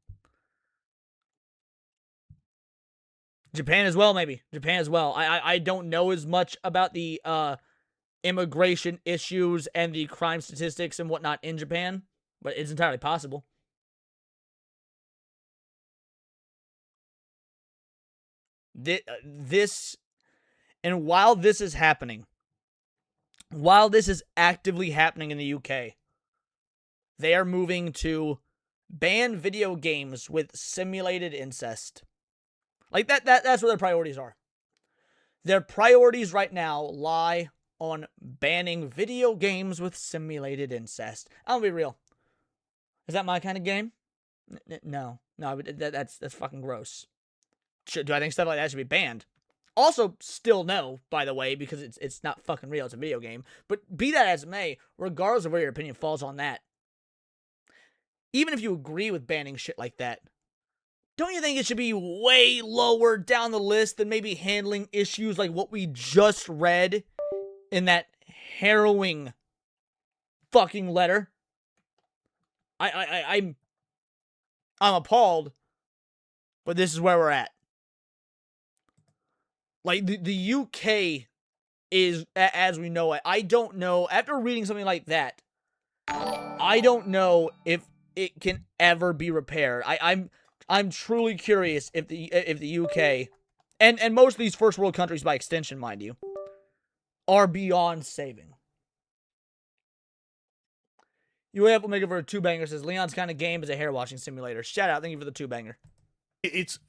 Speaker 2: Japan as well, maybe. Japan as well. I don't know as much about the immigration issues and the crime statistics and whatnot in Japan, but it's entirely possible. This, and while this is happening, while this is actively happening in the UK, they are moving to ban video games with simulated incest. Like that's where their priorities are. Their priorities right now lie on banning video games with simulated incest. I'll be real. Is that my kind of game? No, that's fucking gross. Do I think stuff like that should be banned? Also, still no, by the way, because it's not fucking real. It's a video game. But be that as it may, regardless of where your opinion falls on that, even if you agree with banning shit like that, don't you think it should be way lower down the list than maybe handling issues like what we just read in that harrowing fucking letter? I'm appalled, but this is where we're at. Like, the UK is, as we know it, I don't know, after reading something like that, I don't know if it can ever be repaired. I'm truly curious if the UK, and most of these first world countries by extension, mind you, are beyond saving. UAF will make it for a 2-banger, says Leon's kind of game is a hair washing simulator. Shout out, thank you for the 2-banger.
Speaker 19: It's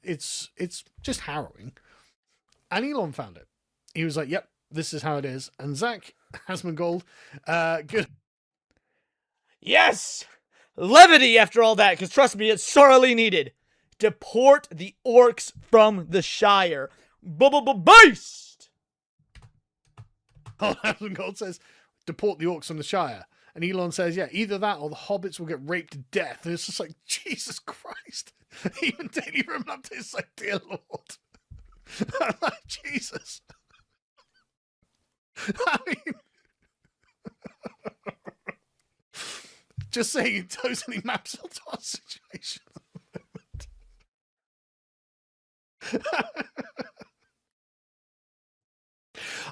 Speaker 19: just harrowing. And Elon found it. He was like, yep, this is how it is. And Zach Hasmongold, good.
Speaker 2: Yes! Levity after all that, because trust me, it's sorely needed. Deport the orcs from the Shire. Beast!
Speaker 19: Oh, Hasmongold says, deport the orcs from the Shire. And Elon says, yeah, either that or the hobbits will get raped to death. And it's just like, Jesus Christ. Even Daily Room Update is like, dear Lord. Jesus. I mean, just saying it totally maps onto our situation.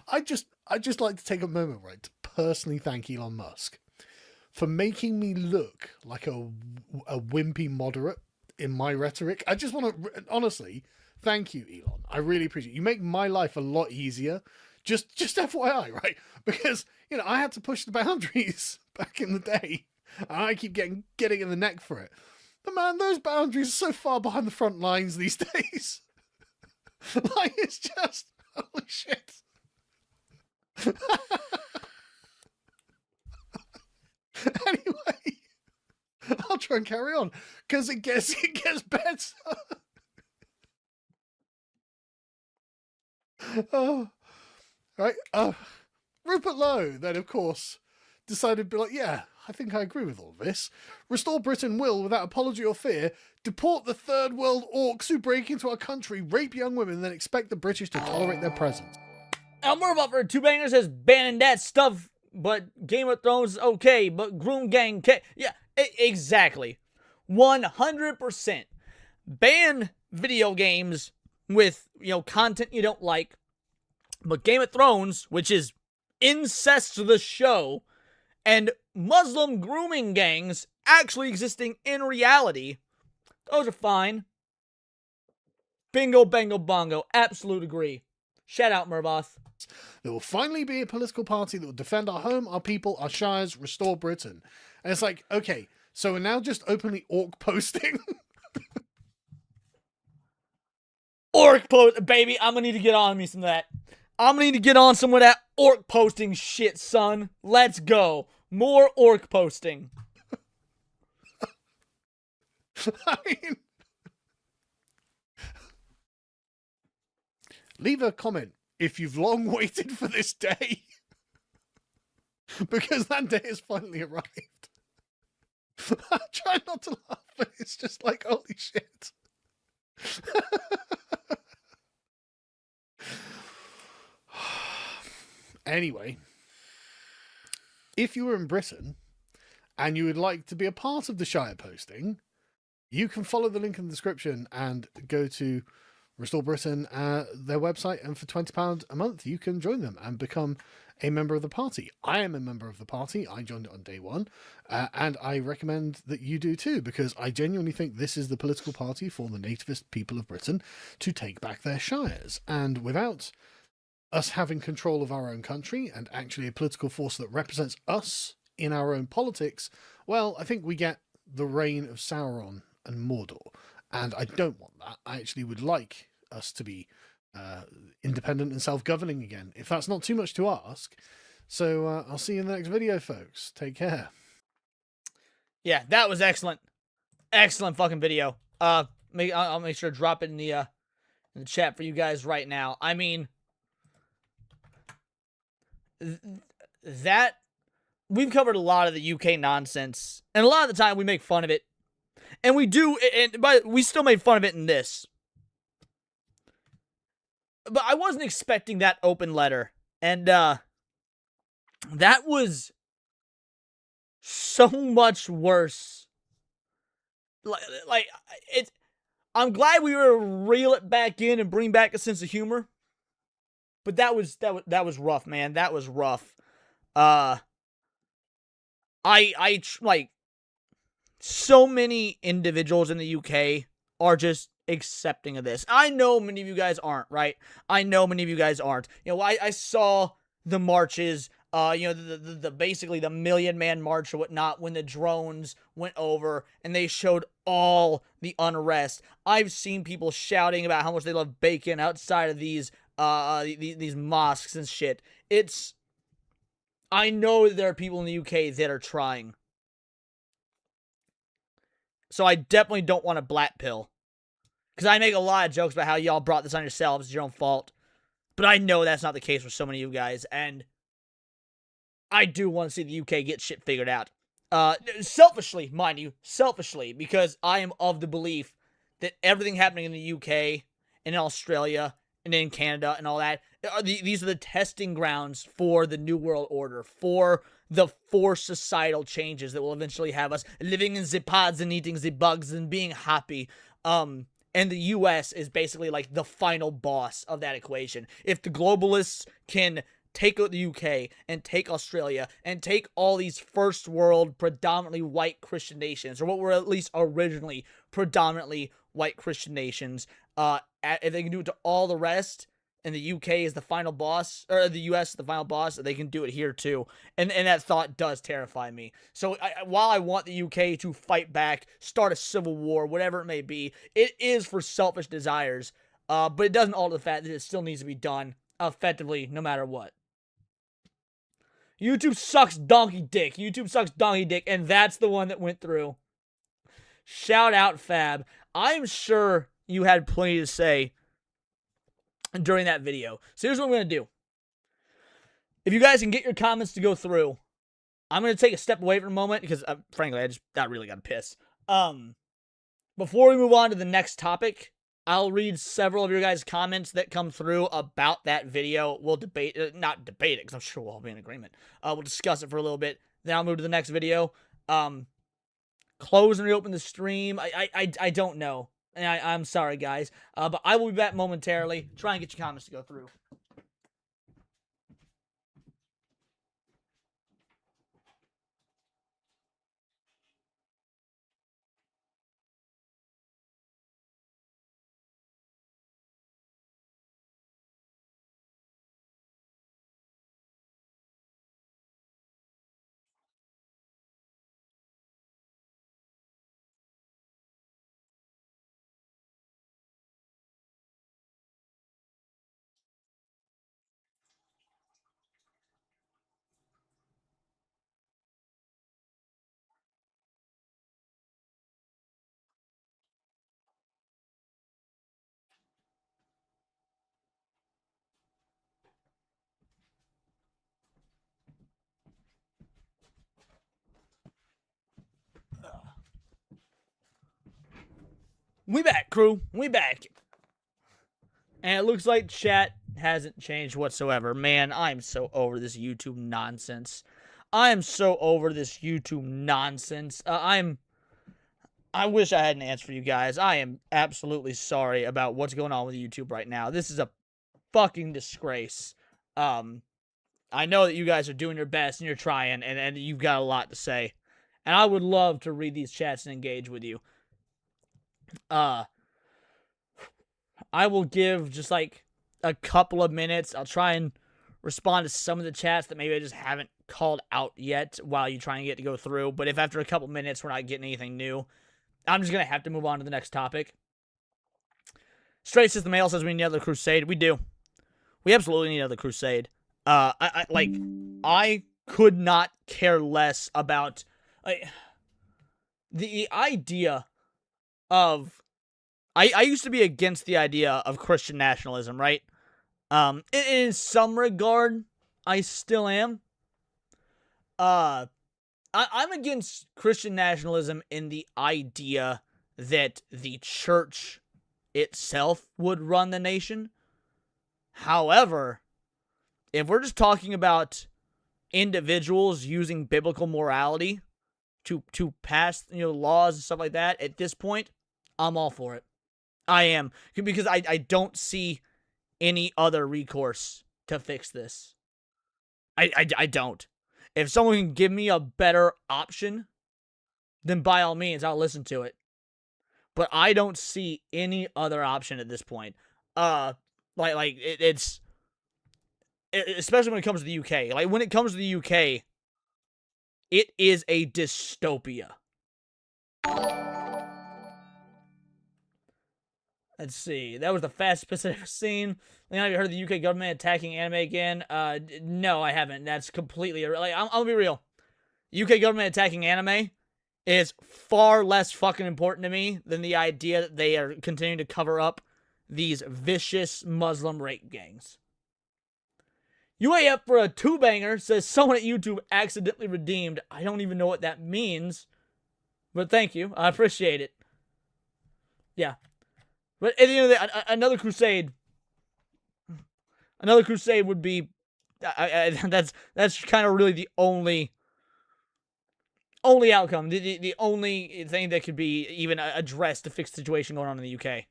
Speaker 19: I just like to take a moment, right, to personally thank Elon Musk for making me look like a wimpy moderate in my rhetoric. I just want to, honestly, thank you, Elon. I really appreciate it. You make my life a lot easier. Just FYI, right? Because, you know, I had to push the boundaries back in the day. And I keep getting in the neck for it. But man, those boundaries are so far behind the front lines these days. Like, it's just, holy shit. Anyway, I'll try and carry on because it gets better. Oh, right. Rupert Lowe then, of course, decided to be like, yeah, I think I agree with all of this. Restore Britain will, without apology or fear, deport the third world orcs who break into our country, rape young women, and then expect the British to tolerate their presence.
Speaker 2: Elmer Buffer 2-banger says banning that stuff, but Game of Thrones is okay, but Groom Gang yeah, exactly. 100%. Ban video games with, you know, content you don't like, but Game of Thrones, which is incest the show, and Muslim grooming gangs actually existing in reality, those are fine. Bingo, bango, bongo. Absolute agree. Shout out, Murboth.
Speaker 19: There will finally be a political party that will defend our home, our people, our shires, restore Britain. And it's like, okay, so we're now just openly orc posting.
Speaker 2: Orc post, baby, I'm gonna need to get on me some of that. I'm gonna need to get on some of that orc posting shit, son. Let's go. More orc posting.
Speaker 19: I mean, leave a comment if you've long waited for this day. Because that day has finally arrived. I try not to laugh, but it's just like, holy shit. Anyway, if you were in Britain and you would like to be a part of the Shire posting, you can follow the link in the description and go to Restore Britain, their website, and for £20 a month, you can join them and become a member of the party. I am a member of the party. I joined it on day one, and I recommend that you do too, because I genuinely think this is the political party for the nativist people of Britain to take back their shires. And without us having control of our own country and actually a political force that represents us in our own politics, well, I think we get the reign of Sauron and Mordor. And I don't want that. I actually would like us to be independent and self-governing again, if that's not too much to ask. So I'll see you in the next video, folks. Take care.
Speaker 2: Yeah, that was excellent. Excellent fucking video. I'll make sure to drop it in the chat for you guys right now. I mean, that we've covered a lot of the UK nonsense, and a lot of the time we make fun of it. And we do, but we still made fun of it in this. But I wasn't expecting that open letter. And, that was so much worse. Like, I'm glad we were able to reel it back in and bring back a sense of humor. But that was rough, man. That was rough. Like, so many individuals in the UK are just accepting of this. I know many of you guys aren't, right? I know many of you guys aren't. You know, I saw the marches, you know, the basically the Million Man March or whatnot when the drones went over and they showed all the unrest. I've seen people shouting about how much they love bacon outside of these mosques and shit. I know there are people in the UK that are trying. So I definitely don't want a black pill. Because I make a lot of jokes about how y'all brought this on yourselves. It's your own fault. But I know that's not the case for so many of you guys. And I do want to see the UK get shit figured out. Selfishly, mind you. Selfishly. Because I am of the belief that everything happening in the UK, and in Australia, and in Canada, and all that, these are the testing grounds for the New World Order. For the forced societal changes that will eventually have us living in the pods and eating the bugs and being happy. And the US is basically like the final boss of that equation. If the globalists can take the UK and take Australia and take all these first world predominantly white Christian nations, or what were at least originally predominantly white Christian nations, if they can do it to all the rest, and the UK is the final boss, or the US is the final boss, they can do it here too. And that thought does terrify me. So while I want the UK to fight back, start a civil war, whatever it may be, it is for selfish desires. But it doesn't alter the fact that it still needs to be done effectively, no matter what. YouTube sucks donkey dick. YouTube sucks donkey dick, and that's the one that went through. Shout out, Fab. I'm sure you had plenty to say during that video. So here's what I'm going to do. If you guys can get your comments to go through, I'm going to take a step away for a moment because, frankly, I really got to piss. Before we move on to the next topic, I'll read several of your guys' comments that come through about that video. We'll debate, not debate it, because I'm sure we'll all be in agreement. We'll discuss it for a little bit. Then I'll move to the next video. Close and reopen the stream. I don't know. And I'm sorry, guys. But I will be back momentarily. Try and get your comments to go through. We back, crew. We back. And it looks like chat hasn't changed whatsoever. Man, I'm so over this YouTube nonsense. I am so over this YouTube nonsense. I wish I had an answer for you guys. I am absolutely sorry about what's going on with YouTube right now. This is a fucking disgrace. I know that you guys are doing your best and you're trying, and you've got a lot to say. And I would love to read these chats and engage with you. I will give just like a couple of minutes. I'll try and respond to some of the chats that maybe I just haven't called out yet while you try and get to go through. But if after a couple minutes we're not getting anything new, I'm just going to have to move on to the next topic. Straight System Mail says we need another crusade. We do. We absolutely need another crusade. I could not care less about the idea of... I used to be against the idea of Christian nationalism, right? In some regard, I still am. I'm against Christian nationalism in the idea that the church itself would run the nation. However, if we're just talking about individuals using biblical morality to pass, laws and stuff like that, at this point, I'm all for it. I am. Because I don't see any other recourse to fix this. I don't. If someone can give me a better option, then by all means, I'll listen to it. But I don't see any other option at this point. It's especially when it comes to the UK. Like, when it comes to the UK, it is a dystopia. Let's see. That was the fastest piss I've ever seen. Have you heard of the UK government attacking anime again? No, I haven't. That's completely... I'm gonna be real. UK government attacking anime is far less fucking important to me than the idea that they are continuing to cover up these vicious Muslim rape gangs. UAF for a two-banger says someone at YouTube accidentally redeemed. I don't even know what that means. But thank you. I appreciate it. Yeah. But at the end of the day, another crusade would be, that's kind of really the only outcome, the only thing that could be even addressed to fix the situation going on in the UK.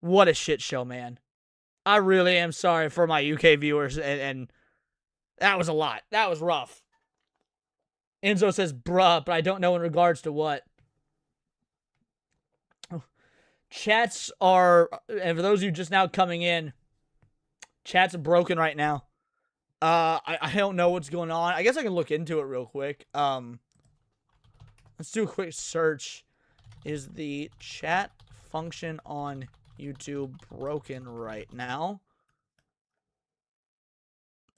Speaker 2: What a shit show, man. I really am sorry for my UK viewers, and that was a lot. That was rough. Enzo says, bruh, but I don't know in regards to what. Chats are, and for those of you just now coming in, chats are broken right now. I don't know what's going on. I guess I can look into it real quick. Let's do a quick search. Is the chat function on YouTube broken right now?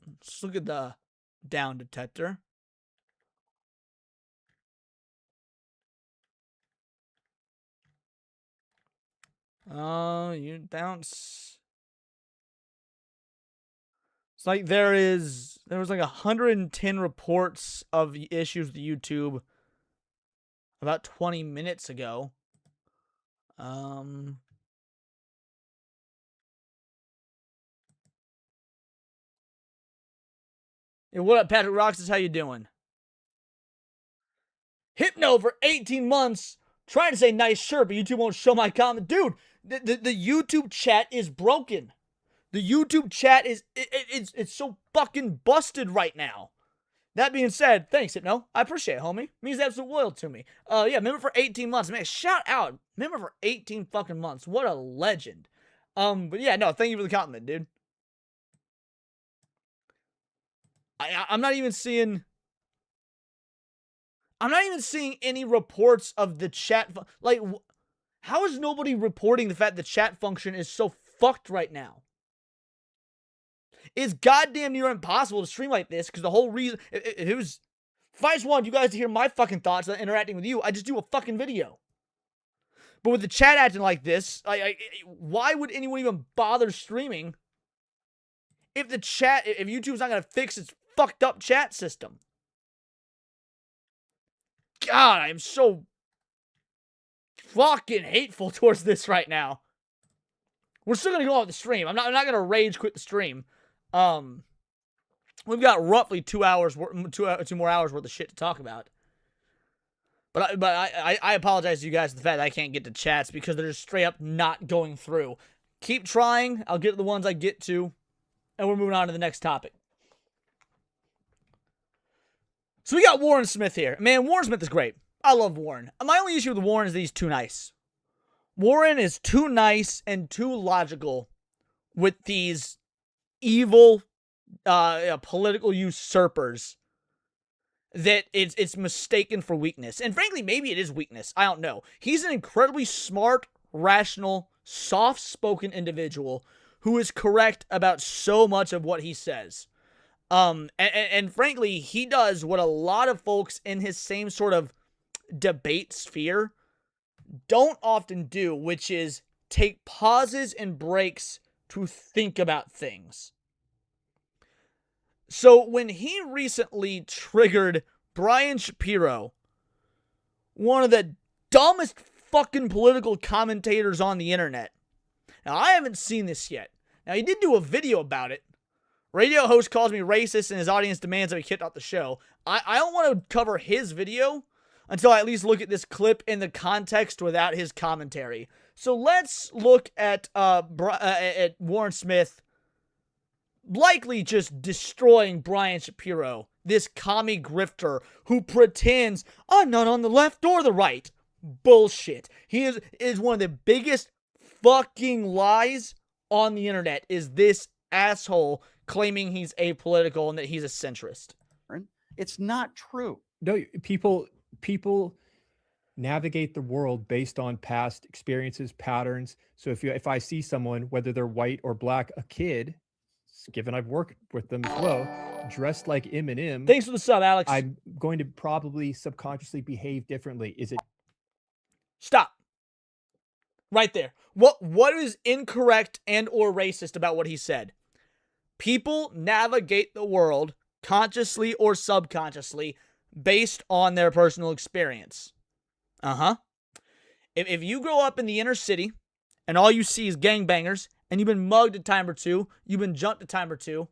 Speaker 2: Let's look at the down detector. You bounce. It's like there was like 110 reports of issues with YouTube about 20 minutes ago. Hey, what up, Patrick Roxas? How you doing? Hypno for 18 months. Trying to say nice shirt, but YouTube won't show my comment. Dude, the YouTube chat is broken. The YouTube chat is it's so fucking busted right now. That being said, thanks, Hypno. I appreciate it, homie. Means absolute loyal to me. Yeah, member for 18 months. Man, shout out. Member for 18 fucking months. What a legend. But yeah, no, thank you for the compliment, dude. I'm not even seeing any reports of the chat. Like, how is nobody reporting the fact the chat function is so fucked right now? It's goddamn near impossible to stream like this because the whole reason, if I just wanted you guys to hear my fucking thoughts on interacting with you, I just do a fucking video. But with the chat acting like this, why would anyone even bother streaming if YouTube's not going to fix its fucked up chat system? God, I'm so fucking hateful towards this right now. We're still gonna go on with the stream. I'm not gonna rage quit the stream. We've got roughly 2 more hours worth of shit to talk about. But I apologize to you guys for the fact that I can't get to chats because they're just straight up not going through. Keep trying. I'll get to the ones I get to, and we're moving on to the next topic. So we got Warren Smith here. Man, Warren Smith is great. I love Warren. My only issue with Warren is that he's too nice. Warren is too nice and too logical with these evil political usurpers that it's mistaken for weakness. And frankly, maybe it is weakness. I don't know. He's an incredibly smart, rational, soft-spoken individual who is correct about so much of what he says. And frankly, he does what a lot of folks in his same sort of debate sphere don't often do, which is take pauses and breaks to think about things. So when he recently triggered Brian Shapiro, one of the dumbest fucking political commentators on the internet. Now, I haven't seen this yet. Now, he did do a video about it. Radio host calls me racist and his audience demands that we kick off the show. I don't want to cover his video until I at least look at this clip in the context without his commentary. So let's look at Warren Smith likely just destroying Brian Shapiro, this commie grifter who pretends, I'm not on the left or the right. Bullshit. He is one of the biggest fucking lies on the internet, is this asshole claiming he's apolitical and that he's a centrist.
Speaker 5: It's not true.
Speaker 22: No, people navigate the world based on past experiences, patterns. So if I see someone, whether they're white or black, a kid, given I've worked with them as well, dressed like Eminem.
Speaker 2: Thanks for the sub, Alex.
Speaker 22: I'm going to probably subconsciously behave differently. Is it?
Speaker 2: Stop. Right there. What is incorrect and or racist about what he said? People navigate the world consciously or subconsciously based on their personal experience. If you grow up in the inner city and all you see is gangbangers and you've been mugged a time or two, you've been jumped a time or two,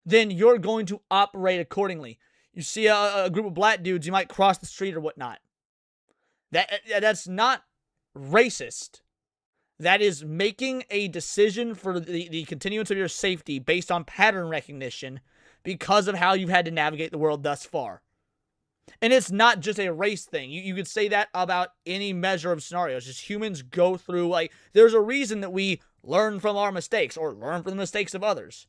Speaker 2: then you're going to operate accordingly. You see a group of black dudes, you might cross the street or whatnot. That's not racist. That is making a decision for the continuance of your safety based on pattern recognition because of how you've had to navigate the world thus far. And it's not just a race thing. You could say that about any measure of scenarios. Just humans go through, like, there's a reason that we learn from our mistakes or learn from the mistakes of others.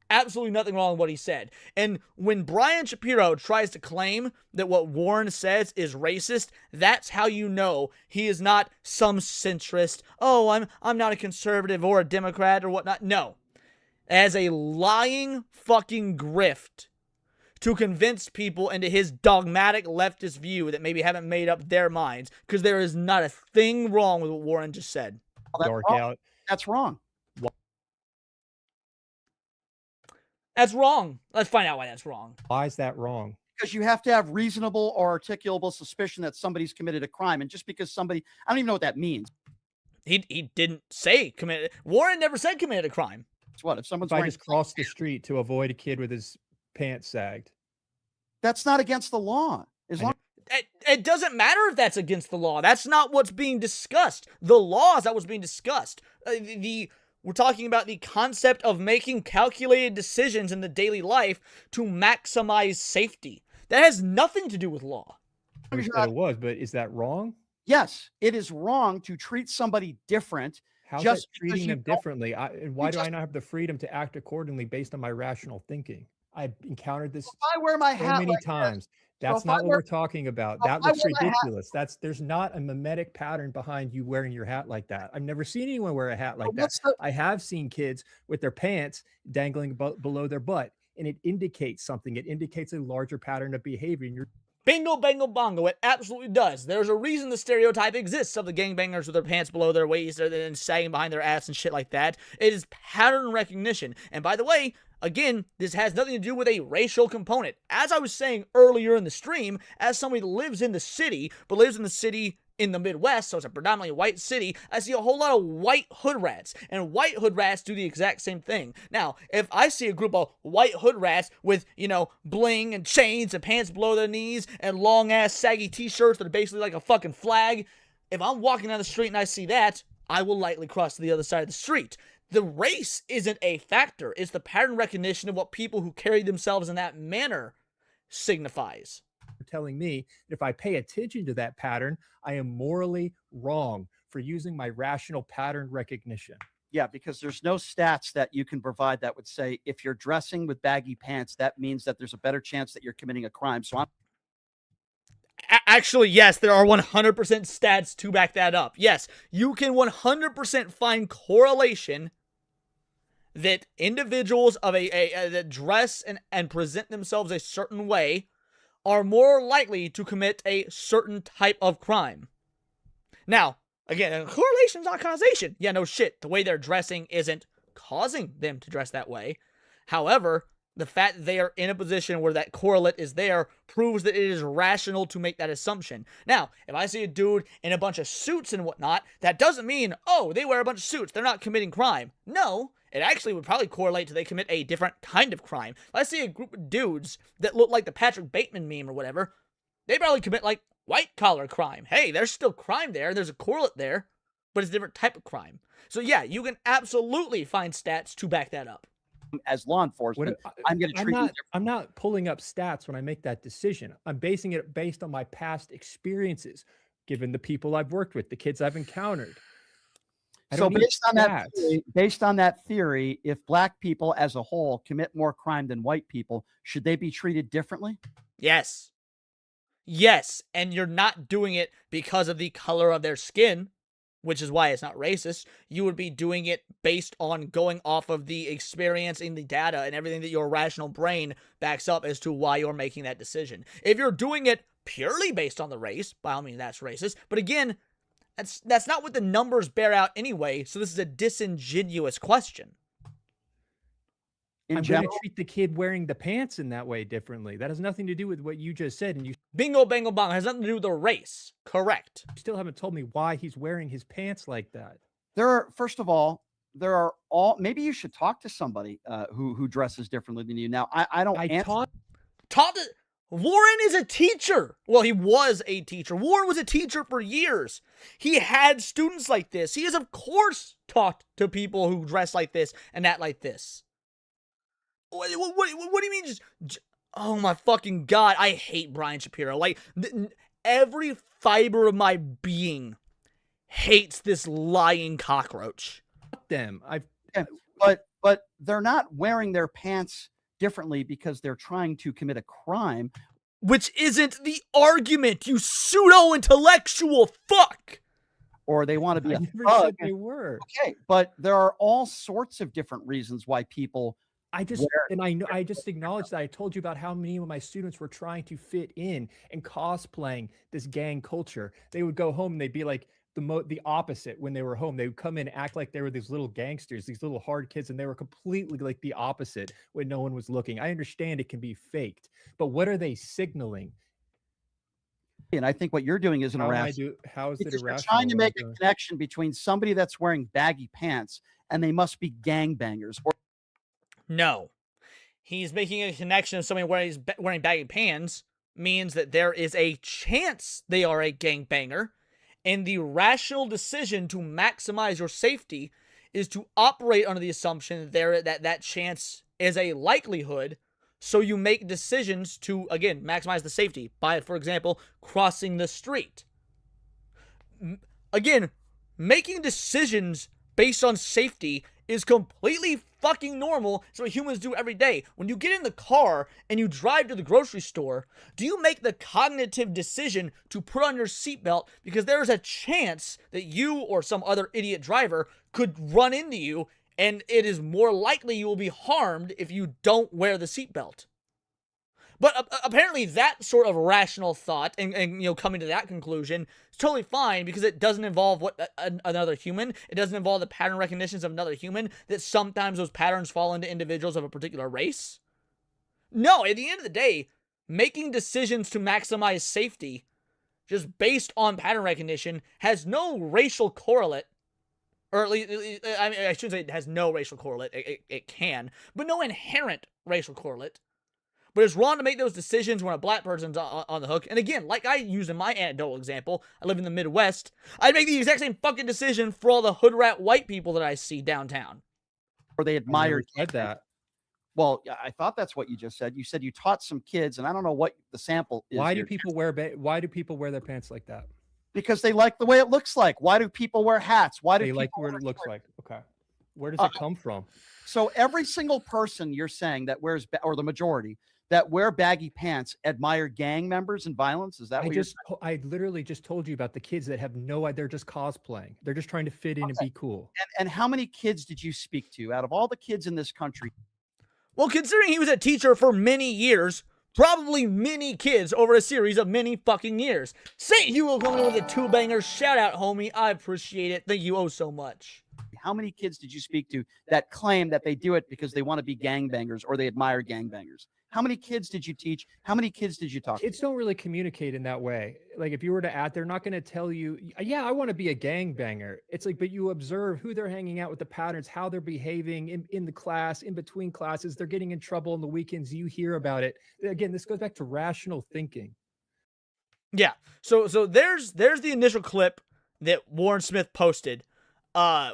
Speaker 2: Absolutely nothing wrong with what he said. And when Brian Shapiro tries to claim that what Warren says is racist, that's how you know he is not some centrist. Oh, I'm not a conservative or a Democrat or whatnot. No. As a lying fucking grift to convince people into his dogmatic leftist view that maybe haven't made up their minds, because there is not a thing wrong with what Warren just said.
Speaker 5: That's wrong.
Speaker 2: That's wrong. Let's find out why that's wrong.
Speaker 22: Why is that wrong?
Speaker 5: Because you have to have reasonable or articulable suspicion that somebody's committed a crime. And just because somebody, I don't even know what that means.
Speaker 2: He didn't say committed. Warren never said committed a crime.
Speaker 5: It's what? If someone's
Speaker 22: I just crossed the street to avoid a kid with his pants sagged.
Speaker 5: That's not against the law. As long
Speaker 2: it doesn't matter if that's against the law. That's not what's being discussed. The law is not what's being discussed. We're talking about the concept of making calculated decisions in the daily life to maximize safety. That has nothing to do with law.
Speaker 22: I said it was, but is that wrong?
Speaker 5: Yes, it is wrong to treat somebody different.
Speaker 22: How's
Speaker 5: just
Speaker 22: that treating them differently? And why do I not have the freedom to act accordingly based on my rational thinking? I've encountered this
Speaker 5: if I wear my hat
Speaker 22: many times. That's not what we're talking about. That looks ridiculous. There's not a mimetic pattern behind you wearing your hat like that. I've never seen anyone wear a hat like that. I have seen kids with their pants dangling below their butt, and it indicates something. It indicates a larger pattern of behavior. And
Speaker 2: Bingo, bango, bongo. It absolutely does. There's a reason the stereotype exists of the gangbangers with their pants below their waist and sagging behind their ass and shit like that. It is pattern recognition. And by the way, again, this has nothing to do with a racial component. As I was saying earlier in the stream, as somebody that lives in the city, but lives in the city in the Midwest, so it's a predominantly white city, I see a whole lot of white hood rats, and white hood rats do the exact same thing. Now, if I see a group of white hood rats with, you know, bling and chains and pants below their knees and long-ass saggy t-shirts that are basically like a fucking flag, if I'm walking down the street and I see that, I will likely cross to the other side of the street. The race isn't a factor. It's the pattern recognition of what people who carry themselves in that manner signifies.
Speaker 22: Telling me that if I pay attention to that pattern, I am morally wrong for using my rational pattern recognition.
Speaker 5: Yeah, because there's no stats that you can provide that would say if you're dressing with baggy pants, that means that there's a better chance that you're committing a crime. So I'm
Speaker 2: Actually, yes, there are 100% stats to back that up. Yes, you can 100% find correlation that individuals of that dress and present themselves a certain way are more likely to commit a certain type of crime. Now, again, correlation is not causation. Yeah, no shit. The way they're dressing isn't causing them to dress that way. However, the fact that they are in a position where that correlate is there proves that it is rational to make that assumption. Now, if I see a dude in a bunch of suits and whatnot, that doesn't mean, oh, they wear a bunch of suits, they're not committing crime. No, it actually would probably correlate to they commit a different kind of crime. If I see a group of dudes that look like the Patrick Bateman meme or whatever, they probably commit like white-collar crime. Hey, there's still crime there, there's a correlate there, but it's a different type of crime. So yeah, you can absolutely find stats to back that up.
Speaker 5: As law enforcement, I'm going to treat you.
Speaker 22: I'm not pulling up stats when I make that decision. I'm basing it based on my past experiences, given the people I've worked with, the kids I've encountered.
Speaker 5: So based on that theory, if black people as a whole commit more crime than white people, should they be treated differently?
Speaker 2: Yes. Yes, and you're not doing it because of the color of their skin, which is why it's not racist. You would be doing it based on going off of the experience and the data and everything that your rational brain backs up as to why you're making that decision. If you're doing it purely based on the race, by all means, that's racist. But again, that's not what the numbers bear out anyway, so this is a disingenuous question.
Speaker 22: I'm going to treat the kid wearing the pants in that way differently. That has nothing to do with what you just said. And you
Speaker 2: bingo, bango, bong has nothing to do with the race. Correct.
Speaker 22: You still haven't told me why he's wearing his pants like that.
Speaker 5: First of all, maybe you should talk to somebody who dresses differently than you. Now,
Speaker 2: Warren is a teacher. Well, he was a teacher. Warren was a teacher for years. He had students like this. He has, of course, talked to people who dress like this and act like this. What do you mean just oh my fucking God, I hate Brian Shapiro. Like, every fiber of my being hates this lying cockroach.
Speaker 22: Fuck them.
Speaker 5: But they're not wearing their pants differently because they're trying to commit a crime.
Speaker 2: Which isn't the argument, you pseudo-intellectual fuck!
Speaker 5: Or they want to be
Speaker 22: I never said they were.
Speaker 5: Okay, but there are all sorts of different reasons why people
Speaker 22: I just acknowledged that. I told you about how many of my students were trying to fit in and cosplaying this gang culture. They would go home and they'd be like the opposite when they were home. They would come in and act like they were these little gangsters, these little hard kids, and they were completely like the opposite when no one was looking. I understand it can be faked, but what are they signaling?
Speaker 5: And I think what you're doing isn't irrational.
Speaker 22: How is it irrational?
Speaker 5: You're trying to make a connection between somebody that's wearing baggy pants and they must be gangbangers.
Speaker 2: No. He's making a connection of somebody wearing baggy pants means that there is a chance they are a gangbanger, and the rational decision to maximize your safety is to operate under the assumption that that chance is a likelihood, so you make decisions to, again, maximize the safety by, for example, crossing the street. Again, making decisions based on safety is completely fucking normal. It's what humans do every day. When you get in the car and you drive to the grocery store, do you make the cognitive decision to put on your seatbelt because there's a chance that you or some other idiot driver could run into you, and it is more likely you will be harmed if you don't wear the seatbelt? But apparently that sort of rational thought and coming to that conclusion is totally fine because it doesn't involve another human. It doesn't involve the pattern recognitions of another human, that sometimes those patterns fall into individuals of a particular race. No, at the end of the day, making decisions to maximize safety just based on pattern recognition, has no racial correlate, or at least, I mean, I shouldn't say it has no racial correlate, it can, but no inherent racial correlate. But it's wrong to make those decisions when a black person's on the hook. And again, like I used in my anecdotal example, I live in the Midwest, I'd make the exact same fucking decision for all the hood rat white people that I see downtown.
Speaker 5: Or they admire
Speaker 22: that.
Speaker 5: Well, I thought that's what you just said. You said you taught some kids, and I don't know what the sample is.
Speaker 22: Why do people wear their pants like that?
Speaker 5: Because they like the way it looks like. Why do people wear hats? Why do
Speaker 22: they
Speaker 5: people
Speaker 22: like what it looks like? Okay. Where does it come from?
Speaker 5: So every single person you're saying that wears, or the majority that wear baggy pants, admire gang members and violence? Is that what you're saying?
Speaker 22: I literally just told you about the kids that have no idea. They're just cosplaying. They're just trying to fit in and be cool.
Speaker 5: And how many kids did you speak to out of all the kids in this country?
Speaker 2: Well, considering he was a teacher for many years, probably many kids over a series of many fucking years. St. Hugo coming in with a two-banger. Shout out, homie. I appreciate it. Thank you oh so much.
Speaker 5: How many kids did you speak to that claim that they do it because they want to be gangbangers or they admire gangbangers? How many kids did you teach? How many kids did you talk to?
Speaker 22: Kids don't really communicate in that way. Like if you were to they're not going to tell you, yeah, I want to be a gangbanger. It's like, but you observe who they're hanging out with, the patterns, how they're behaving in the class, in between classes. They're getting in trouble on the weekends. You hear about it. Again, this goes back to rational thinking.
Speaker 2: Yeah. So there's the initial clip that Warren Smith posted,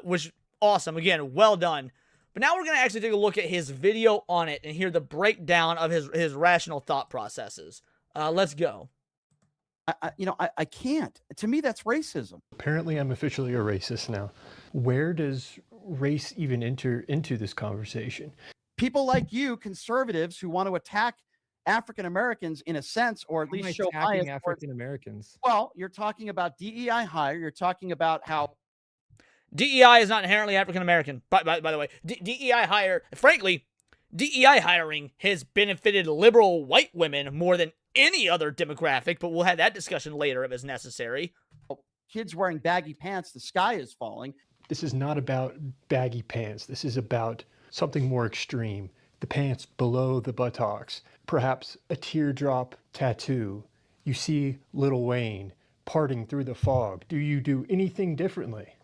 Speaker 2: which awesome. Again, well done. But now we're going to actually take a look at his video on it and hear the breakdown of his rational thought processes. Let's go.
Speaker 5: I can't. To me, that's racism.
Speaker 1: Apparently, I'm officially a racist now. Where does race even enter into this conversation?
Speaker 5: People like you, conservatives, who want to attack African Americans in a sense, or at least show bias.
Speaker 22: African Americans.
Speaker 5: Well, you're talking about DEI hire. You're talking about how
Speaker 2: DEI is not inherently African American. By the way, DEI hire, frankly, DEI hiring has benefited liberal white women more than any other demographic, but we'll have that discussion later if it's necessary.
Speaker 5: Kids wearing baggy pants, the sky is falling.
Speaker 1: This is not about baggy pants. This is about something more extreme. The pants below the buttocks, perhaps a teardrop tattoo. You see Lil Wayne parting through the fog. Do you do anything differently?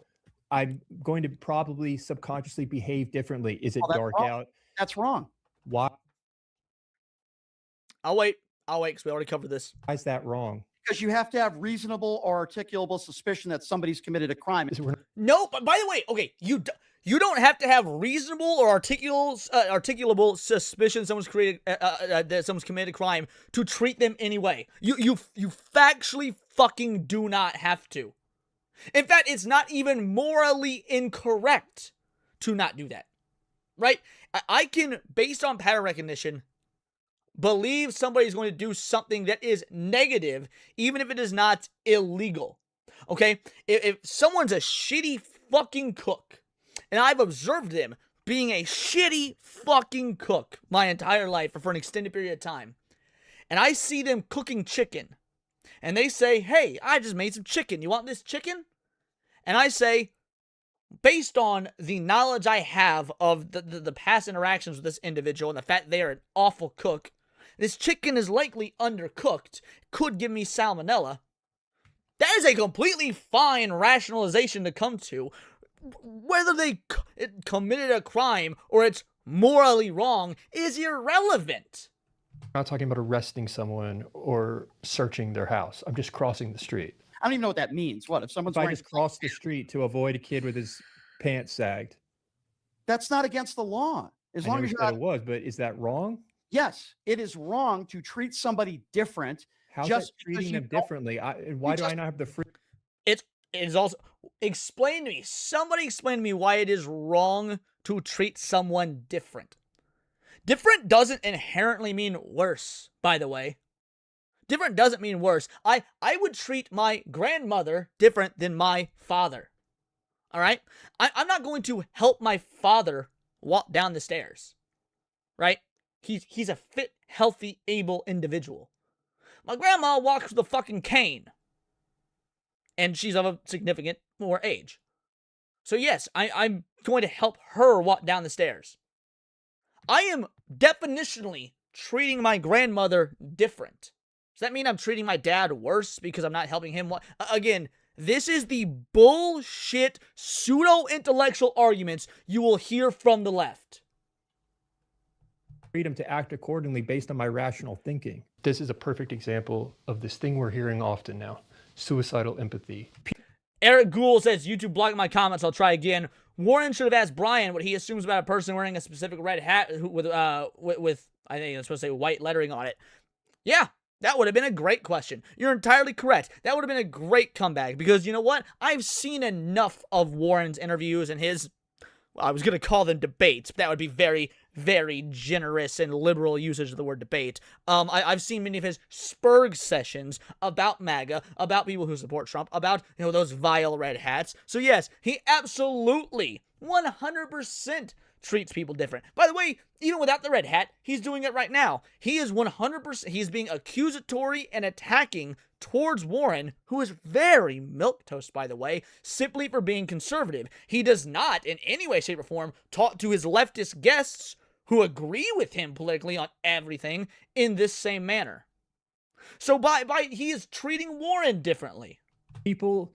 Speaker 22: I'm going to probably subconsciously behave differently. Is it dark out?
Speaker 5: That's wrong.
Speaker 22: Why?
Speaker 2: I'll wait because we already covered this.
Speaker 22: Why is that wrong?
Speaker 5: Because you have to have reasonable or articulable suspicion that somebody's committed a crime.
Speaker 2: No, but by the way, okay, you don't have to have reasonable or articulable suspicion that someone's committed a crime to treat them anyway. You factually fucking do not have to. In fact, it's not even morally incorrect to not do that, right? I can, based on pattern recognition, believe somebody's going to do something that is negative, even if it is not illegal, okay? If someone's a shitty fucking cook, and I've observed them being a shitty fucking cook my entire life or for an extended period of time, and I see them cooking chicken, and they say, hey, I just made some chicken. You want this chicken? And I say, based on the knowledge I have of the past interactions with this individual and the fact they are an awful cook, this chicken is likely undercooked, could give me salmonella. That is a completely fine rationalization to come to. Whether they committed a crime or it's morally wrong is irrelevant.
Speaker 1: I'm not talking about arresting someone or searching their house. I'm just crossing the street.
Speaker 5: I don't even know what that means. What if someone's
Speaker 22: I just crossed the street to avoid a kid with his pants sagged?
Speaker 5: That's not against the law. As long as you're not.
Speaker 22: It was, but is that wrong?
Speaker 5: Yes, it is wrong to treat somebody different.
Speaker 22: How's that treating them differently? Why do I not have the free?
Speaker 2: It is also. Explain to me. Somebody explain to me why it is wrong to treat someone different. Different doesn't inherently mean worse, by the way. Different doesn't mean worse. I would treat my grandmother different than my father. All right? I'm not going to help my father walk down the stairs. Right? He's a fit, healthy, able individual. My grandma walks with a fucking cane. And she's of a significant more age. So yes, I'm going to help her walk down the stairs. I am definitionally treating my grandmother different. Does that mean I'm treating my dad worse because I'm not helping him? Again, this is the bullshit, pseudo-intellectual arguments you will hear from the left.
Speaker 22: Freedom to act accordingly based on my rational thinking.
Speaker 1: This is a perfect example of this thing we're hearing often now, suicidal empathy.
Speaker 2: Eric Gould says, YouTube blocking my comments, I'll try again. Warren should have asked Brian what he assumes about a person wearing a specific red hat with I think it's supposed to say white lettering on it. Yeah, that would have been a great question. You're entirely correct. That would have been a great comeback because you know what? I've seen enough of Warren's interviews and his, well, I was going to call them debates, but that would be very, very generous and liberal usage of the word debate. I've seen many of his Spurg sessions about MAGA, about people who support Trump, about, you know, those vile red hats. So yes, he absolutely 100% treats people different. By the way, even without the red hat, he's doing it right now. He is 100%, he's being accusatory and attacking towards Warren, who is very milquetoast, by the way, simply for being conservative. He does not, in any way, shape, or form, talk to his leftist guests who agree with him politically on everything in this same manner. So he is treating Warren differently.
Speaker 22: People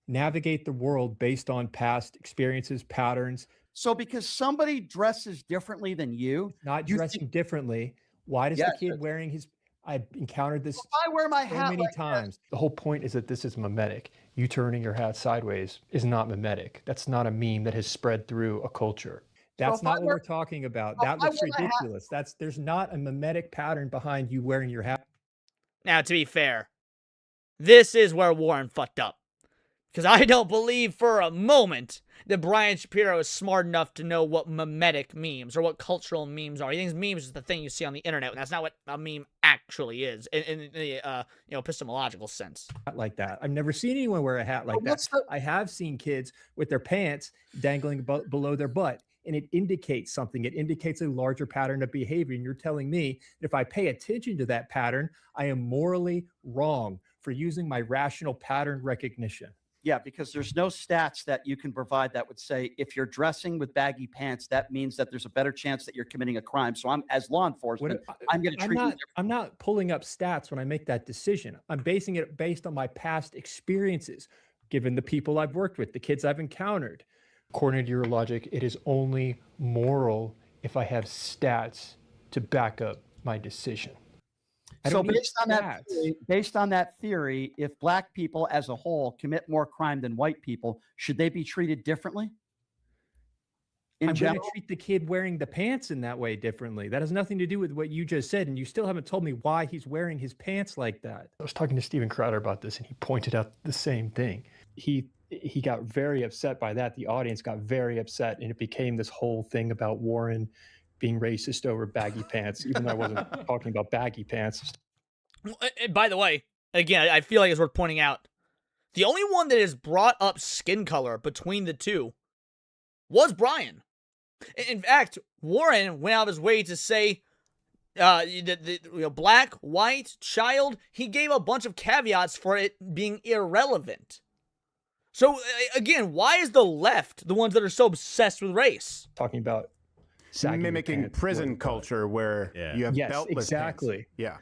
Speaker 22: navigate the world based on past experiences, patterns.
Speaker 5: So because somebody dresses differently than you,
Speaker 22: not dressing differently, why does the kid wearing his, I've encountered this
Speaker 5: if I wear my
Speaker 22: so
Speaker 5: hat
Speaker 22: many
Speaker 5: like
Speaker 22: times.
Speaker 1: The whole point is that this is mimetic. You turning your hat sideways is not mimetic. That's not a meme that has spread through a culture.
Speaker 22: That's not what we're talking about. That looks ridiculous. There's not a mimetic pattern behind you wearing your hat.
Speaker 2: Now, to be fair, this is where Warren fucked up. Because I don't believe for a moment that Brian Shapiro is smart enough to know what mimetic memes or what cultural memes are. He thinks memes is the thing you see on the internet, and that's not what a meme actually is in the epistemological sense.
Speaker 22: Like that. I've never seen anyone wear a hat like that. I have seen kids with their pants dangling below their butt, and it indicates something. It indicates a larger pattern of behavior, and you're telling me that if I pay attention to that pattern, I am morally wrong for using my rational pattern recognition.
Speaker 5: Yeah, because there's no stats that you can provide that would say if you're dressing with baggy pants, that means that there's a better chance that you're committing a crime. So I'm, as law enforcement, I'm going to treat you.
Speaker 22: I'm not pulling up stats when I make that decision. I'm basing it based on my past experiences, given the people I've worked with, the kids I've encountered.
Speaker 1: According to your logic, it is only moral if I have stats to back up my decision.
Speaker 5: So based on that theory, if black people as a whole commit more crime than white people, should they be treated differently?
Speaker 22: I'm going to treat the kid wearing the pants in that way differently. That has nothing to do with what you just said, and you still haven't told me why he's wearing his pants like that.
Speaker 1: I was talking to Steven Crowder about this, and he pointed out the same thing. He got very upset by that. The audience got very upset, and it became this whole thing about Warren being racist over baggy pants, even though I wasn't talking about baggy pants.
Speaker 2: And by the way, again, I feel like it's worth pointing out, the only one that has brought up skin color between the two was Brian. In fact, Warren went out of his way to say, black, white, child. He gave a bunch of caveats for it being irrelevant. So, again, why is the left the ones that are so obsessed with race?
Speaker 1: Talking about
Speaker 7: mimicking prison culture where you have beltless
Speaker 22: exactly.
Speaker 7: pants.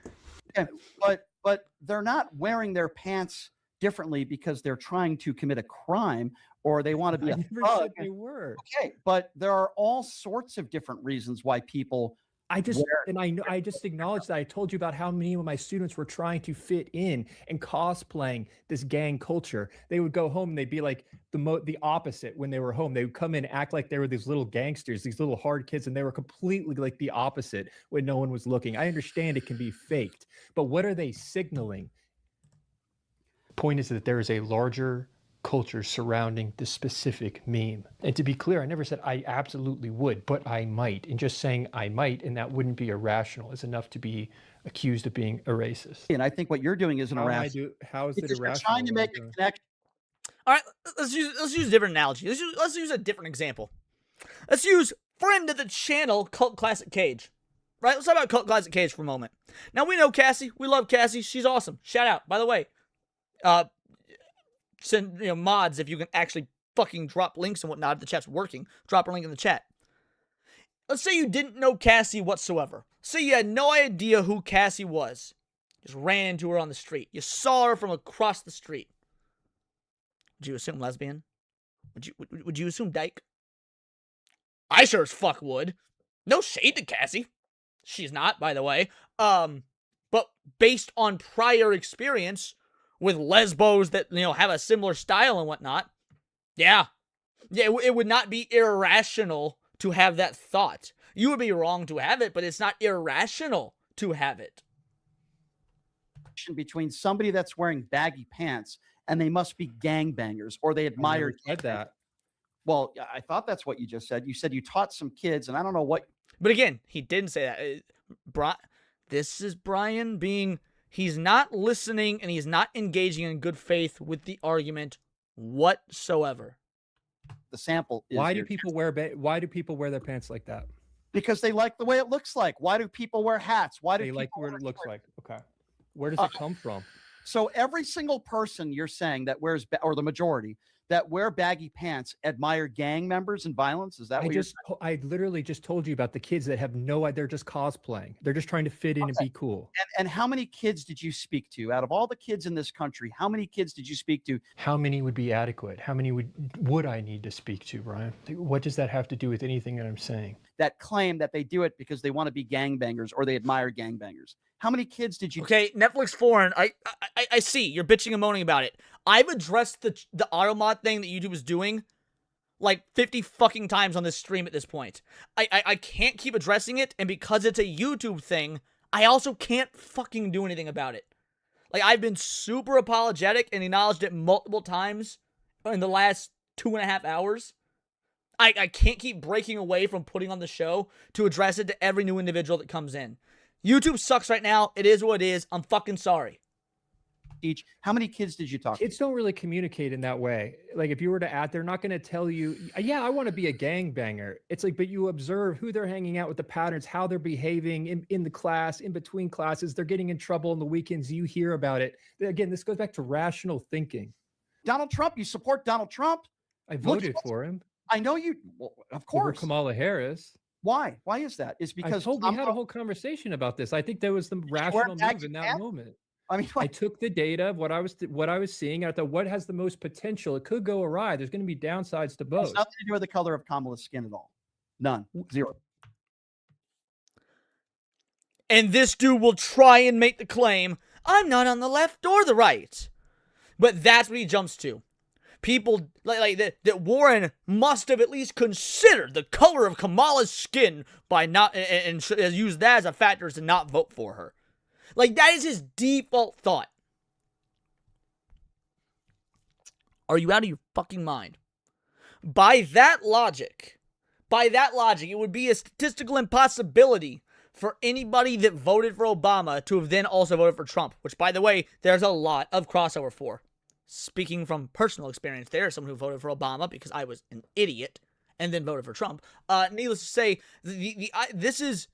Speaker 5: Yeah. But they're not wearing their pants differently because they're trying to commit a crime or they want to be a thug.
Speaker 22: They were.
Speaker 5: Okay, but there are all sorts of different reasons why people
Speaker 22: I just acknowledged that I told you about how many of my students were trying to fit in and cosplaying this gang culture. They would go home and they'd be like the opposite when they were home. They would come in and act like they were these little gangsters, these little hard kids, and they were completely like the opposite when no one was looking. I understand it can be faked, but what are they signaling?
Speaker 1: The point is that there is a larger culture surrounding the specific meme. And to be clear, I never said I absolutely would, but I might. And just saying I might and that wouldn't be irrational is enough to be accused of being a racist.
Speaker 5: And I think what you're doing is an irrational.
Speaker 22: How is it irrational?
Speaker 5: You're trying to make a connection.
Speaker 2: All right, let's use a different analogy. Let's use a different example. Let's use friend of the channel, Cult Classic Cage. Right? Let's talk about Cult Classic Cage for a moment. Now, we know Cassie. We love Cassie. She's awesome. Shout out. By the way, send mods if you can actually fucking drop links and whatnot if the chat's working. Drop a link in the chat. Let's say you didn't know Cassie whatsoever. Say you had no idea who Cassie was. Just ran into her on the street. You saw her from across the street. Would you assume lesbian? Would you assume dyke? I sure as fuck would. No shade to Cassie. She's not, by the way. But based on prior experience with lesbos that, have a similar style and whatnot, yeah, it would not be irrational to have that thought. You would be wrong to have it, but it's not irrational to have it.
Speaker 5: Between somebody that's wearing baggy pants and they must be gangbangers or they admire
Speaker 22: that.
Speaker 5: Well, I thought that's what you just said. You said you taught some kids, and I don't know what.
Speaker 2: But again, he didn't say that. This is Brian being. He's not listening and he's not engaging in good faith with the argument whatsoever.
Speaker 5: The sample.
Speaker 22: Why do people wear their pants like that?
Speaker 5: Because they like the way it looks like. Why do people wear hats? Why do
Speaker 22: they
Speaker 5: people
Speaker 22: like what it looks like? Okay. Where does it come from?
Speaker 5: So every single person you're saying that wears, or the majority that wear baggy pants, admire gang members and violence. Is that what
Speaker 22: I literally just told you about the kids that have they're just cosplaying. They're just trying to fit in and be cool.
Speaker 5: And how many kids did you speak to? Out of all the kids in this country, how many kids did you speak to?
Speaker 1: How many would be adequate? How many would I need to speak to, Brian? What does that have to do with anything that I'm saying?
Speaker 5: That claim that they do it because they want to be gangbangers or they admire gangbangers. How many kids did you?
Speaker 2: Okay, Netflix foreign. I see you're bitching and moaning about it. I've addressed the automod thing that YouTube is doing like 50 fucking times on this stream at this point. I can't keep addressing it, and because it's a YouTube thing, I also can't fucking do anything about it. Like, I've been super apologetic and acknowledged it multiple times in the last 2.5 hours. I can't keep breaking away from putting on the show to address it to every new individual that comes in. YouTube sucks right now. It is what it is. I'm fucking sorry.
Speaker 5: How many kids did you talk to?
Speaker 22: Kids don't really communicate in that way. Like, if you were to add, they're not going to tell you, yeah, I want to be a gangbanger. It's like, but you observe who they're hanging out with, the patterns, how they're behaving in the class, in between classes. They're getting in trouble on the weekends. You hear about it. Again, this goes back to rational thinking.
Speaker 5: Donald Trump, you support Donald Trump?
Speaker 22: I voted for him.
Speaker 5: I know you, well, of course.
Speaker 22: Over Kamala Harris.
Speaker 5: Why? Why is that? It's because
Speaker 22: we had a whole conversation about this. I think that was the rational move in that moment.
Speaker 5: I mean,
Speaker 22: I took the data of what I was seeing. I thought, what has the most potential? It could go awry. There's going to be downsides to both.
Speaker 5: It has nothing to do with the color of Kamala's skin at all. None. Zero.
Speaker 2: And this dude will try and make the claim, I'm not on the left or the right. But that's what he jumps to. People that Warren must have at least considered the color of Kamala's skin by not and used that as a factor to not vote for her. Like, that is his default thought. Are you out of your fucking mind? By that logic, it would be a statistical impossibility for anybody that voted for Obama to have then also voted for Trump, which, by the way, there's a lot of crossover for. Speaking from personal experience, there is someone who voted for Obama because I was an idiot and then voted for Trump. Needless to say, this is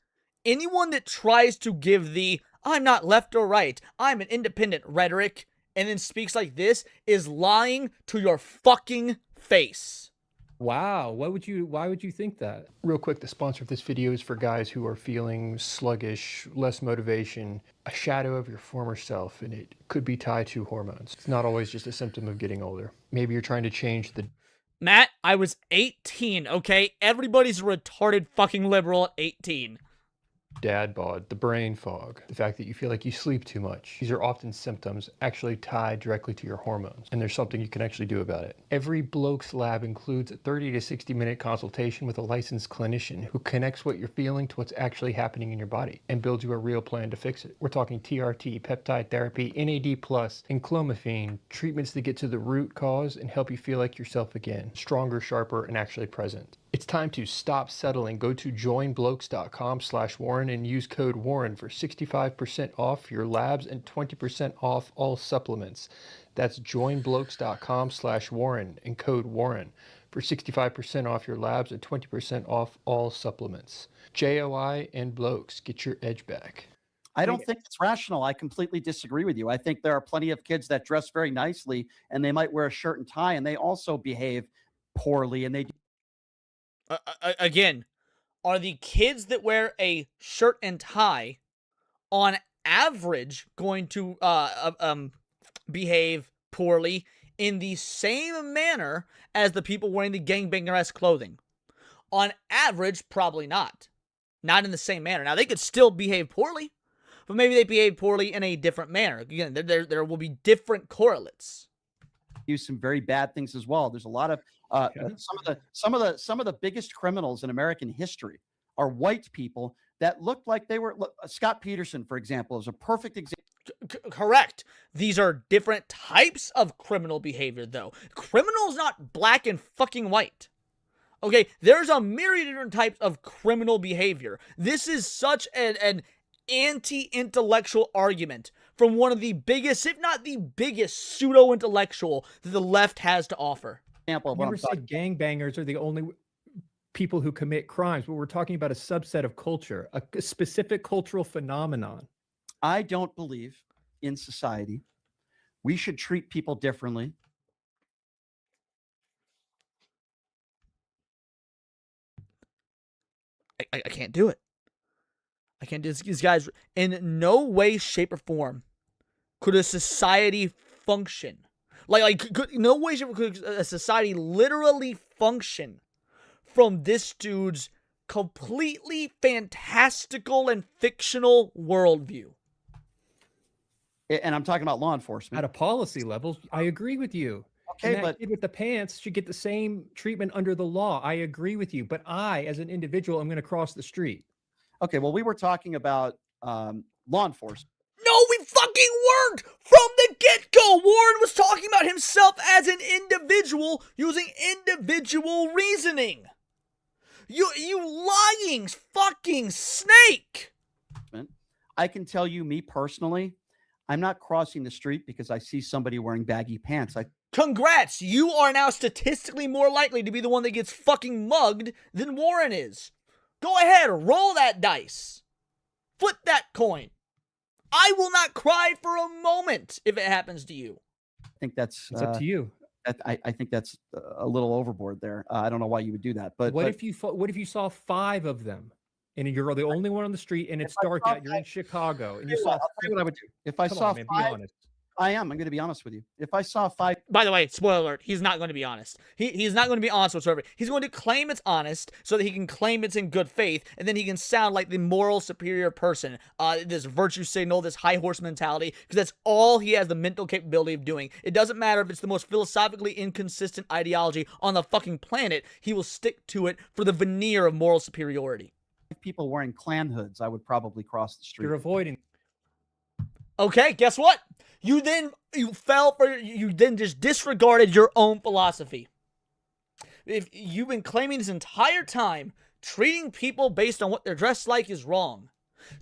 Speaker 2: anyone that tries to give the I'm not left or right, I'm an independent rhetoric, and then speaks like this is lying to your fucking face.
Speaker 22: Wow, why would you think that?
Speaker 1: Real quick, the sponsor of this video is for guys who are feeling sluggish, less motivation, a shadow of your former self, and it could be tied to hormones. It's not always just a symptom of getting older. Maybe you're trying to change the...
Speaker 2: Matt, I was 18, okay? Everybody's a retarded fucking liberal at 18.
Speaker 1: Dad bod, the brain fog, the fact that you feel like you sleep too much. These are often symptoms actually tied directly to your hormones, and there's something you can actually do about it. Every Blokes lab includes a 30 to 60 minute consultation with a licensed clinician who connects what you're feeling to what's actually happening in your body and builds you a real plan to fix it. We're talking TRT, peptide therapy, NAD+, and clomiphene, treatments that get to the root cause and help you feel like yourself again, stronger, sharper, and actually present. It's time to stop settling. Go to joinblokes.com/Warren and use code Warren for 65% off your labs and 20% off all supplements. That's joinblokes.com/Warren and code Warren for 65% off your labs and 20% off all supplements. JOI and Blokes, get your edge back.
Speaker 5: I don't think it's rational. I completely disagree with you. I think there are plenty of kids that dress very nicely and they might wear a shirt and tie and they also behave poorly and they
Speaker 2: again, are the kids that wear a shirt and tie on average going to behave poorly in the same manner as the people wearing the gangbanger-esque clothing? On average, probably not. Not in the same manner. Now, they could still behave poorly, but maybe they behave poorly in a different manner. Again, there will be different correlates.
Speaker 5: Do some very bad things as well. There's a lot of some of the biggest criminals in American history are white people that looked like they were. Scott Peterson, for example, is a perfect example.
Speaker 2: Correct. These are different types of criminal behavior, though. Criminal is not black and fucking white. Okay, there's a myriad of different types of criminal behavior. This is such an anti-intellectual argument from one of the biggest, if not the biggest, pseudo-intellectual that the left has to offer.
Speaker 22: Example, never said gangbangers are the only people who commit crimes, but we're talking about a subset of culture, a specific cultural phenomenon.
Speaker 5: I don't believe in society we should treat people differently.
Speaker 2: I can't do it. I can't do this. These guys, in no way, shape, or form could a society function. No way, shape, or could a society literally function from this dude's completely fantastical and fictional worldview.
Speaker 5: And I'm talking about law enforcement.
Speaker 22: At a policy level, I agree with you.
Speaker 5: Okay,
Speaker 22: but kid with the pants should get the same treatment under the law. I agree with you. But I, as an individual, am going to cross the street.
Speaker 5: Okay, well, we were talking about law enforcement.
Speaker 2: No, we fucking weren't! From the get-go, Warren was talking about himself as an individual using individual reasoning. You lying fucking snake!
Speaker 5: I can tell you, me personally, I'm not crossing the street because I see somebody wearing baggy pants.
Speaker 2: Congrats! You are now statistically more likely to be the one that gets fucking mugged than Warren is. Go ahead, roll that dice. Flip that coin. I will not cry for a moment if it happens to you.
Speaker 5: I think that's
Speaker 22: it's up to you.
Speaker 5: I think that's a little overboard there. I don't know why you would do that. But
Speaker 22: what if you saw 5 of them and you're the only one on the street and it's dark out, you're in Chicago and you saw.
Speaker 5: I'll tell you what I would do. If I saw 5, I'm going to be honest with you. If I saw 5,
Speaker 2: by the way, spoiler alert, he's not going to be honest. He's not going to be honest whatsoever. He's going to claim it's honest so that he can claim it's in good faith, and then he can sound like the moral superior person. This virtue signal, this high horse mentality, because that's all he has the mental capability of doing. It doesn't matter if it's the most philosophically inconsistent ideology on the fucking planet. He will stick to it for the veneer of moral superiority.
Speaker 5: People wearing Klan hoods, I would probably cross the street.
Speaker 22: You're avoiding.
Speaker 2: Okay, guess what? You then just disregarded your own philosophy. If you've been claiming this entire time, treating people based on what they're dressed like is wrong.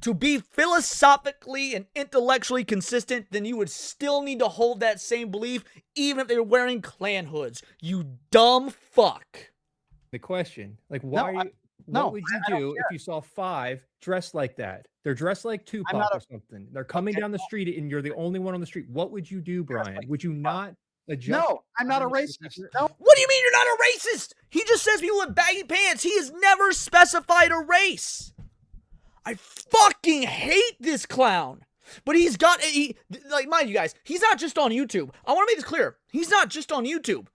Speaker 2: To be philosophically and intellectually consistent, then you would still need to hold that same belief, even if they were wearing Klan hoods. You dumb fuck.
Speaker 22: The question, what would you do if you saw 5 dressed like that? They're dressed like Tupac or something. They're coming down the street and you're the only one on the street. What would you do, Brian? Would you not adjust?
Speaker 5: No, I'm not a racist. No.
Speaker 2: What do you mean you're not a racist? He just says people with baggy pants. He has never specified a race. I fucking hate this clown. But he's got, mind you guys, he's not just on YouTube. I want to make this clear. He's not just on YouTube.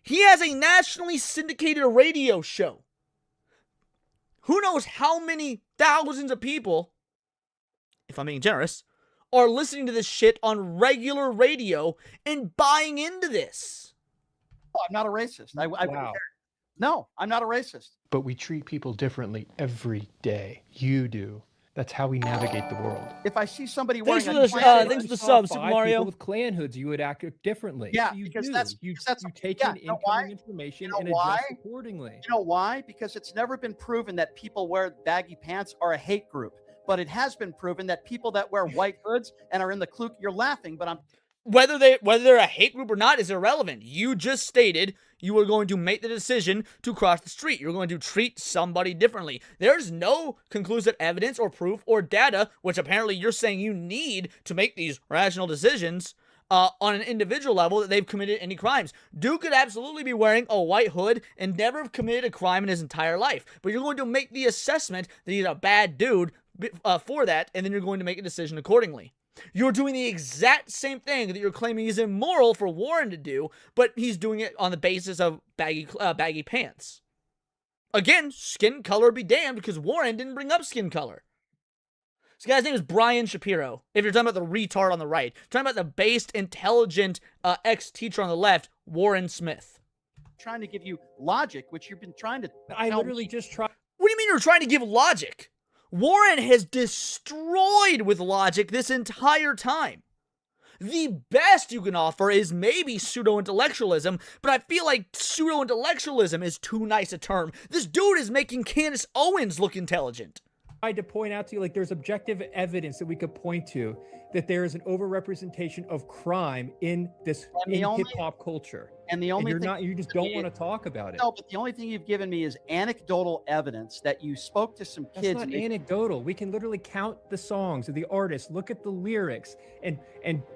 Speaker 2: He has a nationally syndicated radio show. Who knows how many thousands of people, if I'm being generous, are listening to this shit on regular radio and buying into this.
Speaker 5: Oh, I'm not a racist. I wouldn't care. No, I'm not a racist.
Speaker 1: But we treat people differently every day. You do. That's how we navigate the world.
Speaker 5: If I see somebody wearing
Speaker 2: thanks for the sub, Super Mario.
Speaker 22: With Klan hoods, you would act differently.
Speaker 5: Yeah,
Speaker 22: you
Speaker 5: because
Speaker 22: do.
Speaker 5: that's
Speaker 22: you take in incoming information and adjust accordingly.
Speaker 5: You know why? Because it's never been proven that people wear baggy pants are a hate group. But it has been proven that people that wear white hoods and are in the Ku Klux, you're laughing, but I'm
Speaker 2: whether they're a hate group or not is irrelevant. You just stated you were going to make the decision to cross the street. You're going to treat somebody differently. There's no conclusive evidence or proof or data, which apparently you're saying you need to make these rational decisions on an individual level, that they've committed any crimes. Dude could absolutely be wearing a white hood and never have committed a crime in his entire life. But you're going to make the assessment that he's a bad dude for that, and then you're going to make a decision accordingly. You're doing the exact same thing that you're claiming is immoral for Warren to do, but he's doing it on the basis of baggy pants. Again, skin color be damned, because Warren didn't bring up skin color. This guy's name is Brian Shapiro. If you're talking about the retard on the right, talking about the based, intelligent ex-teacher on the left, Warren Smith.
Speaker 5: Trying to give you logic, which you've been trying to.
Speaker 22: I literally just tried.
Speaker 2: What do you mean you're trying to give logic? Warren has destroyed with logic this entire time. The best you can offer is maybe pseudo-intellectualism, but I feel like pseudo-intellectualism is too nice a term. This dude is making Candace Owens look intelligent.
Speaker 22: I tried to point out to you, like, there's objective evidence that we could point to that there is an overrepresentation of crime in this hip-hop culture.
Speaker 5: And the only thing
Speaker 22: you just don't want to talk about it.
Speaker 5: No, but the only thing you've given me is anecdotal evidence that you spoke to some kids.
Speaker 22: That's not anecdotal. We can literally count the songs of the artists, look at the lyrics, and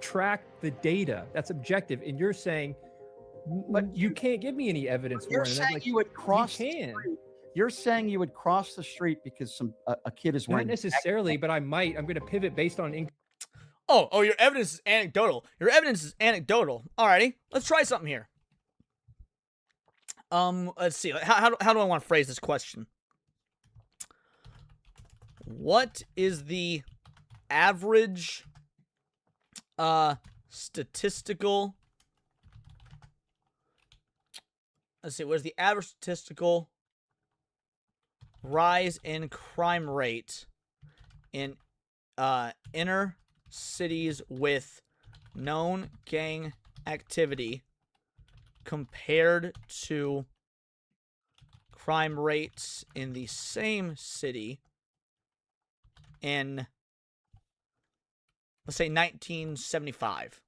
Speaker 22: track the data. That's objective. And you're saying, but you can't give me any evidence.
Speaker 5: You're
Speaker 22: Warren.
Speaker 5: saying you would cross. You're saying you would cross the street because a kid is wearing.
Speaker 22: Not necessarily, but I might. I'm going to pivot based on.
Speaker 2: Oh, your evidence is anecdotal. Your evidence is anecdotal. Alrighty, let's try something here. Let's see. How do I want to phrase this question? What is the average statistical? Let's see. Where's the average statistical rise in crime rate in inner cities with known gang activity compared to crime rates in the same city in, let's say, 1975?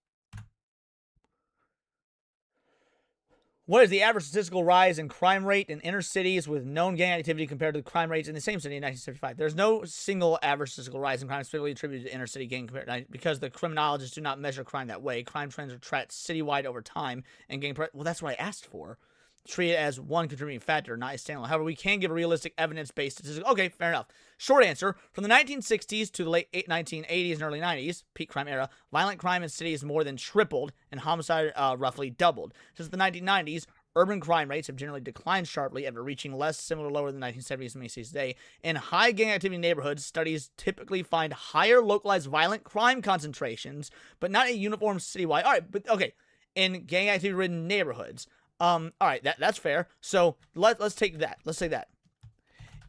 Speaker 2: What is the average statistical rise in crime rate in inner cities with known gang activity compared to the crime rates in the same city in 1975? There's no single average statistical rise in crime specifically attributed to inner city gang because the criminologists do not measure crime that way. Crime trends are tracked citywide over time, and gang. Well, that's what I asked for. Treat it as one contributing factor, not a standalone. However, we can give a realistic evidence-based statistics. Okay, fair enough. Short answer: from the 1960s to the late 1980s and early 90s, peak crime era, violent crime in cities more than tripled and homicide roughly doubled. Since the 1990s, urban crime rates have generally declined sharply after reaching less similar lower than the 1970s and many cities today. In high gang activity neighborhoods, studies typically find higher localized violent crime concentrations, but not a uniform citywide. All right, but okay, in gang activity-ridden neighborhoods. All right, that's fair. So let's take that. Let's say that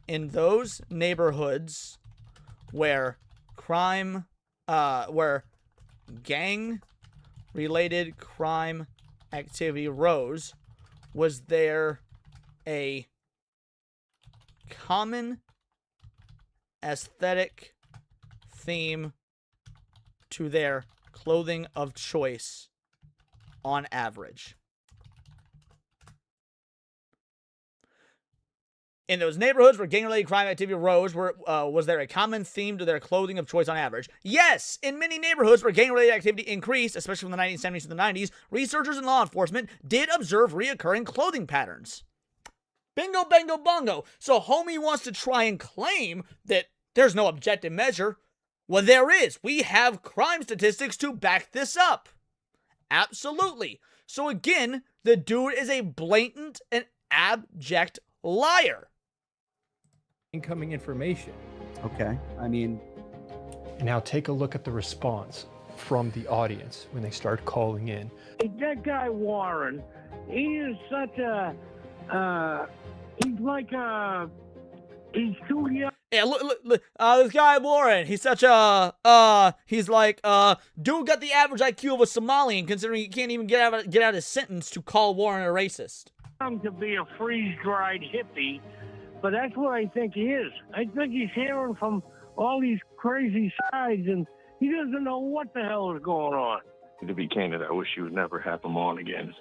Speaker 2: in those neighborhoods where where gang-related crime activity rose, was there a common aesthetic theme to their clothing of choice on average? In those neighborhoods where gang-related crime activity rose, was there a common theme to their clothing of choice on average? Yes! In many neighborhoods where gang-related activity increased, especially from the 1970s to the 90s, researchers and law enforcement did observe reoccurring clothing patterns. Bingo, bango, bongo. So homie wants to try and claim that there's no objective measure. Well, there is. We have crime statistics to back this up. Absolutely. So again, the dude is a blatant and abject liar.
Speaker 22: Incoming information.
Speaker 5: Okay. I mean,
Speaker 1: now take a look at the response from the audience when they start calling in.
Speaker 6: That guy Warren, he is such a, he's like a, he's too young.
Speaker 2: Yeah, look, this guy Warren, he's such a, he's like, dude got the average IQ of a Somalian, considering he can't even get out his sentence to call Warren a racist.
Speaker 6: To be a freeze-dried hippie, but that's what I think he is. I think he's hearing from all these crazy sides, and he doesn't know what the hell is going on.
Speaker 9: To be candid, I wish you would never have him on again.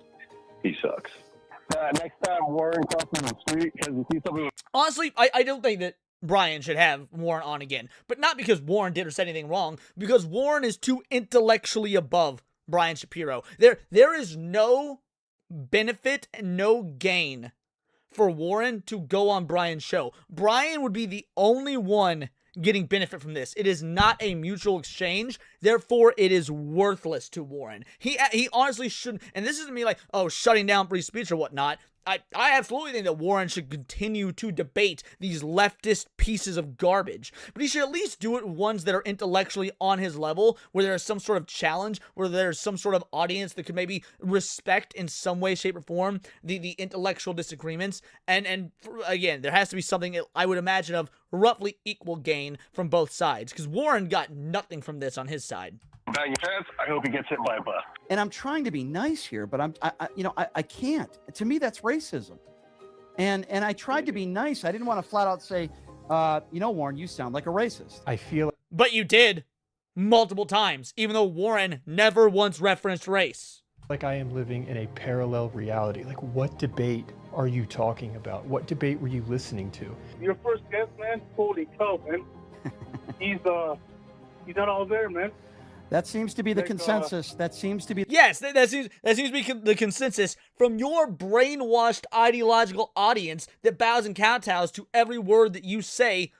Speaker 9: He sucks.
Speaker 6: Next time Warren crosses the street, because you see somebody.
Speaker 2: Honestly, I don't think that Brian should have Warren on again, but not because Warren did or said anything wrong, because Warren is too intellectually above Brian Shapiro. There is no benefit and no gain for Warren to go on Brian's show. Brian would be the only one getting benefit from this. It is not a mutual exchange. Therefore, it is worthless to Warren. He honestly shouldn't. And this isn't me like, oh, shutting down free speech or whatnot. I absolutely think that Warren should continue to debate these leftist pieces of garbage, but he should at least do it ones that are intellectually on his level, where there is some sort of challenge, where there's some sort of audience that could maybe respect in some way, shape, or form the intellectual disagreements. And again, there has to be something, I would imagine, of roughly equal gain from both sides, because Warren got nothing from this on his side.
Speaker 9: Bang your pants. I hope he gets hit by a bus.
Speaker 5: And I'm trying to be nice here, but I can't. To me, that's racism. And I tried to be nice. I didn't want to flat out say, Warren, you sound like a racist.
Speaker 1: I feel.
Speaker 2: But you did multiple times, even though Warren never once referenced race.
Speaker 1: Like I am living in a parallel reality. Like, what debate are you talking about? What debate were you listening to?
Speaker 8: Your first guest, man, holy cow, man. He's not all there, man.
Speaker 5: That seems to be the consensus. That seems to be.
Speaker 2: Yes, that seems to be the consensus from your brainwashed ideological audience that bows and kowtows to every word that you say,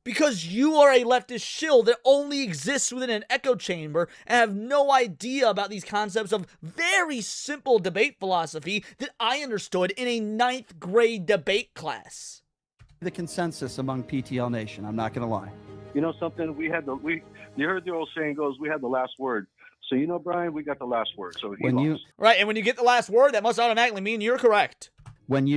Speaker 2: because you are a leftist shill that only exists within an echo chamber and have no idea about these concepts of very simple debate philosophy that I understood in a 9th grade debate class.
Speaker 5: The consensus among PTL Nation. I'm not going to lie.
Speaker 9: You know something? You heard the old saying goes, we had the last word. So, Brian, we got the last word. So he lost.
Speaker 2: Right, and when you get the last word, that must automatically mean you're correct.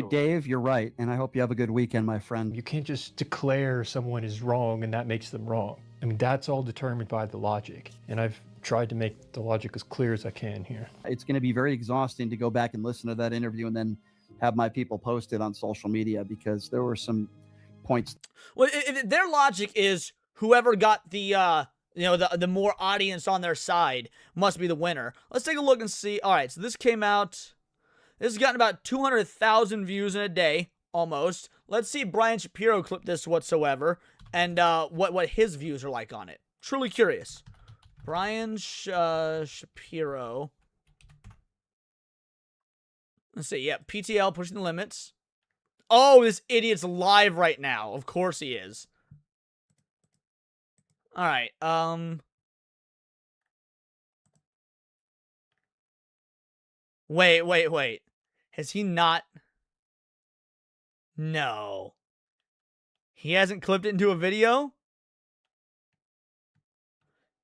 Speaker 5: Dave, you're right. And I hope you have a good weekend, my friend.
Speaker 1: You can't just declare someone is wrong and that makes them wrong. I mean, that's all determined by the logic. And I've tried to make the logic as clear as I can here.
Speaker 5: It's going to be very exhausting to go back and listen to that interview and then have my people post it on social media, because there were some points.
Speaker 2: Well, their logic is whoever got the more audience on their side must be the winner. Let's take a look and see. All right, so this came out. This has gotten about 200,000 views in a day, almost. Let's see if Brian Shapiro clipped this whatsoever, and what his views are like on it. Truly curious. Brian Shapiro. Let's see. Yeah, PTL pushing the limits. Oh, this idiot's live right now. Of course he is. All right. Wait. Has he not? No. He hasn't clipped it into a video?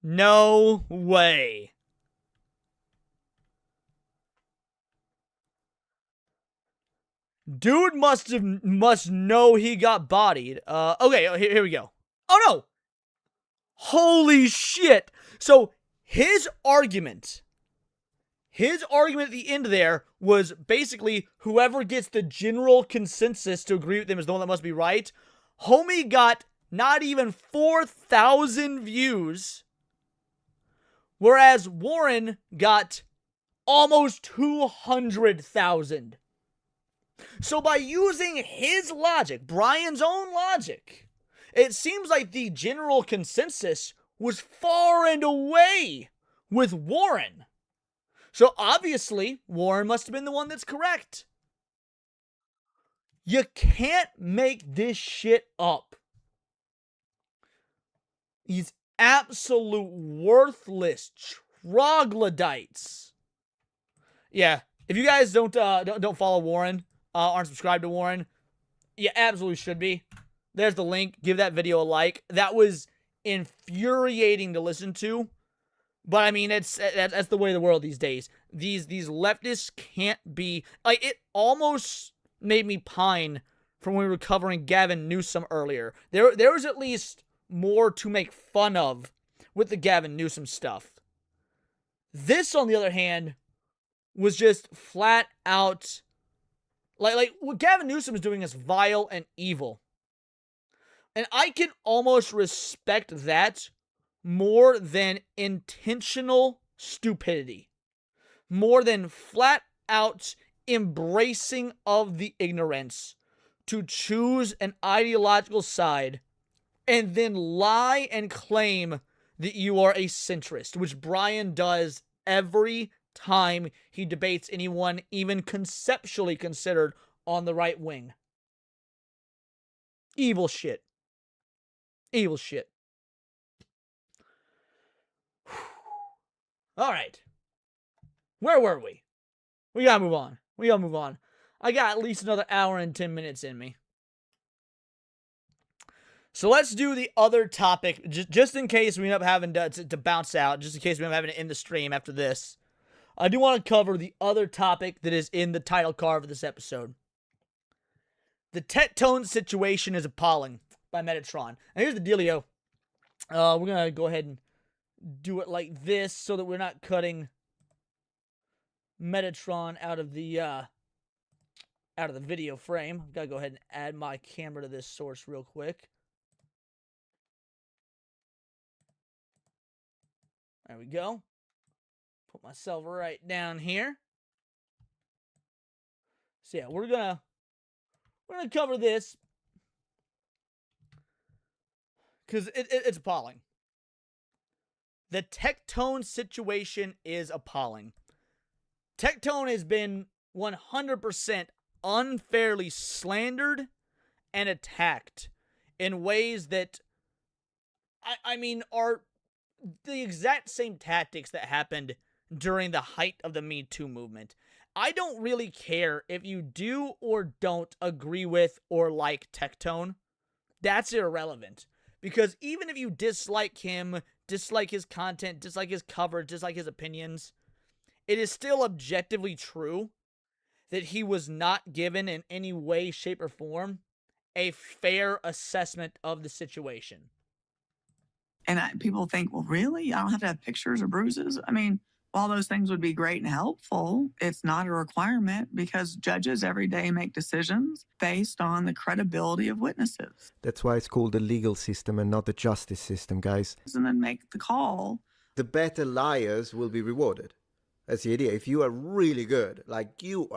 Speaker 2: No way. Dude must know he got bodied. Okay, here we go. Oh no. Holy shit. So his argument at the end there was basically whoever gets the general consensus to agree with him is the one that must be right. Homie got not even 4,000 views, whereas Warren got almost 200,000. So by using his logic, Brian's own logic, it seems like the general consensus was far and away with Warren. So obviously, Warren must have been the one that's correct. You can't make this shit up. These absolute worthless troglodytes. Yeah, if you guys don't follow Warren, aren't subscribed to Warren, you absolutely should be. There's the link. Give that video a like. That was infuriating to listen to. But I mean, that's the way of the world these days. These leftists can't be like. It almost made me pine from when we were covering Gavin Newsom earlier. There was at least more to make fun of with the Gavin Newsom stuff. This, on the other hand, was just flat out like what Gavin Newsom is doing is vile and evil. And I can almost respect that more than intentional stupidity. More than flat out embracing of the ignorance to choose an ideological side and then lie and claim that you are a centrist, which Brian does every time he debates anyone even conceptually considered on the right wing. Evil shit. Evil shit. All right. Where were we? We gotta move on. I got at least another hour and 10 minutes in me. So let's do the other topic, just in case we end up having to bounce out, just in case we end up having to end the stream after this. I do want to cover the other topic that is in the title card of this episode. The Tectone situation is appalling by Metatron. And here's the dealio. We're going to go ahead and do it like this so that we're not cutting Metatron out of the video frame. I've got to go ahead and add my camera to this source real quick. There we go. Put myself right down here. So yeah, we're gonna cover this because it's appalling. The Tectone situation is appalling. Tectone has been 100% unfairly slandered and attacked in ways that I mean are the exact same tactics that happened during the height of the Me Too movement. I don't really care if you do or don't agree with or like Tectone. That's irrelevant. Because even if you dislike him, dislike his content, dislike his coverage, dislike his opinions, it is still objectively true that he was not given in any way, shape, or form a fair assessment of the situation.
Speaker 10: And people think, well, really? I don't have to have pictures or bruises? I mean, while those things would be great and helpful, it's not a requirement because judges every day make decisions based on the credibility of witnesses.
Speaker 11: That's why it's called the legal system and not the justice system, guys.
Speaker 10: And then make the call.
Speaker 11: The better liars will be rewarded. That's the idea. If you are really good, like you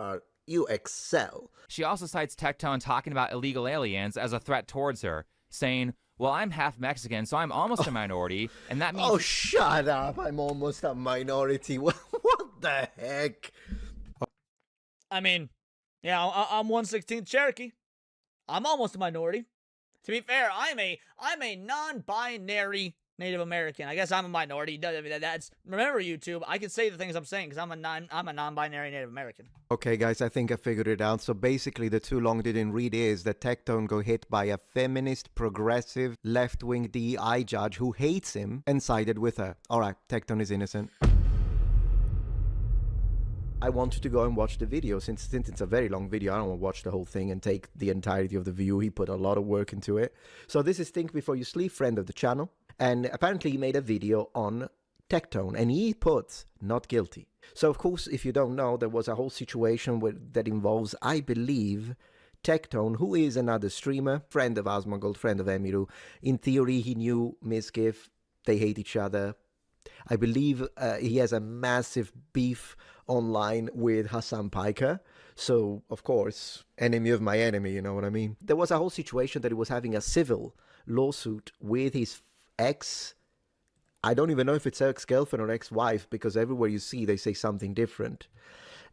Speaker 11: excel.
Speaker 23: She also cites Tectone talking about illegal aliens as a threat towards her, saying, well, I'm half Mexican, so I'm almost a minority, and that means...
Speaker 11: Oh, shut up. I'm almost a minority. What the heck?
Speaker 2: I mean, yeah, I'm 1/16 Cherokee. I'm almost a minority. To be fair, I'm a non-binary Native American. I guess I'm a minority. That's remember YouTube. I can say the things I'm saying because I'm a non-binary Native American.
Speaker 11: Okay, guys, I think I figured it out. So basically, the too long didn't read is that Tectone got hit by a feminist, progressive, left-wing DEI judge who hates him and sided with her. All right, Tectone is innocent. I wanted to go and watch the video. Since it's a very long video, I don't want to watch the whole thing and take the entirety of the view. He put a lot of work into it. So this is Think Before You Sleep, friend of the channel. And apparently he made a video on Tectone, and he puts not guilty. So, of course, if you don't know, there was a whole situation that involves, I believe, Tectone, who is another streamer, friend of Asmongold, friend of Emiru. In theory, he knew Mizgif. They hate each other. I believe he has a massive beef online with Hassan Piker. So, of course, enemy of my enemy, you know what I mean? There was a whole situation that he was having a civil lawsuit with his ex. I don't even know if it's ex-girlfriend or ex-wife, because everywhere you see, they say something different.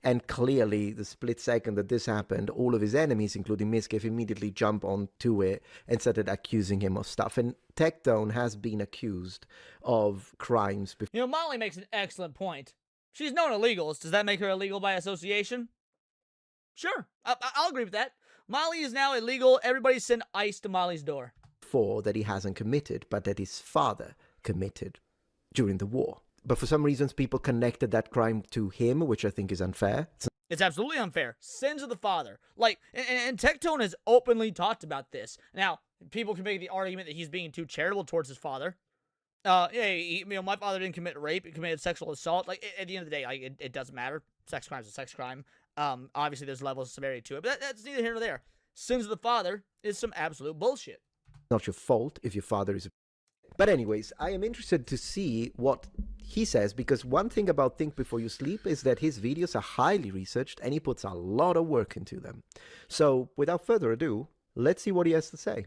Speaker 11: And clearly, the split second that this happened, all of his enemies, including Mizgif, immediately jump onto it and started accusing him of stuff. And Tectone has been accused of crimes before.
Speaker 2: You know, Molly makes an excellent point. She's known illegals. Does that make her illegal by association? Sure, I'll agree with that. Molly is now illegal. Everybody send ICE to Molly's door.
Speaker 11: That he hasn't committed, but that his father committed during the war. But for some reasons, people connected that crime to him, which I think is unfair.
Speaker 2: It's absolutely unfair. Sins of the father. Like, and Tectone has openly talked about this. Now, people can make the argument that he's being too charitable towards his father. My father didn't commit rape. He committed sexual assault. Like, at the end of the day, like, it doesn't matter. Sex crime is a sex crime. Obviously, there's levels of severity to it, but that's neither here nor there. Sins of the father is some absolute bullshit.
Speaker 11: Not your fault if your father is... But anyways, I am interested to see what he says, because one thing about Think Before You Sleep is that his videos are highly researched and he puts a lot of work into them. So, without further ado, let's see what he has to say.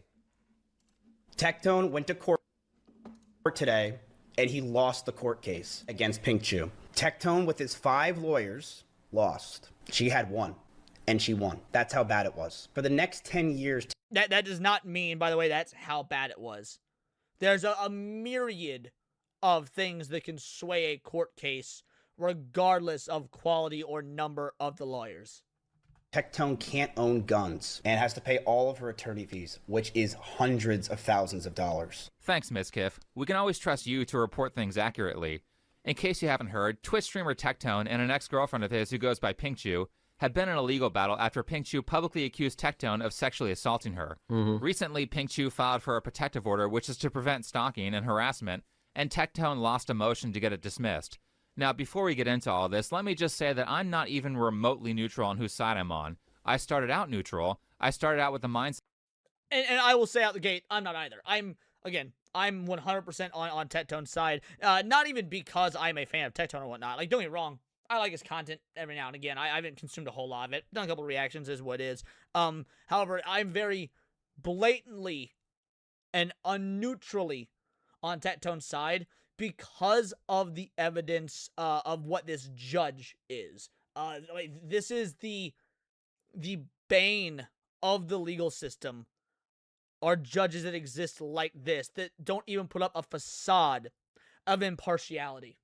Speaker 24: Tectone went to court today and he lost the court case against Pink Chew. Tectone, with his 5 lawyers, lost. She had 1. And she won. That's how bad it was. For the next 10 years...
Speaker 2: That does not mean, by the way, that's how bad it was. There's a myriad of things that can sway a court case regardless of quality or number of the lawyers.
Speaker 24: Tectone can't own guns and has to pay all of her attorney fees, which is hundreds of thousands of dollars.
Speaker 23: Thanks, Ms. Kiff. We can always trust you to report things accurately. In case you haven't heard, Twitch streamer Tectone and an ex-girlfriend of his who goes by Pinkchu had been in a legal battle after Pinkchu publicly accused Tectone of sexually assaulting her. Recently, Pinkchu filed for a protective order, which is to prevent stalking and harassment, and Tectone lost a motion to get it dismissed. Now, before we get into all this, let me just say that I'm not even remotely neutral on whose side I'm on. I started out neutral. I started out with the mindset.
Speaker 2: And I will say out the gate, I'm not either. I'm 100% on Tectone's side. Not even because I'm a fan of Tectone or whatnot. Like, don't get me wrong. I like his content every now and again. I haven't consumed a whole lot of it. Done a couple reactions is what it is. However, I'm very blatantly and unneutrally on Tectone's side because of the evidence of what this judge is. This is the bane of the legal system. Are judges that exist like this, that don't even put up a facade of impartiality.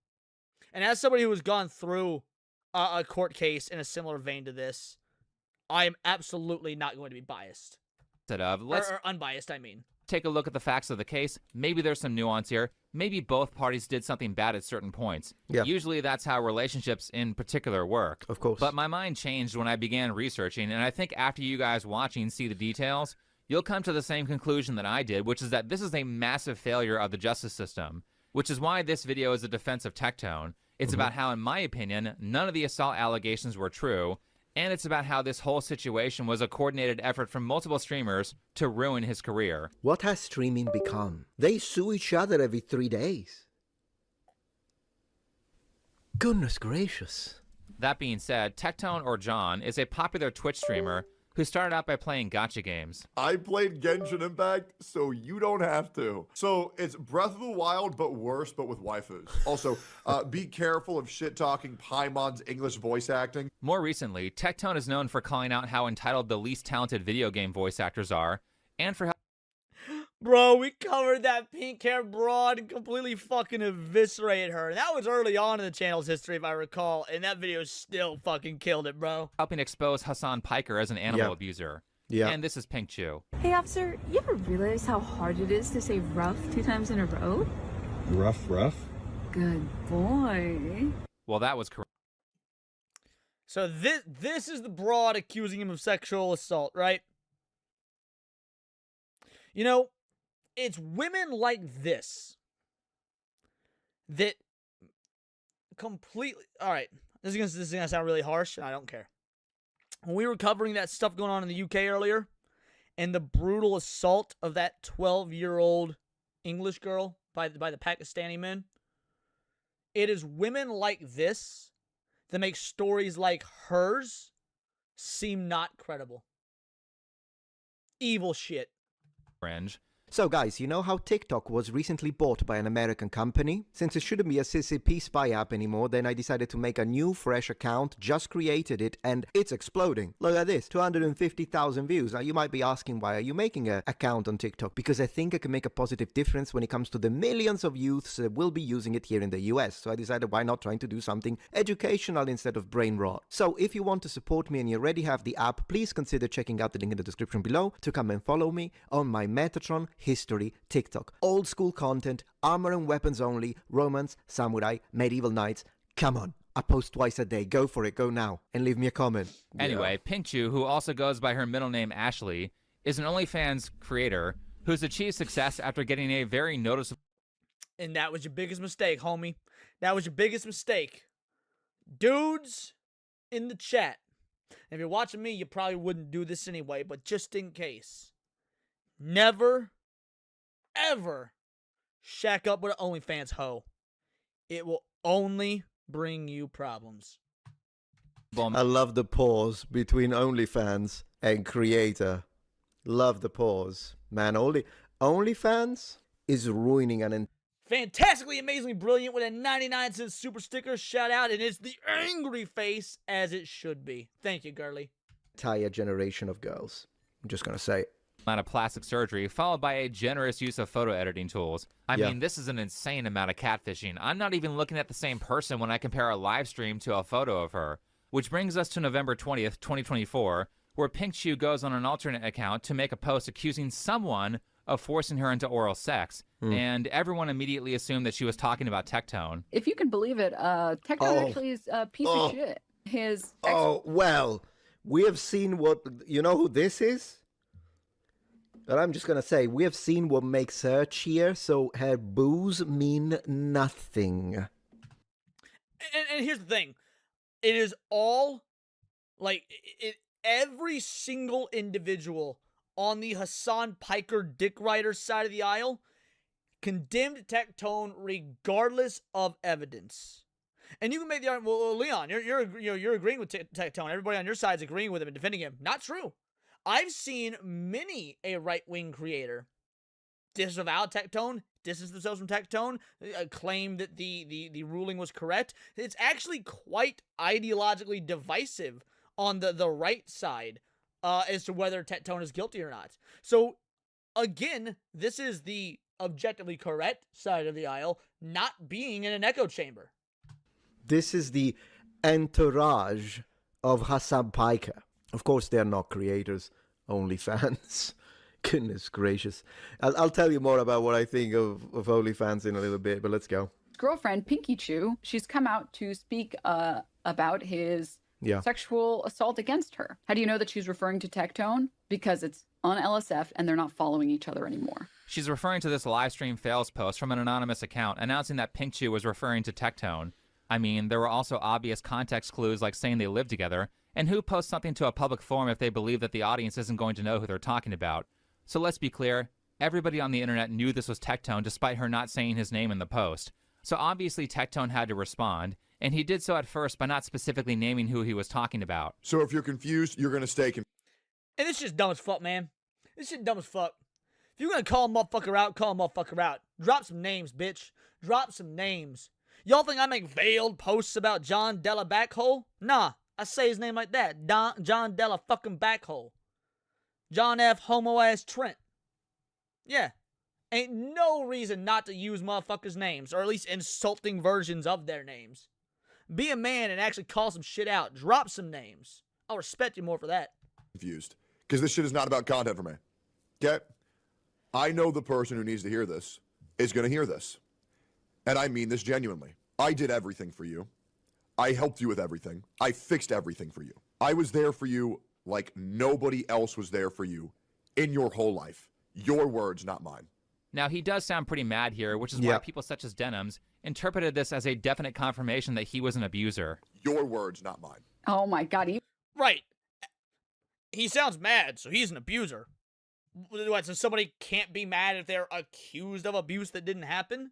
Speaker 2: And as somebody who has gone through a court case in a similar vein to this, I am absolutely not going to be biased. Or unbiased, I mean.
Speaker 23: Take a look at the facts of the case. Maybe there's some nuance here. Maybe both parties did something bad at certain points.
Speaker 11: Yeah.
Speaker 23: Usually that's how relationships in particular work.
Speaker 11: Of course.
Speaker 23: But my mind changed when I began researching, and I think after you guys watching see the details, you'll come to the same conclusion that I did, which is that this is a massive failure of the justice system, which is why this video is a defense of Tectone. It's about how, in my opinion, none of the assault allegations were true, and it's about how this whole situation was a coordinated effort from multiple streamers to ruin his career.
Speaker 11: What has streaming become? They sue each other every 3 days. Goodness gracious.
Speaker 23: That being said, Tectone or John is a popular Twitch streamer who started out by playing gacha games.
Speaker 4: I played Genshin Impact, so you don't have to. So it's Breath of the Wild, but worse, but with waifus. Also, be careful of shit-talking Paimon's English voice acting.
Speaker 23: More recently, Tectone is known for calling out how entitled the least talented video game voice actors are, and for how...
Speaker 2: Bro, we covered that pink-haired broad and completely fucking eviscerated her. That was early on in the channel's history, if I recall, and that video still fucking killed it, bro.
Speaker 23: Helping expose Hassan Piker as an animal abuser.
Speaker 11: Yeah.
Speaker 23: And this is Pinkchu.
Speaker 12: Hey, officer, you ever realize how hard it is to say rough 2 times in a row?
Speaker 13: Rough?
Speaker 12: Good boy.
Speaker 23: Well, that was correct.
Speaker 2: So this is the broad accusing him of sexual assault, right? You know, it's women like this that completely... All right, this is gonna sound really harsh, and I don't care. When we were covering that stuff going on in the UK earlier, and the brutal assault of that 12-year-old English girl by the Pakistani men, it is women like this that make stories like hers seem not credible. Evil shit.
Speaker 23: Fringe.
Speaker 11: So guys, you know how TikTok was recently bought by an American company? Since it shouldn't be a CCP spy app anymore, then I decided to make a new fresh account, just created it, and it's exploding. Look at this, 250,000 views. Now you might be asking, why are you making an account on TikTok? Because I think I can make a positive difference when it comes to the millions of youths that will be using it here in the US. So I decided, why not trying to do something educational instead of brain rot? So if you want to support me and you already have the app, please consider checking out the link in the description below to come and follow me on my Metatron history TikTok. Old school content, armor and weapons only, romance, samurai, medieval knights. Come on, I post twice a day. Go for it, go now, and leave me a comment.
Speaker 23: Anyway, Pinkchu, who also goes by her middle name Ashley, is an OnlyFans creator who's achieved success after getting a very noticeable...
Speaker 2: And that was your biggest mistake, homie. That was your biggest mistake. Dudes in the chat. If you're watching me, you probably wouldn't do this anyway, but just in case. Never, ever shack up with an OnlyFans hoe. It will only bring you problems.
Speaker 11: I love the pause between OnlyFans and creator. Love the pause. Man, OnlyFans is ruining an
Speaker 2: fantastically, amazingly brilliant with a 99-cent super sticker. Shout out, and it's the angry face as it should be. Thank you, girly.
Speaker 11: entire generation of girls. I'm just gonna say it.
Speaker 23: amount of plastic surgery, followed by a generous use of photo editing tools. I mean, this is an insane amount of catfishing. I'm not even looking at the same person when I compare a live stream to a photo of her. Which brings us to November 20th, 2024, where Pink Chew goes on an alternate account to make a post accusing someone of forcing her into oral sex, and everyone immediately assumed that she was talking about Tectone.
Speaker 13: If you can believe it, Tectone actually is a piece of shit. His
Speaker 11: well, we have seen what, you know who this is? But I'm just going to say, we have seen what makes her cheer, so her boos mean nothing.
Speaker 2: And here's the thing. It is all, like, every single individual on the Hassan Piker Dick Rider side of the aisle condemned Tectone regardless of evidence. And you can make the argument, well, Leon, you're agreeing with Tectone. Everybody on your side is agreeing with him and defending him. Not true. I've seen many a right-wing creator disavow Tectone, distance themselves from Tectone, claim that the ruling was correct. It's actually quite ideologically divisive on the right side as to whether Tectone is guilty or not. So, again, this is the objectively correct side of the aisle not being in an echo chamber.
Speaker 11: This is the entourage of Hassan Piker. Of course, they're not creators, only fans. Goodness gracious. I'll tell you more about what I think of OnlyFans in a little bit, but let's go.
Speaker 13: girlfriend, Pinky Chew, she's come out to speak about his sexual assault against her. How do you know that she's referring to Tectone? Because it's on LSF and they're not following each other anymore.
Speaker 23: She's referring to this live stream fails post from an anonymous account announcing that Pink Chew was referring to Tectone. I mean, there were also obvious context clues like saying they live together, and who posts something to a public forum if they believe that the audience isn't going to know who they're talking about? So let's be clear, everybody on the internet knew this was Tectone despite her not saying his name in the post. So obviously Tectone had to respond, and he did so at first by not specifically naming who he was talking about.
Speaker 4: So if you're confused, you're going to stay confused.
Speaker 2: And this shit's dumb as fuck, man. This shit dumb as fuck. If you're gonna call a motherfucker out, call a motherfucker out. Drop some names, bitch. Drop some names. Y'all think I make veiled posts about John Della Backhole? Nah, I say his name like that. John Della fucking Backhole. John F. Homo-ass Trent. Yeah. Ain't no reason not to use motherfuckers' names, or at least insulting versions of their names. Be a man and actually call some shit out. Drop some names. I'll respect you more for that.
Speaker 4: Confused. Because this shit is not about content for me. Okay? I know the person who needs to hear this is going to hear this. And I mean this genuinely. I did everything for you. I helped you with everything. I fixed everything for you. I was there for you like nobody else was there for you in your whole life. Your words, not mine.
Speaker 23: Now, he does sound pretty mad here, which is why people such as Denims interpreted this as a definite confirmation that he was an abuser.
Speaker 4: Your words, not mine.
Speaker 13: Oh my god.
Speaker 2: Right. He sounds mad, so he's an abuser. What, so somebody can't be mad if they're accused of abuse that didn't happen?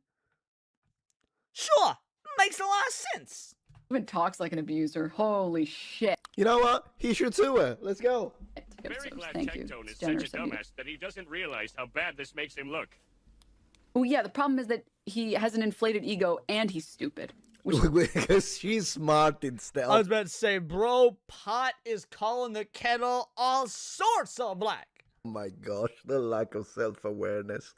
Speaker 2: Sure. Makes a lot of sense.
Speaker 13: Even talks like an abuser. Holy shit.
Speaker 11: You know what? He should sue her. Let's go.
Speaker 14: Very glad
Speaker 13: Thank you.
Speaker 14: Tectone is
Speaker 13: It's
Speaker 14: such a
Speaker 13: generous of you.
Speaker 14: dumbass that he doesn't realize how bad this makes him look.
Speaker 13: Oh yeah, the problem is that he has an inflated ego and he's stupid.
Speaker 11: Because she's smart instead.
Speaker 2: I was about to say, bro, Pot is calling the kettle all sorts of black.
Speaker 11: Oh my gosh, the lack of self-awareness.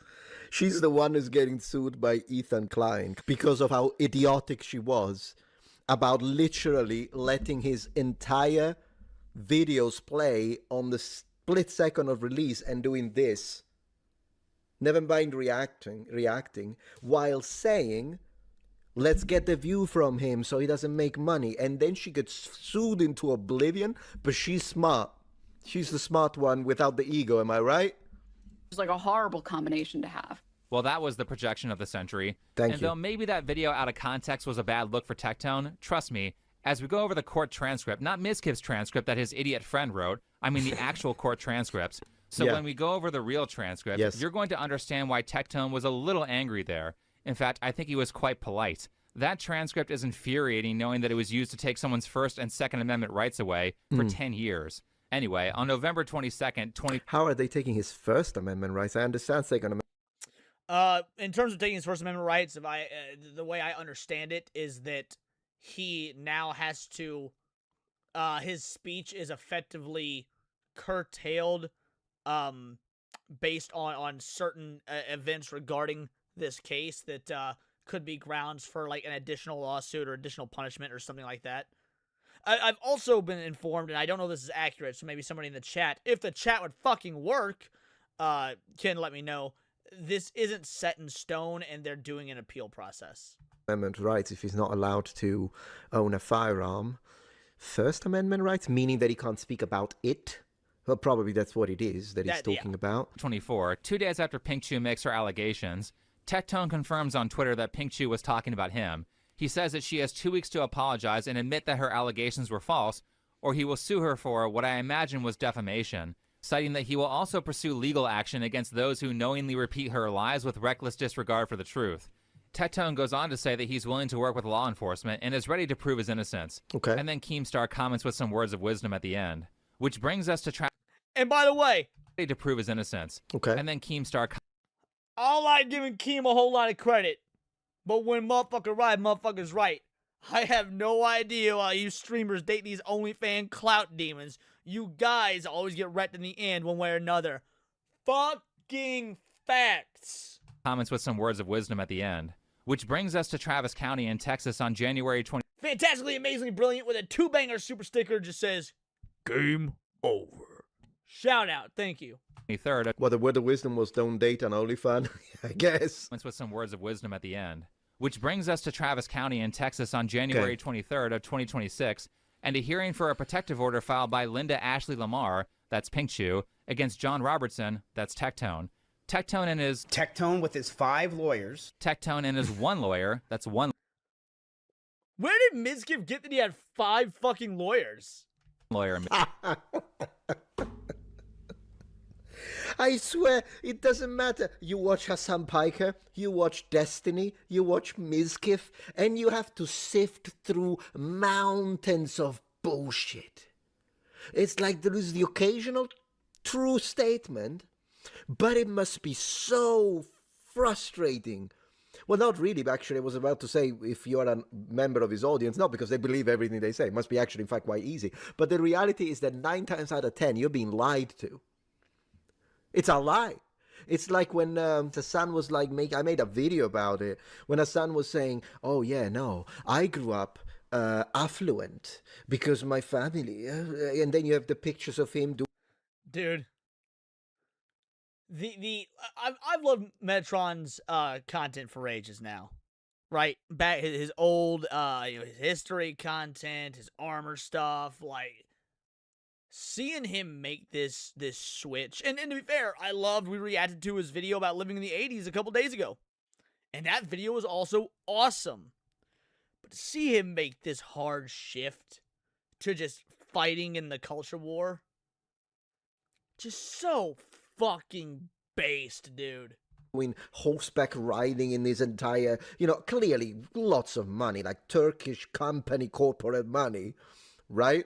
Speaker 11: She's the one who's getting sued by Ethan Klein because of how idiotic she was about literally letting his entire videos play on the split second of release and doing this. Never mind reacting, while saying, let's get the view from him so he doesn't make money. And then she gets sued into oblivion, but she's smart. She's the smart one without the ego, am I right?
Speaker 13: It's like a horrible combination to have.
Speaker 23: Well, that was the projection of the century.
Speaker 11: Thank
Speaker 23: and
Speaker 11: you.
Speaker 23: though maybe that video out of context was a bad look for Tectone, trust me, as we go over the court transcript, not Mizkiv's transcript that his idiot friend wrote, I mean the actual court transcripts. So when we go over the real transcript, you're going to understand why Tectone was a little angry there. In fact, I think he was quite polite. That transcript is infuriating knowing that it was used to take someone's First and Second Amendment rights away for 10 years. Anyway, on November 22nd,
Speaker 11: How are they taking his First Amendment rights? I understand Second Amendment.
Speaker 2: In terms of taking his First Amendment rights, if the way I understand it is that he now has to, his speech is effectively curtailed, based on certain events regarding this case that could be grounds for like an additional lawsuit or additional punishment or something like that. I've also been informed, and I don't know if this is accurate, so maybe somebody in the chat, if the chat would fucking work, can let me know. This isn't set in stone, and they're doing an appeal process.
Speaker 11: Amendment rights if he's not allowed to own a firearm. First Amendment rights, meaning that he can't speak about it. Well, probably that's what it is that he's talking about.
Speaker 23: 24, 2 days after Pink Chu makes her allegations, Tectone confirms on Twitter that Pink Chu was talking about him. He says that she has 2 weeks to apologize and admit that her allegations were false, or he will sue her for what I imagine was defamation, citing that he will also pursue legal action against those who knowingly repeat her lies with reckless disregard for the truth. Tectone goes on to say that he's willing to work with law enforcement and is ready to prove his innocence.
Speaker 11: Okay.
Speaker 23: And then Keemstar comments with some words of wisdom at the end, which brings us to
Speaker 2: And by the way,
Speaker 23: ready to prove his innocence.
Speaker 11: Okay.
Speaker 23: And then Keemstar.
Speaker 2: I don't like giving Keem a whole lot of credit, but when motherfucker right, motherfucker's right. I have no idea why you streamers date these OnlyFans clout demons. You guys always get wrecked in the end one way or another. Fucking facts.
Speaker 23: Comments with some words of wisdom at the end, which brings us to Travis County in Texas on January 20.
Speaker 2: Fantastically, amazingly brilliant with a 2-banger super sticker just says, game over. Shout out. Thank you.
Speaker 23: 23rd.
Speaker 11: Well, the word of wisdom was don't date an OnlyFans, I guess.
Speaker 23: With some words of wisdom at the end, which brings us to Travis County in Texas on January 23rd of 2026, and a hearing for a protective order filed by Linda Ashley Lamar, that's Pink Chu, against John Robertson, that's Tectone. Tectone with his 5 lawyers. Tectone and his 1 lawyer, that's 1
Speaker 2: Where did Mizkiff get that he had 5 fucking lawyers?
Speaker 23: lawyer.
Speaker 11: I swear, it doesn't matter. You watch Hassan Piker, you watch Destiny, you watch Mizkiff, and you have to sift through mountains of bullshit. It's like there is the occasional true statement, but it must be so frustrating. Well, not really, but actually I was about to say if you're a member of his audience, not because they believe everything they say. It must be actually, in fact, quite easy. But the reality is that 9 times out of 10, you're being lied to. It's a lie. It's like when Hassan was like, I made a video about it, when Hassan was saying, oh yeah, no, I grew up affluent because my family, and then you have the pictures of him doing.
Speaker 2: Dude. I've loved Metatron's content for ages now, right? Back his old his history content, his armor stuff, like seeing him make this switch. And to be fair, we reacted to his video about living in the 80s a couple days ago, and that video was also awesome. But to see him make this hard shift to just fighting in the culture war, just so fucking based, dude.
Speaker 11: Doing horseback riding in his entire, clearly lots of money, like Turkish company corporate money, right?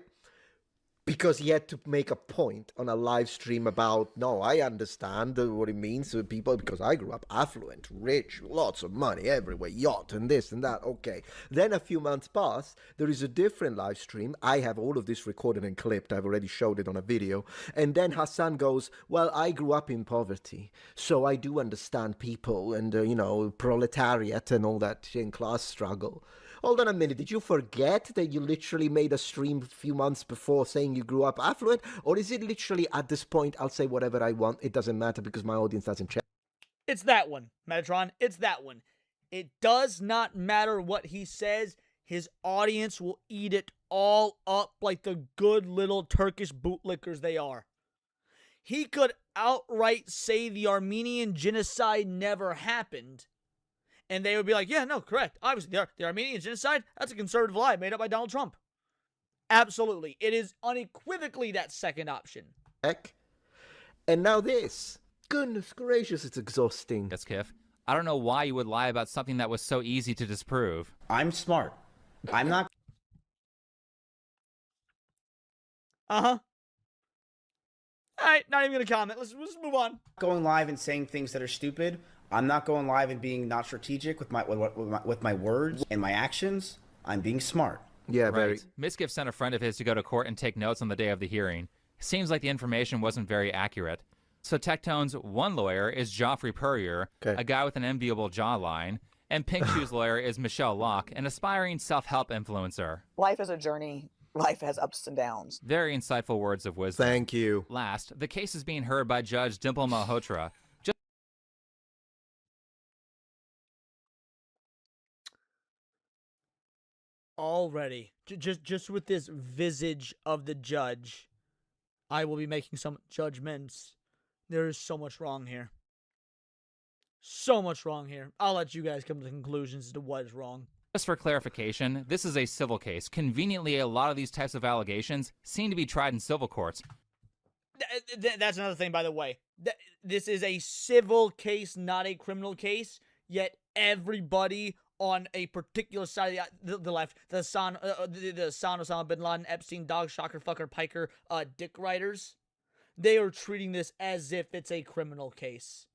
Speaker 11: Because he had to make a point on a live stream about, no, I understand what it means to people because I grew up affluent, rich, lots of money everywhere, yacht and this and that. Okay. Then a few months pass. There is a different live stream. I have all of this recorded and clipped. I've already showed it on a video. And then Hassan goes, well, I grew up in poverty, so I do understand people and, proletariat and all that in class struggle. Hold on a minute, did you forget that you literally made a stream a few months before saying you grew up affluent? Or is it literally at this point, I'll say whatever I want, it doesn't matter because my audience doesn't check?
Speaker 2: It's that one, Metatron. It's that one. It does not matter what he says. His audience will eat it all up like the good little Turkish bootlickers they are. He could outright say the Armenian genocide never happened, and they would be like, yeah, no, correct. Obviously, the Armenian genocide, that's a conservative lie made up by Donald Trump. Absolutely. It is unequivocally that second option.
Speaker 11: Heck. And now this. Goodness gracious, it's exhausting.
Speaker 23: Yes, Kiff. I don't know why you would lie about something that was so easy to disprove.
Speaker 24: I'm smart. I'm not.
Speaker 2: Uh-huh. All right, not even going to comment. Let's move on.
Speaker 24: Going live and saying things that are stupid. I'm not going live and being not strategic with my words and my actions. I'm being smart.
Speaker 11: Yeah,
Speaker 23: right.
Speaker 11: very.
Speaker 23: Miskiff sent a friend of his to go to court and take notes on the day of the hearing. Seems like the information wasn't very accurate. So Tectone's one lawyer is Geoffrey Purrier, a guy with an enviable jawline, and Pink Shoe's lawyer is Michelle Locke, an aspiring self-help influencer.
Speaker 15: Life is a journey. Life has ups and downs.
Speaker 23: Very insightful words of wisdom.
Speaker 11: Thank you.
Speaker 23: Last, the case is being heard by Judge Dimple Malhotra.
Speaker 2: Already, just with this visage of the judge, I will be making some judgments. There is so much wrong here. So much wrong here. I'll let you guys come to conclusions as to what is wrong.
Speaker 23: Just for clarification, this is a civil case. Conveniently, a lot of these types of allegations seem to be tried in civil courts.
Speaker 2: That's another thing, by the way. This is a civil case, not a criminal case, yet everybody on a particular side of the left, the San Osama bin Laden, Epstein, dog, shocker, fucker, piker, dick riders, they are treating this as if it's a criminal case.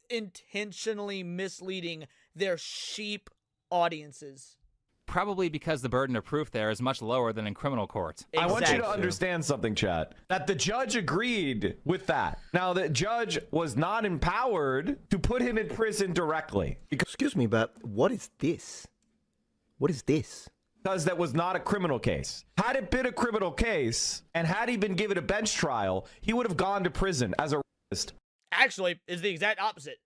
Speaker 2: Intentionally misleading their sheep audiences.
Speaker 23: Probably because the burden of proof there is much lower than in criminal courts.
Speaker 16: I want you to understand something, chat. That the judge agreed with that. Now, the judge was not empowered to put him in prison directly.
Speaker 11: Excuse me, but what is this? What is this?
Speaker 16: Because that was not a criminal case. Had it been a criminal case, and had he been given a bench trial, he would have gone to prison as a rapist.
Speaker 2: Actually, it's the exact opposite.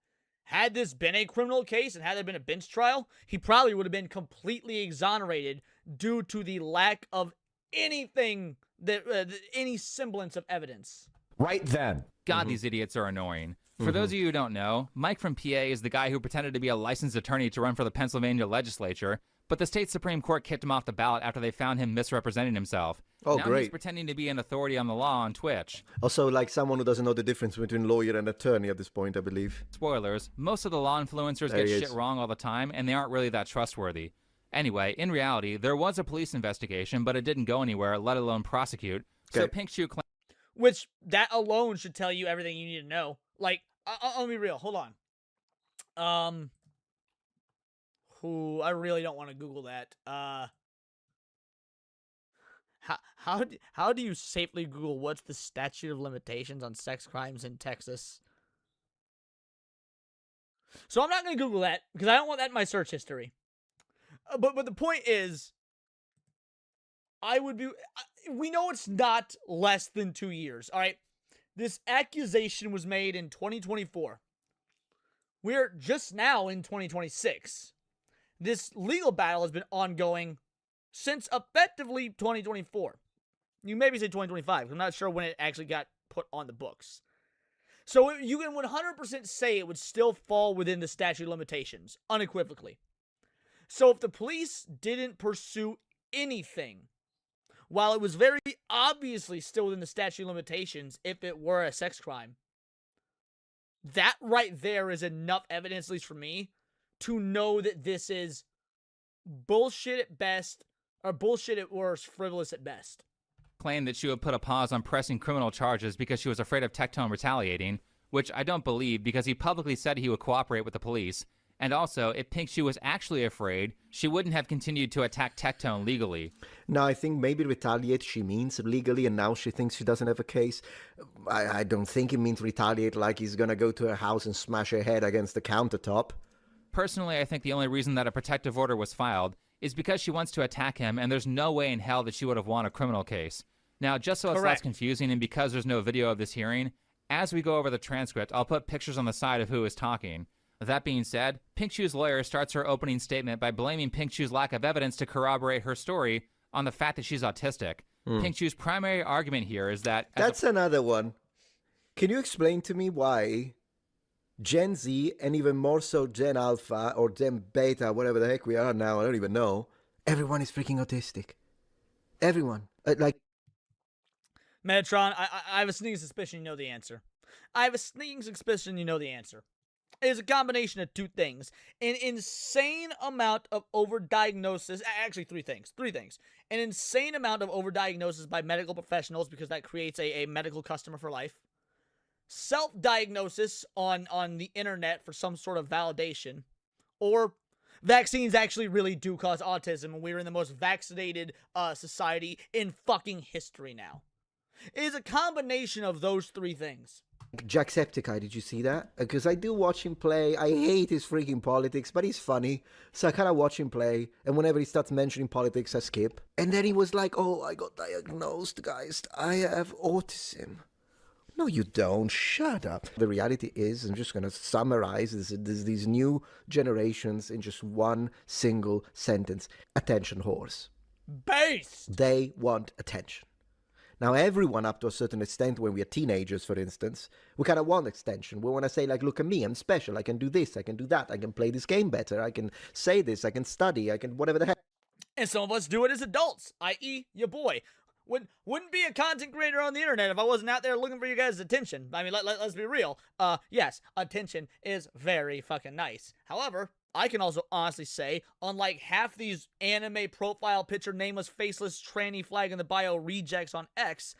Speaker 2: Had this been a criminal case and had there been a bench trial, he probably would have been completely exonerated due to the lack of anything, any semblance of evidence.
Speaker 16: Right then.
Speaker 23: God, these idiots are annoying. For those of you who don't know, Mike from PA is the guy who pretended to be a licensed attorney to run for the Pennsylvania legislature, but the state Supreme Court kicked him off the ballot after they found him misrepresenting himself.
Speaker 11: Oh,
Speaker 23: now
Speaker 11: great.
Speaker 23: He's pretending to be an authority on the law on Twitch.
Speaker 11: Also, like someone who doesn't know the difference between lawyer and attorney at this point, I believe.
Speaker 23: Spoilers, most of the law influencers
Speaker 11: There
Speaker 23: get
Speaker 11: he
Speaker 23: shit
Speaker 11: is.
Speaker 23: wrong all the time, and they aren't really that trustworthy. Anyway, in reality, there was a police investigation, but it didn't go anywhere, let alone prosecute. So Pink Shoe claims...
Speaker 2: Which, that alone should tell you everything you need to know. Like, I'll be real, hold on. I really don't want to Google that. How do you safely Google what's the statute of limitations on sex crimes in Texas? So I'm not going to Google that because I don't want that in my search history. But the point is, we know it's not less than 2 years, all right? This accusation was made in 2024. We're just now in 2026. This legal battle has been ongoing since effectively 2024. You maybe say 2025. I'm not sure when it actually got put on the books. So you can 100% say it would still fall within the statute of limitations, unequivocally. So if the police didn't pursue anything, while it was very obviously still within the statute of limitations if it were a sex crime, that right there is enough evidence, at least for me, to know that this is bullshit at best, or bullshit at worst, frivolous at best.
Speaker 23: Claimed that she would put a pause on pressing criminal charges because she was afraid of Tectone retaliating, which I don't believe because he publicly said he would cooperate with the police. And also, if Pink Shoe was actually afraid, she wouldn't have continued to attack Tectone legally.
Speaker 11: No, I think maybe retaliate she means legally, and now she thinks she doesn't have a case. I don't think it means retaliate like he's gonna go to her house and smash her head against the countertop.
Speaker 23: Personally, I think the only reason that a protective order was filed is because she wants to attack him, and there's no way in hell that she would have won a criminal case. Now, just so it's less confusing, and because there's no video of this hearing, as we go over the transcript, I'll put pictures on the side of who is talking. That being said, Pink Shoe's lawyer starts her opening statement by blaming Pink Shoe's lack of evidence to corroborate her story on the fact that she's autistic. Pink Shoe's primary argument here is that...
Speaker 11: That's another one. Can you explain to me why Gen Z, and even more so Gen Alpha or Gen Beta, whatever the heck we are now, I don't even know, everyone is freaking autistic. Everyone.
Speaker 2: Metatron, I have a sneaking suspicion you know the answer. I have a sneaking suspicion you know the answer. It is a combination of two things. An insane amount of overdiagnosis. Actually, three things. An insane amount of overdiagnosis by medical professionals because that creates a medical customer for life. Self-diagnosis on the internet for some sort of validation. Or vaccines actually really do cause autism, and we're in the most vaccinated society in fucking history now. It is a combination of those three things.
Speaker 11: Jacksepticeye, did you see that? Because I do watch him play. I hate his freaking politics, but he's funny. So I kind of watch him play. And whenever he starts mentioning politics, I skip. And then he was like, oh, I got diagnosed, guys. I have autism. No, you don't. Shut up. The reality is, I'm just going to summarize these new generations in just one single sentence. Attention whores.
Speaker 2: Base!
Speaker 11: They want attention. Now, everyone up to a certain extent, when we are teenagers, for instance, we kind of want extension. We want to say, like, look at me, I'm special. I can do this, I can do that. I can play this game better. I can say this, I can study, I can whatever the heck.
Speaker 2: And some of us do it as adults, i.e. your boy. Wouldn't be a content creator on the internet if I wasn't out there looking for you guys' attention. I mean, let's be real. Yes, attention is very fucking nice. However, I can also honestly say, unlike half these anime profile picture, nameless, faceless, tranny flag in the bio rejects on X,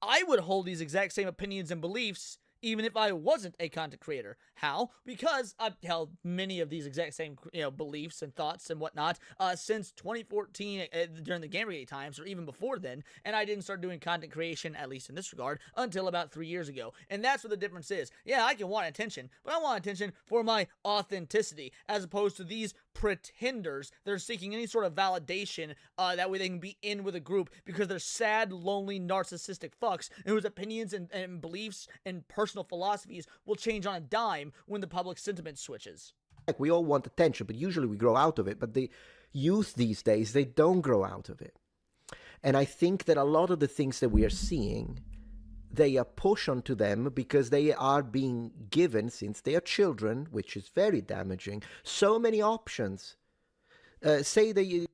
Speaker 2: I would hold these exact same opinions and beliefs even if I wasn't a content creator. How? Because I've held many of these exact same, beliefs and thoughts and whatnot since 2014 during the Gamergate times, or even before then, and I didn't start doing content creation, at least in this regard, until about 3 years ago. And that's what the difference is. Yeah, I can want attention, but I want attention for my authenticity, as opposed to these pretenders that are seeking any sort of validation that way they can be in with a group because they're sad, lonely, narcissistic fucks whose opinions and beliefs and personal philosophies will change on a dime when the public sentiment switches.
Speaker 11: We all want attention, but usually we grow out of it. But the youth these days, they don't grow out of it. And I think that a lot of the things that we are seeing, they are pushed onto them because they are being given, since they are children, which is very damaging, so many options. Say that you...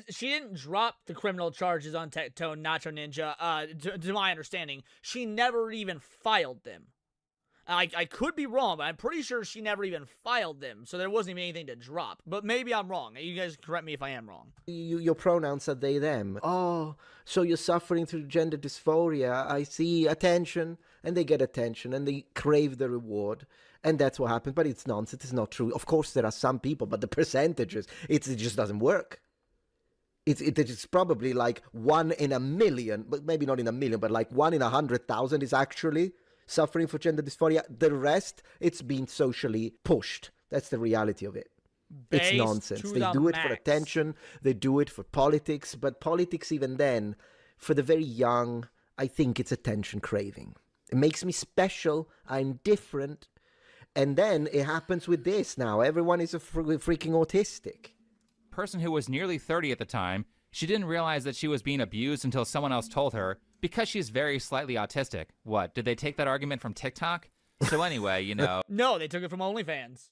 Speaker 2: She didn't drop the criminal charges on Tectone, Nacho Ninja, to my understanding. She never even filed them. I could be wrong, but I'm pretty sure she never even filed them, so there wasn't even anything to drop. But maybe I'm wrong. You guys correct me if I am wrong.
Speaker 11: Your pronouns are they, them. Oh, so you're suffering through gender dysphoria. I see. Attention. And they get attention, and they crave the reward. And that's what happens, but it's nonsense. It's not true. Of course, there are some people, but the percentages, it just doesn't work. It's probably like 1 in a million, but maybe not in a million, but like 1 in 100,000 is actually suffering for gender dysphoria. The rest, it's been socially pushed. That's the reality of it. It's nonsense. They do it for attention. They do it for politics. But politics, even then, for the very young, I think it's attention craving. It makes me special. I'm different. And then it happens with this now. Everyone is a freaking autistic.
Speaker 23: Person who was nearly 30 at the time, she didn't realize that she was being abused until someone else told her, because she's very slightly autistic. What, did they take that argument from TikTok? So anyway,
Speaker 2: No, they took it from OnlyFans.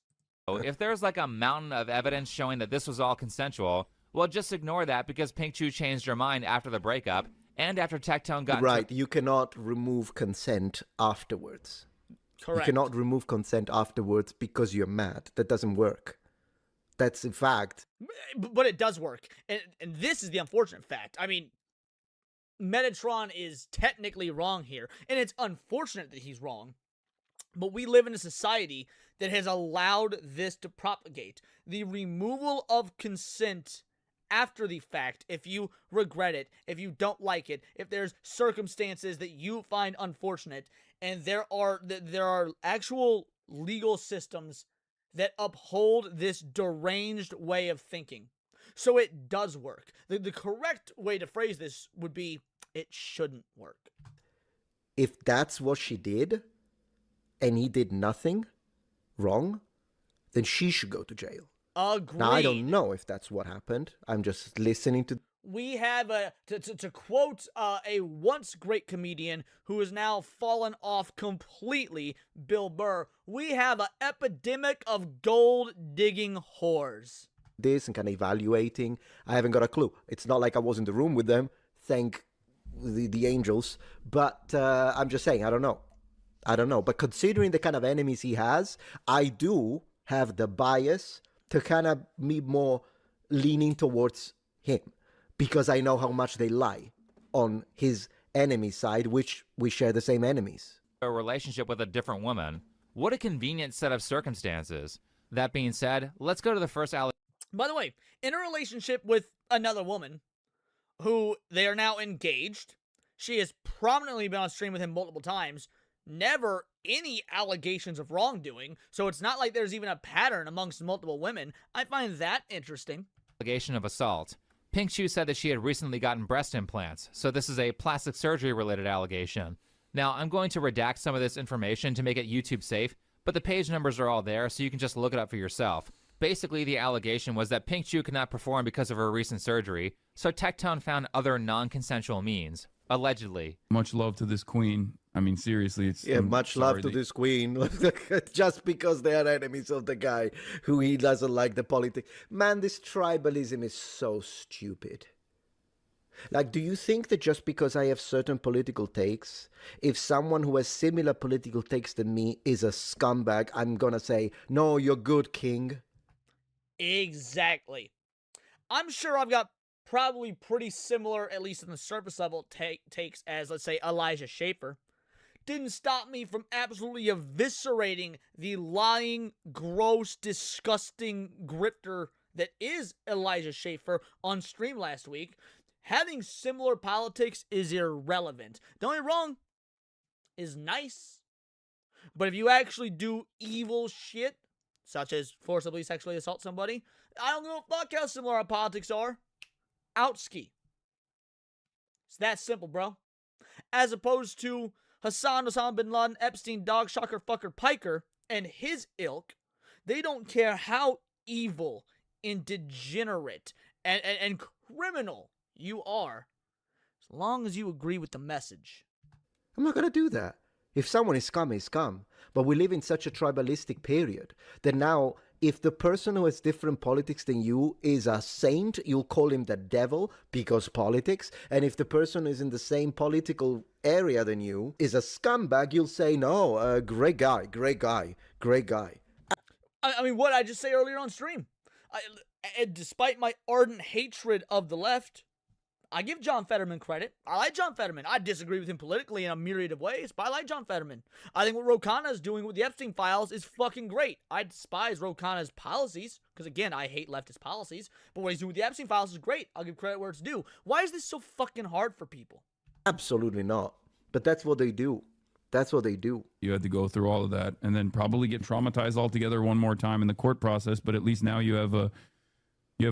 Speaker 23: If there's like a mountain of evidence showing that this was all consensual, well, just ignore that because Pink Chu changed her mind after the breakup and after Tectone got...
Speaker 11: Right, you cannot remove consent afterwards.
Speaker 2: Correct.
Speaker 11: You cannot remove consent afterwards because you're mad. That doesn't work. That's a fact.
Speaker 2: But it does work. And this is the unfortunate fact. I mean, Metatron is technically wrong here, and it's unfortunate that he's wrong. But we live in a society that has allowed this to propagate. The removal of consent after the fact, if you regret it, if you don't like it, if there's circumstances that you find unfortunate, and there are actual legal systems that uphold this deranged way of thinking. So it does work. The correct way to phrase this would be, it shouldn't work.
Speaker 11: If that's what she did, and he did nothing wrong, then she should go to jail.
Speaker 2: Agreed.
Speaker 11: Now, I don't know if that's what happened. I'm just listening to...
Speaker 2: We have, to quote a once great comedian who has now fallen off completely, Bill Burr, we have an epidemic of gold-digging whores.
Speaker 11: This and kind of evaluating, I haven't got a clue. It's not like I was in the room with them, thank the angels, but I'm just saying, I don't know. I don't know. But considering the kind of enemies he has, I do have the bias to kind of be more leaning towards him, because I know how much they lie on his enemy side, which we share the same enemies.
Speaker 23: A relationship with a different woman. What a convenient set of circumstances. That being said, let's go to the first allegation.
Speaker 2: By the way, in a relationship with another woman who they are now engaged, she has prominently been on stream with him multiple times. never any allegations of wrongdoing, so it's not like there's even a pattern amongst multiple women. I find that interesting.
Speaker 23: Allegation of assault. Pink Chu said that she had recently gotten breast implants, so this is a plastic surgery related allegation. Now, I'm going to redact some of this information to make it YouTube safe, but the page numbers are all there, so you can just look it up for yourself. Basically, the allegation was that Pink Chu could not perform because of her recent surgery, so Tectone found other non-consensual means, allegedly.
Speaker 3: Much love to this queen. I mean, seriously, it's...
Speaker 11: Yeah, much love to this queen. Just because they are enemies of the guy who he doesn't like the politics. Man, this tribalism is so stupid. Like, do you think that just because I have certain political takes, if someone who has similar political takes than me is a scumbag, I'm gonna say, no, you're good, king?
Speaker 2: Exactly. I'm sure I've got probably pretty similar, at least on the surface level, takes as, let's say, Elijah Schaffer. Didn't stop me from absolutely eviscerating the lying, gross, disgusting grifter that is Elijah Schaffer on stream last week. Having similar politics is irrelevant. Don't get me wrong, is nice. But if you actually do evil shit, such as forcibly sexually assault somebody, I don't give a fuck how similar our politics are. Outski. It's that simple, bro. As opposed to Hassan Osama bin Laden, Epstein, Dog, Shocker, Fucker, Piker, and his ilk, they don't care how evil and degenerate and criminal you are, as long as you agree with the message.
Speaker 11: I'm not going to do that. If someone is scum, is scum. But we live in such a tribalistic period that now, if the person who has different politics than you is a saint, you'll call him the devil because politics. And if the person who is in the same political area than you is a scumbag, you'll say, no, great guy, great guy, great guy.
Speaker 2: I mean, what I just say earlier on stream. Despite my ardent hatred of the left, I give John Fetterman credit. I like John Fetterman. I disagree with him politically in a myriad of ways, but I like John Fetterman. I think what Ro Khanna is doing with the Epstein files is fucking great. I despise Ro Khanna's policies, because again, I hate leftist policies, but what he's doing with the Epstein files is great. I'll give credit where it's due. Why is this so fucking hard for people?
Speaker 11: Absolutely not. But that's what they do. That's what they do.
Speaker 3: You had to go through all of that and then probably get traumatized altogether one more time in the court process, but at least now you have a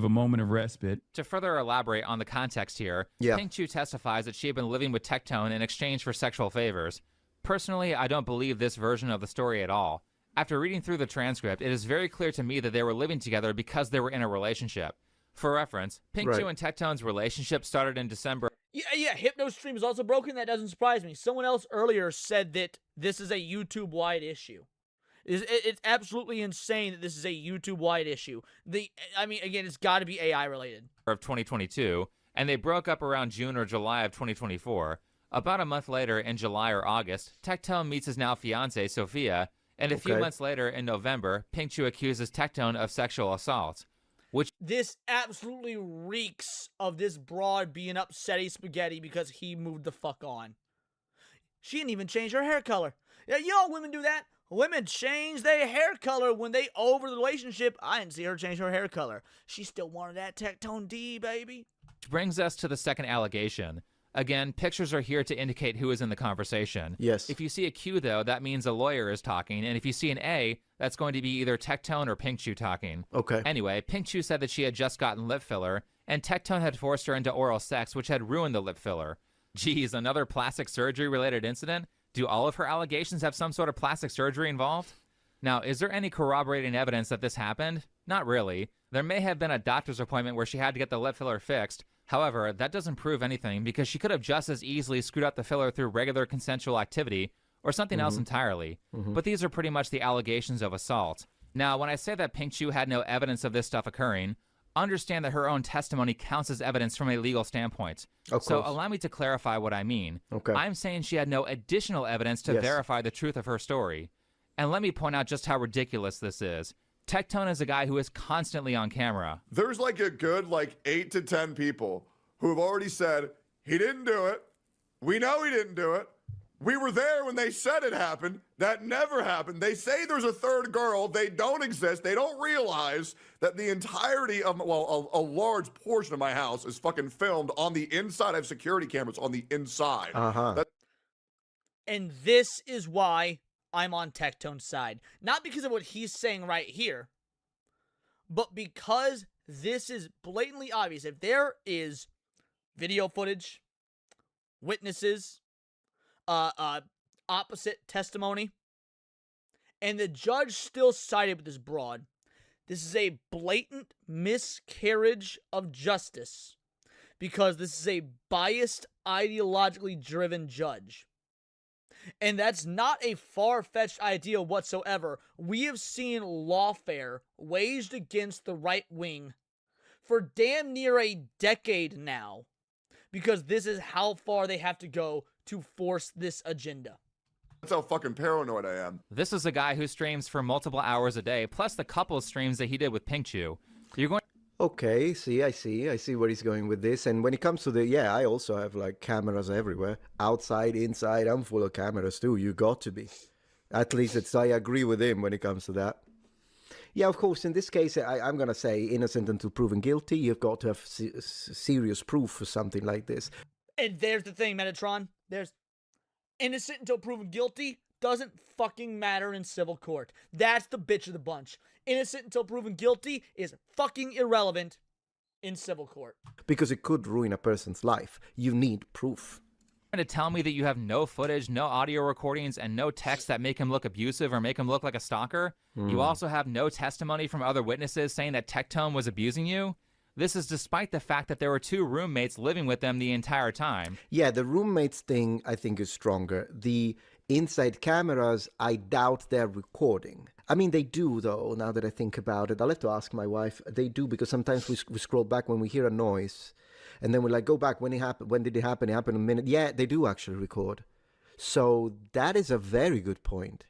Speaker 3: moment of respite.
Speaker 23: To further elaborate on the context here, Pink Chu testifies that she had been living with Tectone in exchange for sexual favors. Personally, I don't believe this version of the story at all. After reading through the transcript, it is very clear to me that they were living together because they were in a relationship. For reference, Pink Chu and Tectone's relationship started in December.
Speaker 2: Yeah, Hypno Stream is also broken. That doesn't surprise me. Someone else earlier said that this is a YouTube-wide issue. It's absolutely insane that this is a YouTube-wide issie. I mean, again, it's got to be AI-related.
Speaker 23: Of 2022, and they broke up around June or July of 2024. About a month later, in July or August, Tectone meets his now fiancée, Sophia, and a few months later, in November, Pink Chu accuses Tectone of sexual assault.
Speaker 2: This absolutely reeks of this broad being upsetty spaghetti because he moved the fuck on. She didn't even change her hair color. Yeah, you know women do that. Women change their hair color when they over the relationship. I didn't see her change her hair color. She still wanted that Tectone D, baby.
Speaker 23: Which brings us to the second allegation. Again, pictures are here to indicate who is in the conversation.
Speaker 11: Yes.
Speaker 23: If you see a Q, though, that means a lawyer is talking. And if you see an A, that's going to be either Tectone or Pink Chu talking.
Speaker 11: Okay.
Speaker 23: Anyway, Pink Chu said that she had just gotten lip filler, and Tectone had forced her into oral sex, which had ruined the lip filler. Geez, another plastic surgery-related incident? Do all of her allegations have some sort of plastic surgery involved? Now, is there any corroborating evidence that this happened? Not really. There may have been a doctor's appointment where she had to get the lip filler fixed. However, that doesn't prove anything because she could have just as easily screwed up the filler through regular consensual activity or something else entirely. But these are pretty much the allegations of assault. Now, when I say that Pink Chu had no evidence of this stuff occurring, understand that her own testimony counts as evidence from a legal standpoint. So allow me to clarify what I mean. I'm saying she had no additional evidence to verify the truth of her story. And let me point out just how ridiculous this is. Tectone is a guy who is constantly on camera.
Speaker 4: There's like a good 8 to 10 people who have already said, he didn't do it. We know he didn't do it. We were there when they said it happened. That never happened. They say there's a third girl. They don't exist. They don't realize that the entirety of, well, a large portion of my house is fucking filmed on the inside. I have security cameras on the inside.
Speaker 2: And this is why I'm on Tectone's side. Not because of what he's saying right here, but because this is blatantly obvious. If there is video footage, witnesses, opposite testimony, and the judge still sided with this broad, this is a blatant miscarriage of justice because this is a biased, ideologically driven judge. And that's not a far-fetched idea whatsoever. We have seen lawfare waged against the right wing for damn near a decade now, because this is how far they have to go to force this agenda.
Speaker 4: That's how fucking paranoid I am.
Speaker 23: This is a guy who streams for multiple hours a day, plus the couple of streams that he did with Pinkchu. You're going.
Speaker 11: Okay, I see where he's going with this. And when it comes to the, I also have like cameras everywhere, outside, inside. I'm full of cameras too. You got to be. At least I agree with him when it comes to that. Yeah, of course, in this case, I'm going to say innocent until proven guilty. You've got to have serious proof for something like this.
Speaker 2: And there's the thing, Metatron. There's innocent until proven guilty doesn't fucking matter in civil court. That's the bitch of the bunch. Innocent until proven guilty is fucking irrelevant in civil court.
Speaker 11: Because it could ruin a person's life. You need proof.
Speaker 23: To tell me that you have no footage, no audio recordings, and no text that make him look abusive or make him look like a stalker? You also have no testimony from other witnesses saying that Tectone was abusing you? This is despite the fact that there were 2 roommates living with them the entire time.
Speaker 11: Yeah, the roommates thing, I think, is stronger. The inside cameras, I doubt they're recording. I mean, they do, though, now that I think about it. I'll have to ask my wife. They do, because sometimes we scroll back when we hear a noise. And then we're like, go back, when it happened? When did it happen? It happened in a minute. Yeah, they do actually record. So that is a very good point.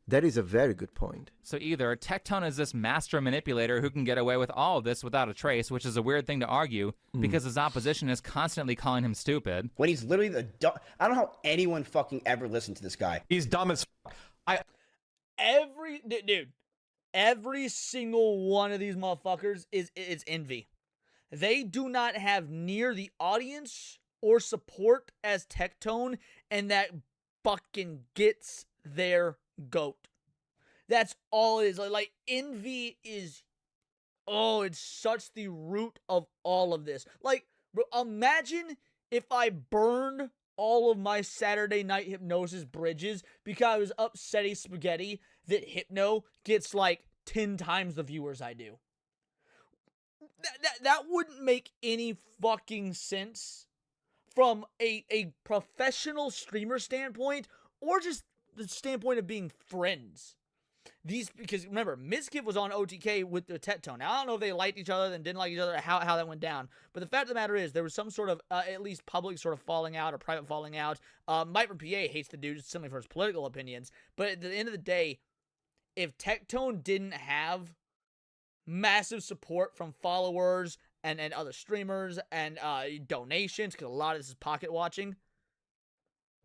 Speaker 11: That is a very good point.
Speaker 23: So either Tectone is this master manipulator who can get away with all of this without a trace, which is a weird thing to argue because his opposition is constantly calling him stupid.
Speaker 24: When he's literally the I don't know how anyone fucking ever listened to this guy.
Speaker 16: He's dumb as fuck.
Speaker 2: Every single one of these motherfuckers is envy. They do not have near the audience or support as Tectone, and that fucking gets their goat. That's all it is. Like envy is, it's such the root of all of this. Like, bro, imagine if I burned all of my Saturday Night Hypnosis bridges because I was upsetting spaghetti that Hypno gets like 10 times the viewers I do. That wouldn't make any fucking sense from a professional streamer standpoint or just the standpoint of being friends. Because remember, Mizkif was on OTK with the Tectone. Now, I don't know if they liked each other and didn't like each other, how that went down. But the fact of the matter is, there was some sort of, at least public sort of falling out or private falling out. Mike from PA hates the dude simply for his political opinions. But at the end of the day, if Tectone didn't have massive support from followers and other streamers and donations, because a lot of this is pocket watching,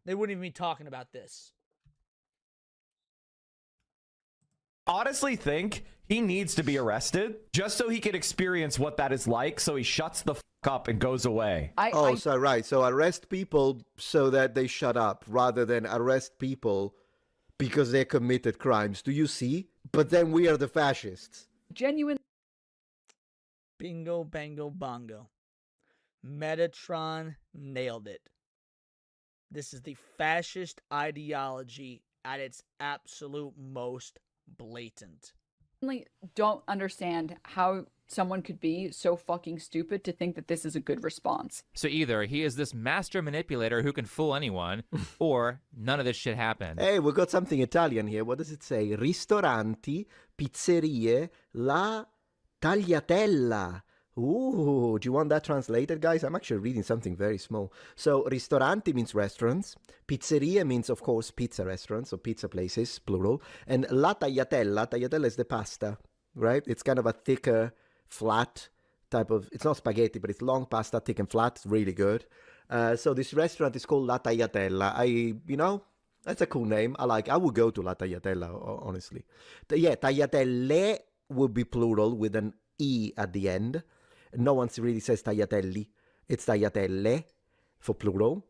Speaker 2: they wouldn't even be talking about this.
Speaker 16: Honestly think he needs to be arrested just so he can experience what that is like, so he shuts the fuck up and goes away.
Speaker 11: So arrest people so that they shut up rather than arrest people because they committed crimes. Do you see? But then we are the fascists.
Speaker 13: Genuine.
Speaker 2: Bingo, bango, bongo. Metatron nailed it. This is the fascist ideology at its absolute most blatant.
Speaker 13: I don't understand how someone could be so fucking stupid to think that this is a good response.
Speaker 23: So either he is this master manipulator who can fool anyone, or none of this shit happened.
Speaker 11: Hey, we got something Italian here. What does it say? Ristoranti, pizzerie, la tagliatella. Ooh, do you want that translated, guys? I'm actually reading something very small. So, ristoranti means restaurants. Pizzeria means, of course, pizza restaurants, or pizza places, plural. And la tagliatella is the pasta, right? It's kind of a thicker, flat type of, it's not spaghetti, but it's long pasta, thick and flat. It's really good. So this restaurant is called La Tagliatella. That's a cool name. I would go to La Tagliatella, honestly. Tagliatelle would be plural with an E at the end. No one really says tagliatelli. It's tagliatelle for plural.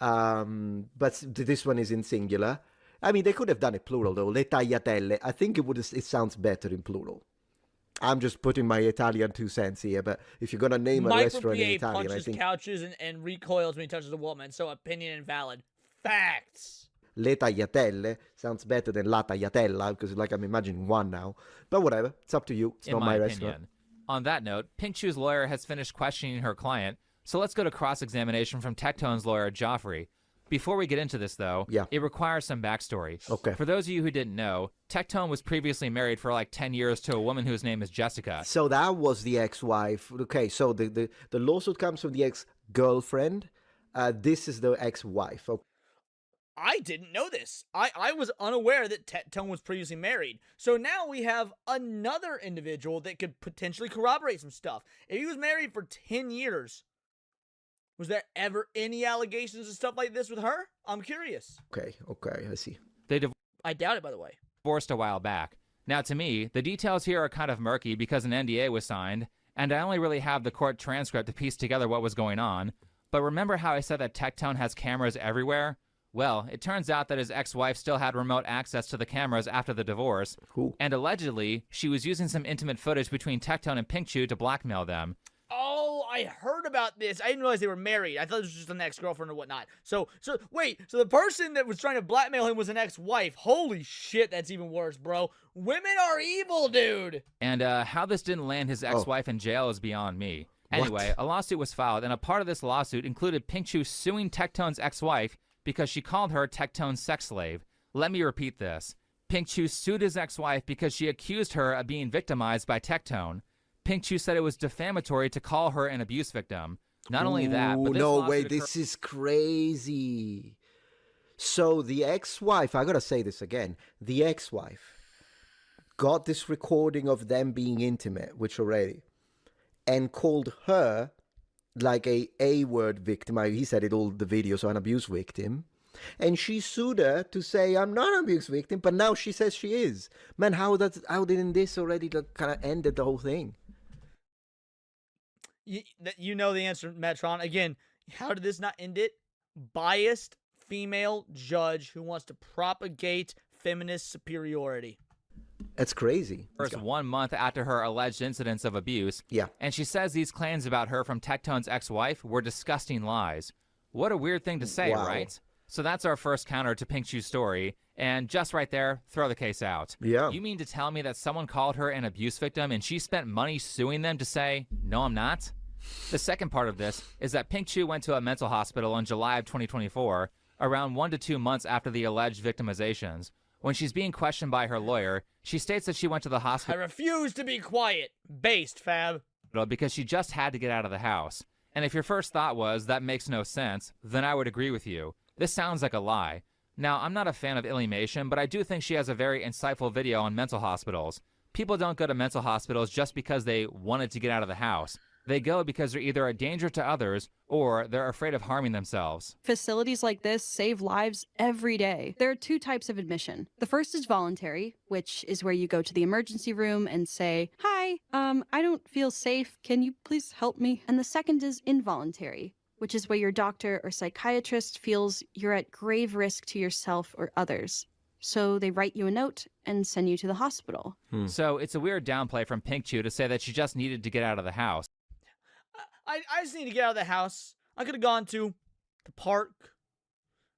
Speaker 11: But this one is in singular. I mean, they could have done it plural though. Le tagliatelle. I think it sounds better in plural. I'm just putting my Italian 2 cents here, but if you're gonna name a restaurant in Italian, I think
Speaker 2: couches and recoils when he touches a woman. So opinion invalid. Facts.
Speaker 11: Le tagliatelle sounds better than la tagliatella because, like, I'm imagining one now. But whatever, it's up to you. It's
Speaker 23: In
Speaker 11: not
Speaker 23: my
Speaker 11: my
Speaker 23: opinion.
Speaker 11: restaurant.
Speaker 23: On that note, Pink Shoe's lawyer has finished questioning her client, so let's go to cross-examination from Tectone's lawyer, Joffrey. Before we get into this, though, it requires some backstory.
Speaker 11: Okay.
Speaker 23: For those of you who didn't know, Tectone was previously married for like 10 years to a woman whose name is Jessica.
Speaker 11: So that was the ex-wife. Okay, so the lawsuit comes from the ex-girlfriend. This is the ex-wife. Okay.
Speaker 2: I didn't know this. I was unaware that Tectone was previously married. So now we have another individual that could potentially corroborate some stuff. If he was married for 10 years, was there ever any allegations and stuff like this with her? I'm curious.
Speaker 11: Okay, I see.
Speaker 2: I doubt it, by the way.
Speaker 23: Divorced a while back. Now, to me, the details here are kind of murky because an NDA was signed, and I only really have the court transcript to piece together what was going on. But remember how I said that Tectone has cameras everywhere? Well, it turns out that his ex-wife still had remote access to the cameras after the divorce, and allegedly, she was using some intimate footage between Tectone and Pink Shoe to blackmail them.
Speaker 2: Oh, I heard about this. I didn't realize they were married. I thought it was just an ex-girlfriend or whatnot. So wait, so the person that was trying to blackmail him was an ex-wife. Holy shit, that's even worse, bro. Women are evil, dude.
Speaker 23: And how this didn't land his ex-wife in jail is beyond me. Anyway, a lawsuit was filed, and a part of this lawsuit included Pink Shoe suing Tectone's ex-wife because she called her Tectone's sex slave. Let me repeat this. Pink Shoe sued his ex-wife because she accused her of being victimized by Tectone. Pink Shoe said it was defamatory to call her an abuse victim. Not only that, but this
Speaker 11: no, wait, this is crazy. So the ex-wife, I gotta say this again, the ex-wife got this recording of them being intimate, which already, and called her like a A-word victim. He said it all the video, so an abuse victim. And she sued her to say, I'm not an abuse victim, but now she says she is. Man, how didn't this already kind of ended the whole thing?
Speaker 2: You know the answer, Metatron. Again, how did this not end it? Biased female judge who wants to propagate feminist superiority.
Speaker 11: That's crazy.
Speaker 23: First 1 month after her alleged incidents of abuse.
Speaker 11: Yeah.
Speaker 23: And she says these claims about her from Tectone's ex-wife were disgusting lies. What a weird thing to say, right? So that's our first counter to Pink Shoe's story. And just right there, throw the case out.
Speaker 11: Yeah.
Speaker 23: You mean to tell me that someone called her an abuse victim and she spent money suing them to say, no, I'm not? The second part of this is that Pink Shoe went to a mental hospital in July of 2024, around 1 to 2 months after the alleged victimizations. When she's being questioned by her lawyer, she states that she went to the hospital.
Speaker 2: I refuse to be quiet. Based, Fab.
Speaker 23: Because she just had to get out of the house. And if your first thought was, that makes no sense, then I would agree with you. This sounds like a lie. Now, I'm not a fan of Illymation, but I do think she has a very insightful video on mental hospitals. People don't go to mental hospitals just because they wanted to get out of the house. They go because they're either a danger to others or they're afraid of harming themselves.
Speaker 17: Facilities like this save lives every day. There are 2 types of admission. The first is voluntary, which is where you go to the emergency room and say, hi, I don't feel safe. Can you please help me? And the second is involuntary, which is where your doctor or psychiatrist feels you're at grave risk to yourself or others. So they write you a note and send you to the hospital.
Speaker 23: So it's a weird downplay from Pink Shoe to say that she just needed to get out of the house.
Speaker 2: I just need to get out of the house. I could have gone to the park.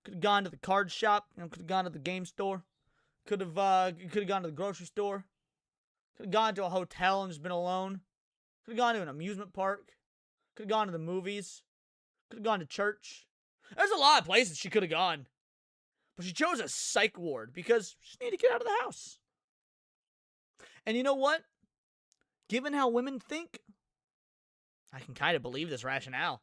Speaker 2: Could have gone to the card shop. Could have gone to the game store. Could have gone to the grocery store. Could have gone to a hotel and just been alone. Could have gone to an amusement park. Could have gone to the movies. Could have gone to church. There's a lot of places she could have gone. But she chose a psych ward because she just needed to get out of the house. And you know what? Given how women think, I can kind of believe this rationale.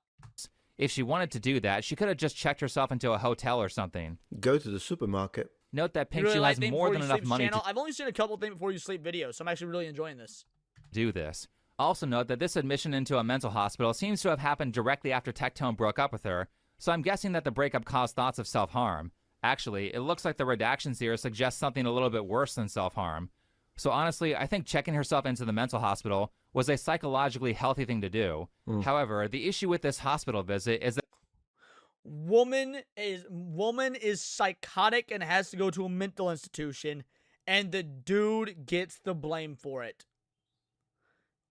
Speaker 23: If she wanted to do that, she could have just checked herself into a hotel or something.
Speaker 11: Go to the supermarket.
Speaker 23: Note that Pink
Speaker 2: Really
Speaker 23: Shoe has
Speaker 2: Think
Speaker 23: more
Speaker 2: Before
Speaker 23: than
Speaker 2: You
Speaker 23: enough
Speaker 2: Sleep
Speaker 23: money
Speaker 2: channel.
Speaker 23: to
Speaker 2: I've only seen a couple Think Before You Sleep videos, so I'm actually really enjoying this.
Speaker 23: do this. Also note that this admission into a mental hospital seems to have happened directly after Tectone broke up with her, so I'm guessing that the breakup caused thoughts of self-harm. Actually, it looks like the redactions here suggest something a little bit worse than self-harm. So honestly, I think checking herself into the mental hospital was a psychologically healthy thing to do. However, the issue with this hospital visit is that
Speaker 2: woman is psychotic and has to go to a mental institution, and the dude gets the blame for it.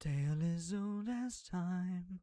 Speaker 2: Tale as old as time.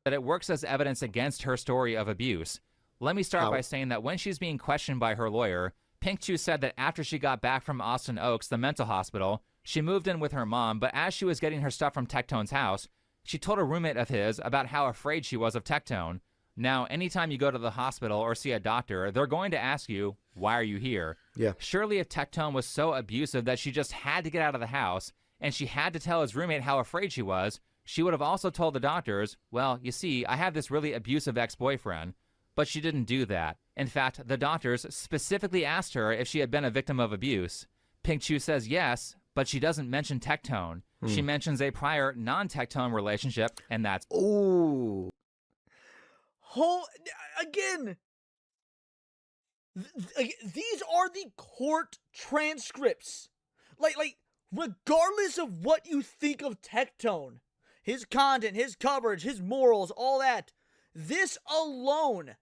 Speaker 23: That it works as evidence against her story of abuse. Let me start by saying that when she's being questioned by her lawyer, Pink Chu said that after she got back from Austin Oaks, the mental hospital, she moved in with her mom, but as she was getting her stuff from Tectone's house, she told a roommate of his about how afraid she was of Tectone. Now, anytime you go to the hospital or see a doctor, they're going to ask you, why are you here?
Speaker 11: Yeah.
Speaker 23: Surely if Tectone was so abusive that she just had to get out of the house, and she had to tell his roommate how afraid she was, she would have also told the doctors, well, you see, I have this really abusive ex-boyfriend. But she didn't do that. In fact, the doctors specifically asked her if she had been a victim of abuse. Pink Chu says yes, but she doesn't mention Tectone. She mentions a prior non-Tectone relationship, and that's...
Speaker 11: Ooh.
Speaker 2: Again, these are the court transcripts. Like, regardless of what you think of Tectone, his content, his coverage, his morals, all that, this alone,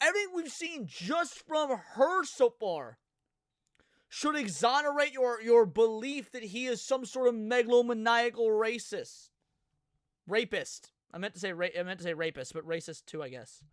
Speaker 2: everything we've seen just from her so far, should exonerate your belief that he is some sort of megalomaniacal rapist. I meant to say rapist, but racist too, I guess.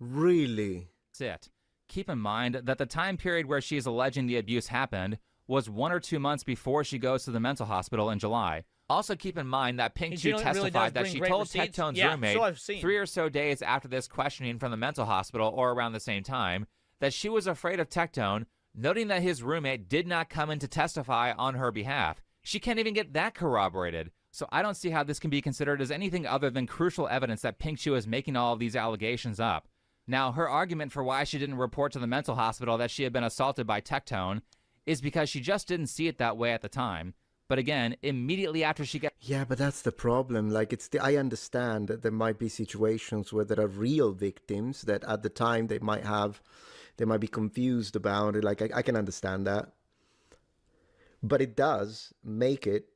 Speaker 11: Really?
Speaker 23: That's it. Keep in mind that the time period where she is alleging the abuse happened was 1 or 2 months before she goes to the mental hospital in July. Also keep in mind that Pink Chu testified that she told Tectone's roommate 3 or so days after this questioning from the mental hospital, or around the same time, that she was afraid of Tectone, noting that his roommate did not come in to testify on her behalf. She can't even get that corroborated. So I don't see how this can be considered as anything other than crucial evidence that Pink Chu is making all of these allegations up. Now, her argument for why she didn't report to the mental hospital that she had been assaulted by Tectone is because she just didn't see it that way at the time. But again, immediately after she got...
Speaker 11: Yeah, but that's the problem. Like, I understand that there might be situations where there are real victims that at the time they might be confused about it. Like, I can understand that. But it does make it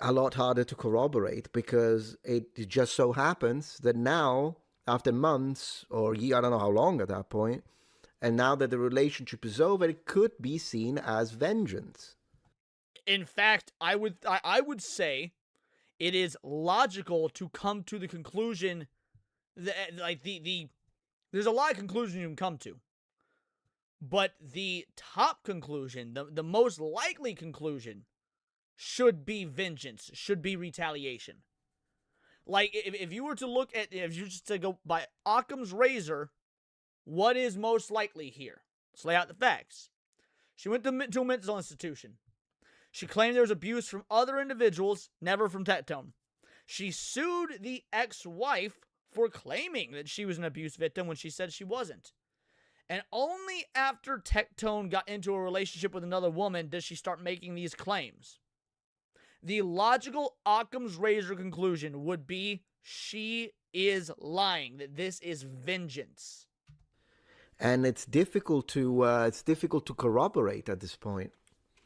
Speaker 11: a lot harder to corroborate, because it just so happens that now, after months or I don't know how long at that point, and now that the relationship is over, it could be seen as vengeance.
Speaker 2: In fact, I would say it is logical to come to the conclusion that, like, there's a lot of conclusions you can come to, but the top conclusion, the most likely conclusion, should be vengeance, should be retaliation. Like, if you were to look at, if you just to go by Occam's razor, what is most likely here? Let's lay out the facts. She went to a mental institution. She claimed there was abuse from other individuals, never from Tectone. She sued the ex-wife for claiming that she was an abuse victim when she said she wasn't. And only after Tectone got into a relationship with another woman does she start making these claims. The logical Occam's razor conclusion would be she is lying, that this is vengeance.
Speaker 11: And it's difficult to corroborate at this point.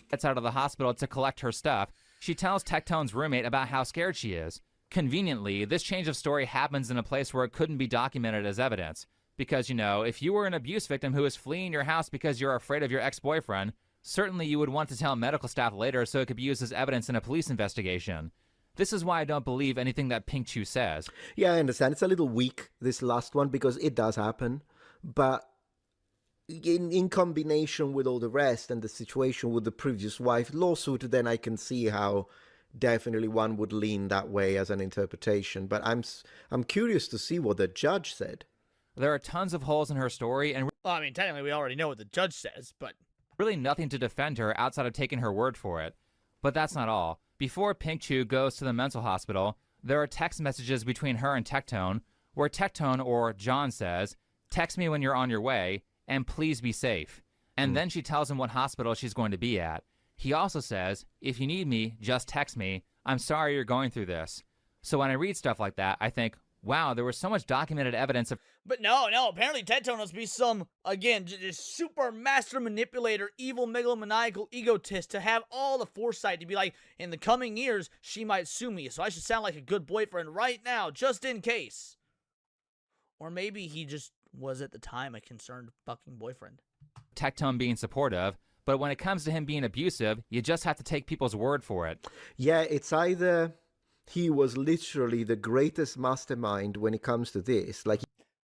Speaker 23: Gets out of the hospital to collect her stuff, she tells Tectone's roommate about how scared she is. Conveniently, this change of story happens in a place where it couldn't be documented as evidence. Because, you know, if you were an abuse victim who is fleeing your house because you're afraid of your ex-boyfriend, certainly you would want to tell medical staff later so it could be used as evidence in a police investigation. This is why I don't believe anything that Pink Chu says.
Speaker 11: Yeah, I understand. It's a little weak, this last one, because it does happen. But in combination with all the rest and the situation with the previous wife lawsuit, then I can see how definitely one would lean that way as an interpretation. But I'm curious to see what the judge said.
Speaker 23: There are tons of holes in her story, and
Speaker 2: well, I mean, technically we already know what the judge says, but
Speaker 23: really nothing to defend her outside of taking her word for it. But that's not all. Before Pink Chu goes to the mental hospital, there are text messages between her and Tectone, where Tectone, or John, says, "Text me when you're on your way, and please be safe." And then she tells him what hospital she's going to be at. He also says, "If you need me, just text me. I'm sorry you're going through this." So when I read stuff like that, I think, wow, there was so much documented evidence of...
Speaker 2: But no, apparently Tectone must be some, again, just super master manipulator, evil megalomaniacal egotist to have all the foresight to be like, in the coming years, she might sue me, so I should sound like a good boyfriend right now, just in case. Or maybe he just was at the time a concerned fucking boyfriend.
Speaker 23: Tectone being supportive, but when it comes to him being abusive, you just have to take people's word for it.
Speaker 11: Yeah, it's either he was literally the greatest mastermind when it comes to this. Like,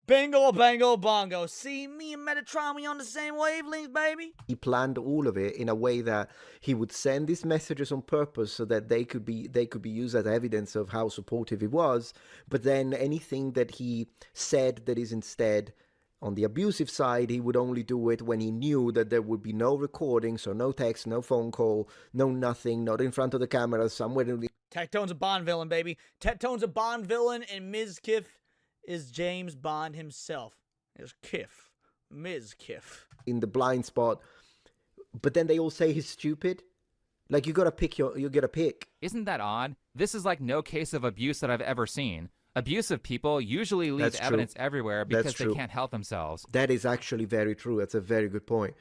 Speaker 2: Bingo, bango, bongo. See, me and Metatron, we on the same wavelengths, baby.
Speaker 11: he planned all of it in a way that he would send these messages on purpose so that they could be used as evidence of how supportive he was. But then anything that he said that is instead on the abusive side, he would only do it when he knew that there would be no recording, so no text, no phone call, no nothing, not in front of the camera, somewhere in the...
Speaker 2: Tectone's a Bond villain, baby. Tectone's a Bond villain, and Ms. Kiff is James Bond himself. It's Kiff. Ms. Kiff.
Speaker 11: in the blind spot. But then they all say he's stupid. Like, you gotta pick you gotta pick.
Speaker 23: Isn't that odd? This is like no case of abuse that I've ever seen. Abusive people usually leave
Speaker 11: That's
Speaker 23: evidence
Speaker 11: true.
Speaker 23: everywhere
Speaker 11: That's
Speaker 23: because they
Speaker 11: true.
Speaker 23: can't help themselves.
Speaker 11: That is actually very true. That's a very good point.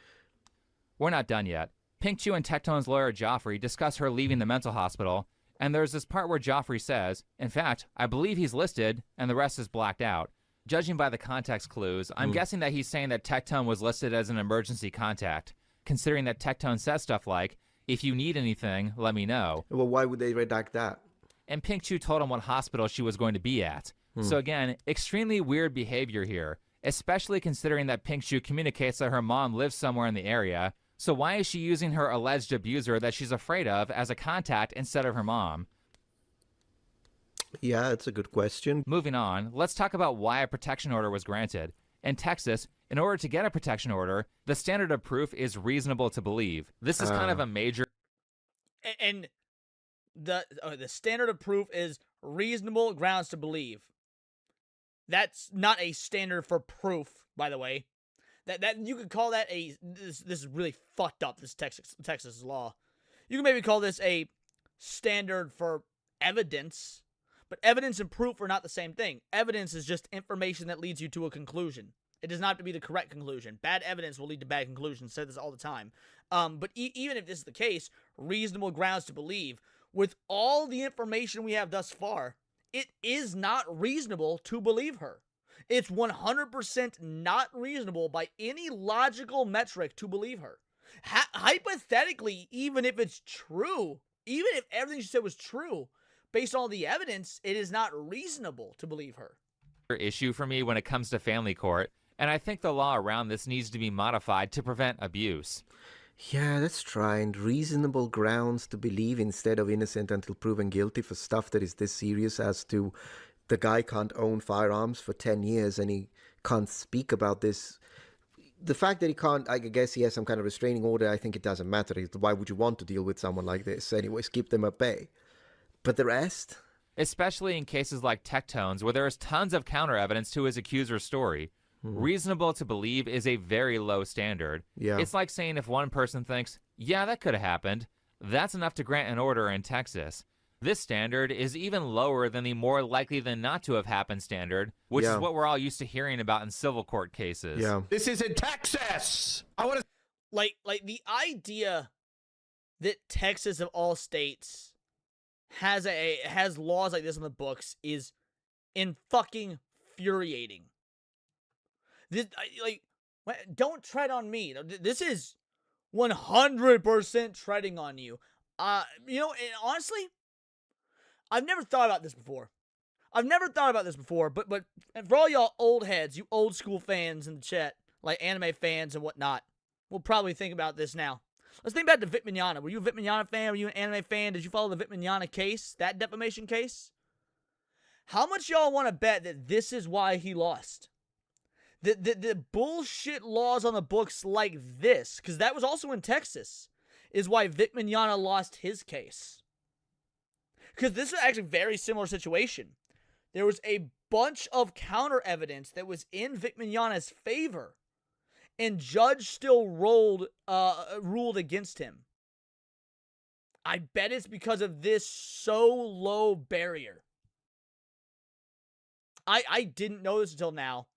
Speaker 23: We're not done yet. Pink Chu and Tectone's lawyer Joffrey discuss her leaving the mental hospital, and there's this part where Joffrey says, in fact, I believe he's listed, and the rest is blacked out. Judging by the context clues, I'm guessing that he's saying that Tectone was listed as an emergency contact, considering that Tectone says stuff like, if you need anything, let me know.
Speaker 11: Well, why would they redact that?
Speaker 23: And Pink Chu told him what hospital she was going to be at. So again, extremely weird behavior here, especially considering that Pink Chu communicates that her mom lives somewhere in the area. So why is she using her alleged abuser that she's afraid of as a contact instead of her mom?
Speaker 11: Yeah, that's a good question.
Speaker 23: Moving on, let's talk about why a protection order was granted. In Texas, in order to get a protection order, the standard of proof is reasonable to believe. This is kind of a major...
Speaker 2: And the standard of proof is reasonable grounds to believe. That's not a standard for proof, by the way. That you could call that a this is really fucked up, this Texas law. You can maybe call this a standard for evidence, but evidence and proof are not the same thing. Evidence is just information that leads you to a conclusion. It does not have to be the correct conclusion. Bad evidence will lead to bad conclusions. I say this all the time. But even if this is the case, reasonable grounds to believe, with all the information we have thus far, it is not reasonable to believe her. It's 100% not reasonable by any logical metric to believe her. Hypothetically, even if it's true, even if everything she said was true, based on all the evidence, it is not reasonable to believe her.
Speaker 23: Issue for me when it comes to family court, and I think the law around this needs to be modified to prevent abuse.
Speaker 11: Yeah, that's trying. Reasonable grounds to believe instead of innocent until proven guilty for stuff that is this serious as to the guy can't own firearms for 10 years and he can't speak about this. The fact that he can't, I guess he has some kind of restraining order, I think it doesn't matter. Why would you want to deal with someone like this? Anyways, keep them at bay. But the rest?
Speaker 23: Especially in cases like Tectone's, where there is tons of counter evidence to his accuser's story. Reasonable to believe is a very low standard.
Speaker 11: Yeah.
Speaker 23: It's like saying if one person thinks, yeah, that could have happened, that's enough to grant an order in Texas. This standard is even lower than the more likely than not to have happened standard, which is what we're all used to hearing about in civil court cases.
Speaker 11: Yeah.
Speaker 16: This is in Texas. I want to
Speaker 2: like the idea that Texas of all states has laws like this on the books is fucking infuriating. This don't tread on me. This is 100% treading on you. And honestly, I've never thought about this before. But for all y'all old heads, you old school fans in the chat, like anime fans and whatnot, we'll probably think about this now. Let's think back to Vic Mignogna. Were you a Vic Mignogna fan? Were you an anime fan? Did you follow the Vic Mignogna case, that defamation case? How much y'all want to bet that this is why he lost? The bullshit laws on the books like this, because that was also in Texas, is why Vic Mignogna lost his case. Because this is actually a very similar situation. There was a bunch of counter evidence that was in Vic Mignogna's favor, and judge still ruled against him. I bet it's because of this so low barrier. I didn't know this until now.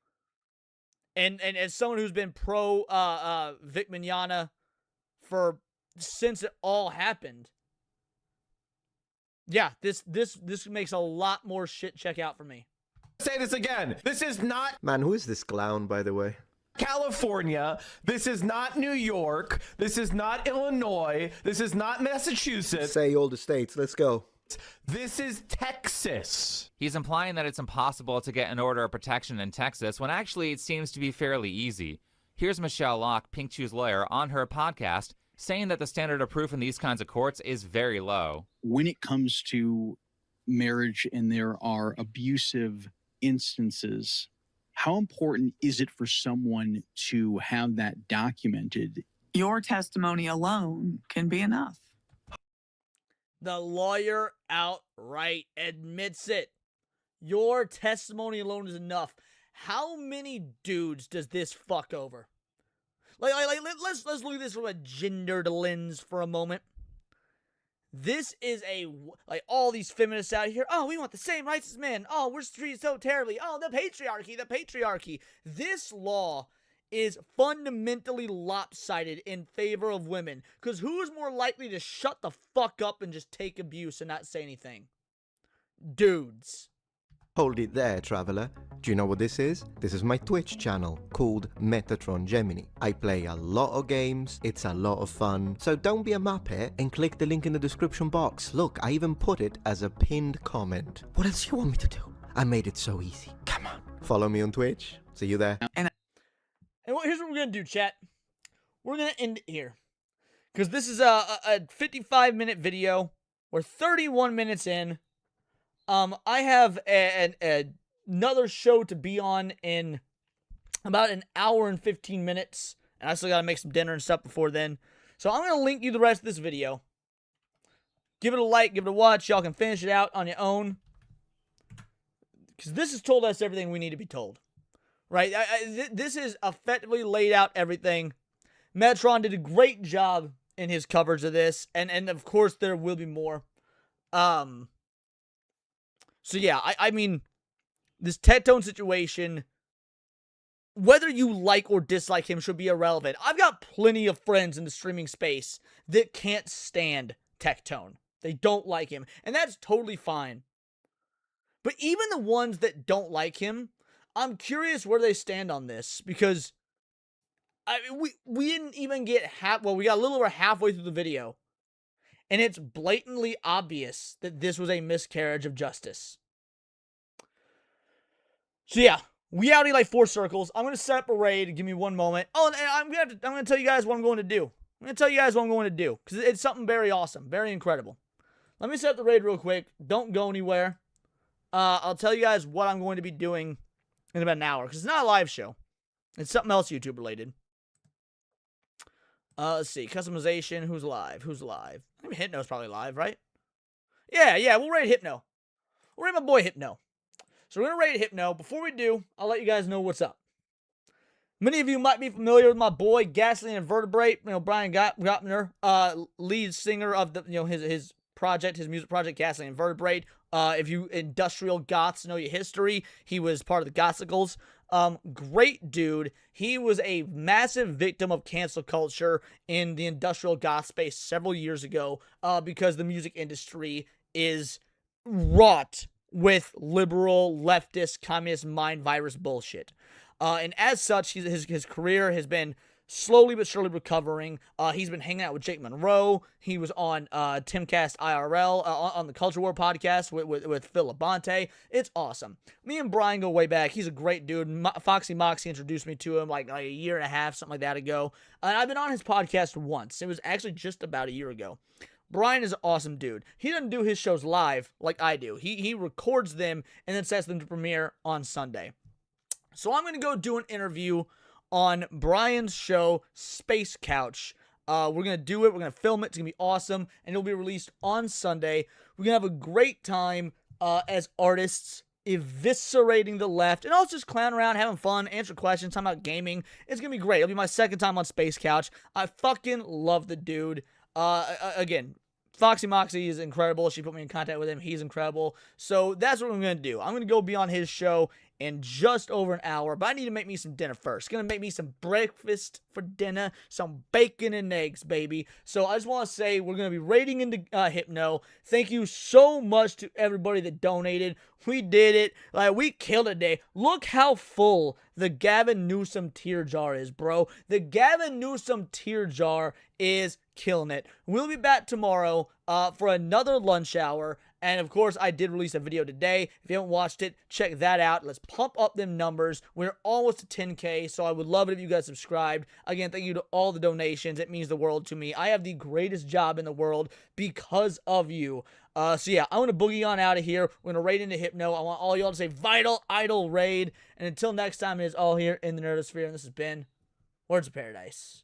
Speaker 2: And as someone who's been pro Vic Mignogna since it all happened, yeah, this makes a lot more shit check out for me.
Speaker 16: Say this again. This is not
Speaker 11: Man, who is this clown, by the way?
Speaker 16: California. This is not New York. This is not Illinois. This is not Massachusetts.
Speaker 11: Say all the states. Let's go.
Speaker 16: This is Texas.
Speaker 23: He's implying that it's impossible to get an order of protection in Texas when actually it seems to be fairly easy. Here's Michelle Locke, Pink Chew's lawyer, on her podcast saying that the standard of proof in these kinds of courts is very low.
Speaker 18: When it comes to marriage and there are abusive instances, how important is it for someone to have that documented?
Speaker 10: Your testimony alone can be enough.
Speaker 2: The lawyer outright admits it. Your testimony alone is enough. How many dudes does this fuck over? Let's look at this from a gendered lens for a moment. This is all these feminists out here. Oh, we want the same rights as men. Oh, we're treated so terribly. Oh, the patriarchy. This law is fundamentally lopsided in favor of women. Because who is more likely to shut the fuck up and just take abuse and not say anything? Dudes.
Speaker 11: Hold it there, traveler. Do you know what this is? This is my Twitch channel called Metatron Gemini. I play a lot of games, it's a lot of fun. So don't be a muppet and click the link in the description box. Look, I even put it as a pinned comment. What else do you want me to do? I made it so easy. Come on. Follow me on Twitch. See you there.
Speaker 2: And here's what we're going to do, chat. We're going to end it here. Because this is a 55-minute video. We're 31 minutes in. I have another show to be on in about an hour and 15 minutes. And I still got to make some dinner and stuff before then. So I'm going to link you the rest of this video. Give it a like, give it a watch. Y'all can finish it out on your own. Because this has told us everything we need to be told. Right? This is effectively laid out everything. Metatron did a great job in his coverage of this. And of course, there will be more. So yeah, I mean, this Tectone situation, whether you like or dislike him, should be irrelevant. I've got plenty of friends in the streaming space that can't stand Tectone. They don't like him, and that's totally fine. But even the ones that don't like him, I'm curious where they stand on this, because we didn't even get we got a little over halfway through the video. And it's blatantly obvious that this was a miscarriage of justice. So yeah, we out in like 4 circles. I'm gonna set up a raid. Give me one moment. Oh, and I'm gonna tell you guys what I'm going to do. Because it's something very awesome, very incredible. Let me set up the raid real quick. Don't go anywhere. I'll tell you guys what I'm going to be doing in about an hour, because it's not a live show. It's something else YouTube related. Let's see. Customization. Who's live? I mean, Hypno's probably live, right? Yeah, we'll raid Hypno. We'll raid my boy Hypno. So we're going to raid Hypno. Before we do, I'll let you guys know what's up. Many of you might be familiar with my boy, Gasoline and Vertebrate. Brian Gottner, lead singer of his project, his music project, Gasoline and Vertebrate. If you industrial goths know your history, he was part of the Gothicals. Great dude. He was a massive victim of cancel culture in the industrial goth space several years ago, because the music industry is wrought with liberal, leftist, communist mind virus bullshit. And as such, his career has been slowly but surely recovering. He's been hanging out with Jake Monroe. He was on Timcast IRL on the Culture War podcast with Phil Labonte. It's awesome. Me and Brian go way back. He's a great dude. Foxy Moxie introduced me to him like a year and a half, something like that ago. And I've been on his podcast once. It was actually just about a year ago. Brian is an awesome dude. He doesn't do his shows live like I do. He records them and then sets them to premiere on Sunday. So I'm going to go do an interview on Brian's show, Space Couch. We're going to do it. We're going to film it. It's going to be awesome. And it'll be released on Sunday. We're going to have a great time as artists eviscerating the left. And also just clown around, having fun, answer questions, talking about gaming. It's going to be great. It'll be my second time on Space Couch. I fucking love the dude. Again, Foxy Moxie is incredible. She put me in contact with him. He's incredible. So that's what I'm going to do. I'm going to go be on his show in just over an hour, but I need to make me some dinner first. Gonna make me some breakfast for dinner, some bacon and eggs, baby. So I just want to say we're gonna be raiding into Hypno. Thank you so much to everybody that donated. We did it. Like, we killed it today. Look how full the Gavin Newsom tier jar is, bro. The Gavin Newsom tier jar is killing it. We'll be back tomorrow for another lunch hour. And of course, I did release a video today. If you haven't watched it, check that out. Let's pump up them numbers. We're almost to 10K, so I would love it if you guys subscribed. Again, thank you to all the donations. It means the world to me. I have the greatest job in the world because of you. So yeah, I want to boogie on out of here. We're going to raid into Hypno. I want all y'all to say Vital Idol Raid. And until next time, it is all here in the Nerdosphere. And this has been Words of Paradise.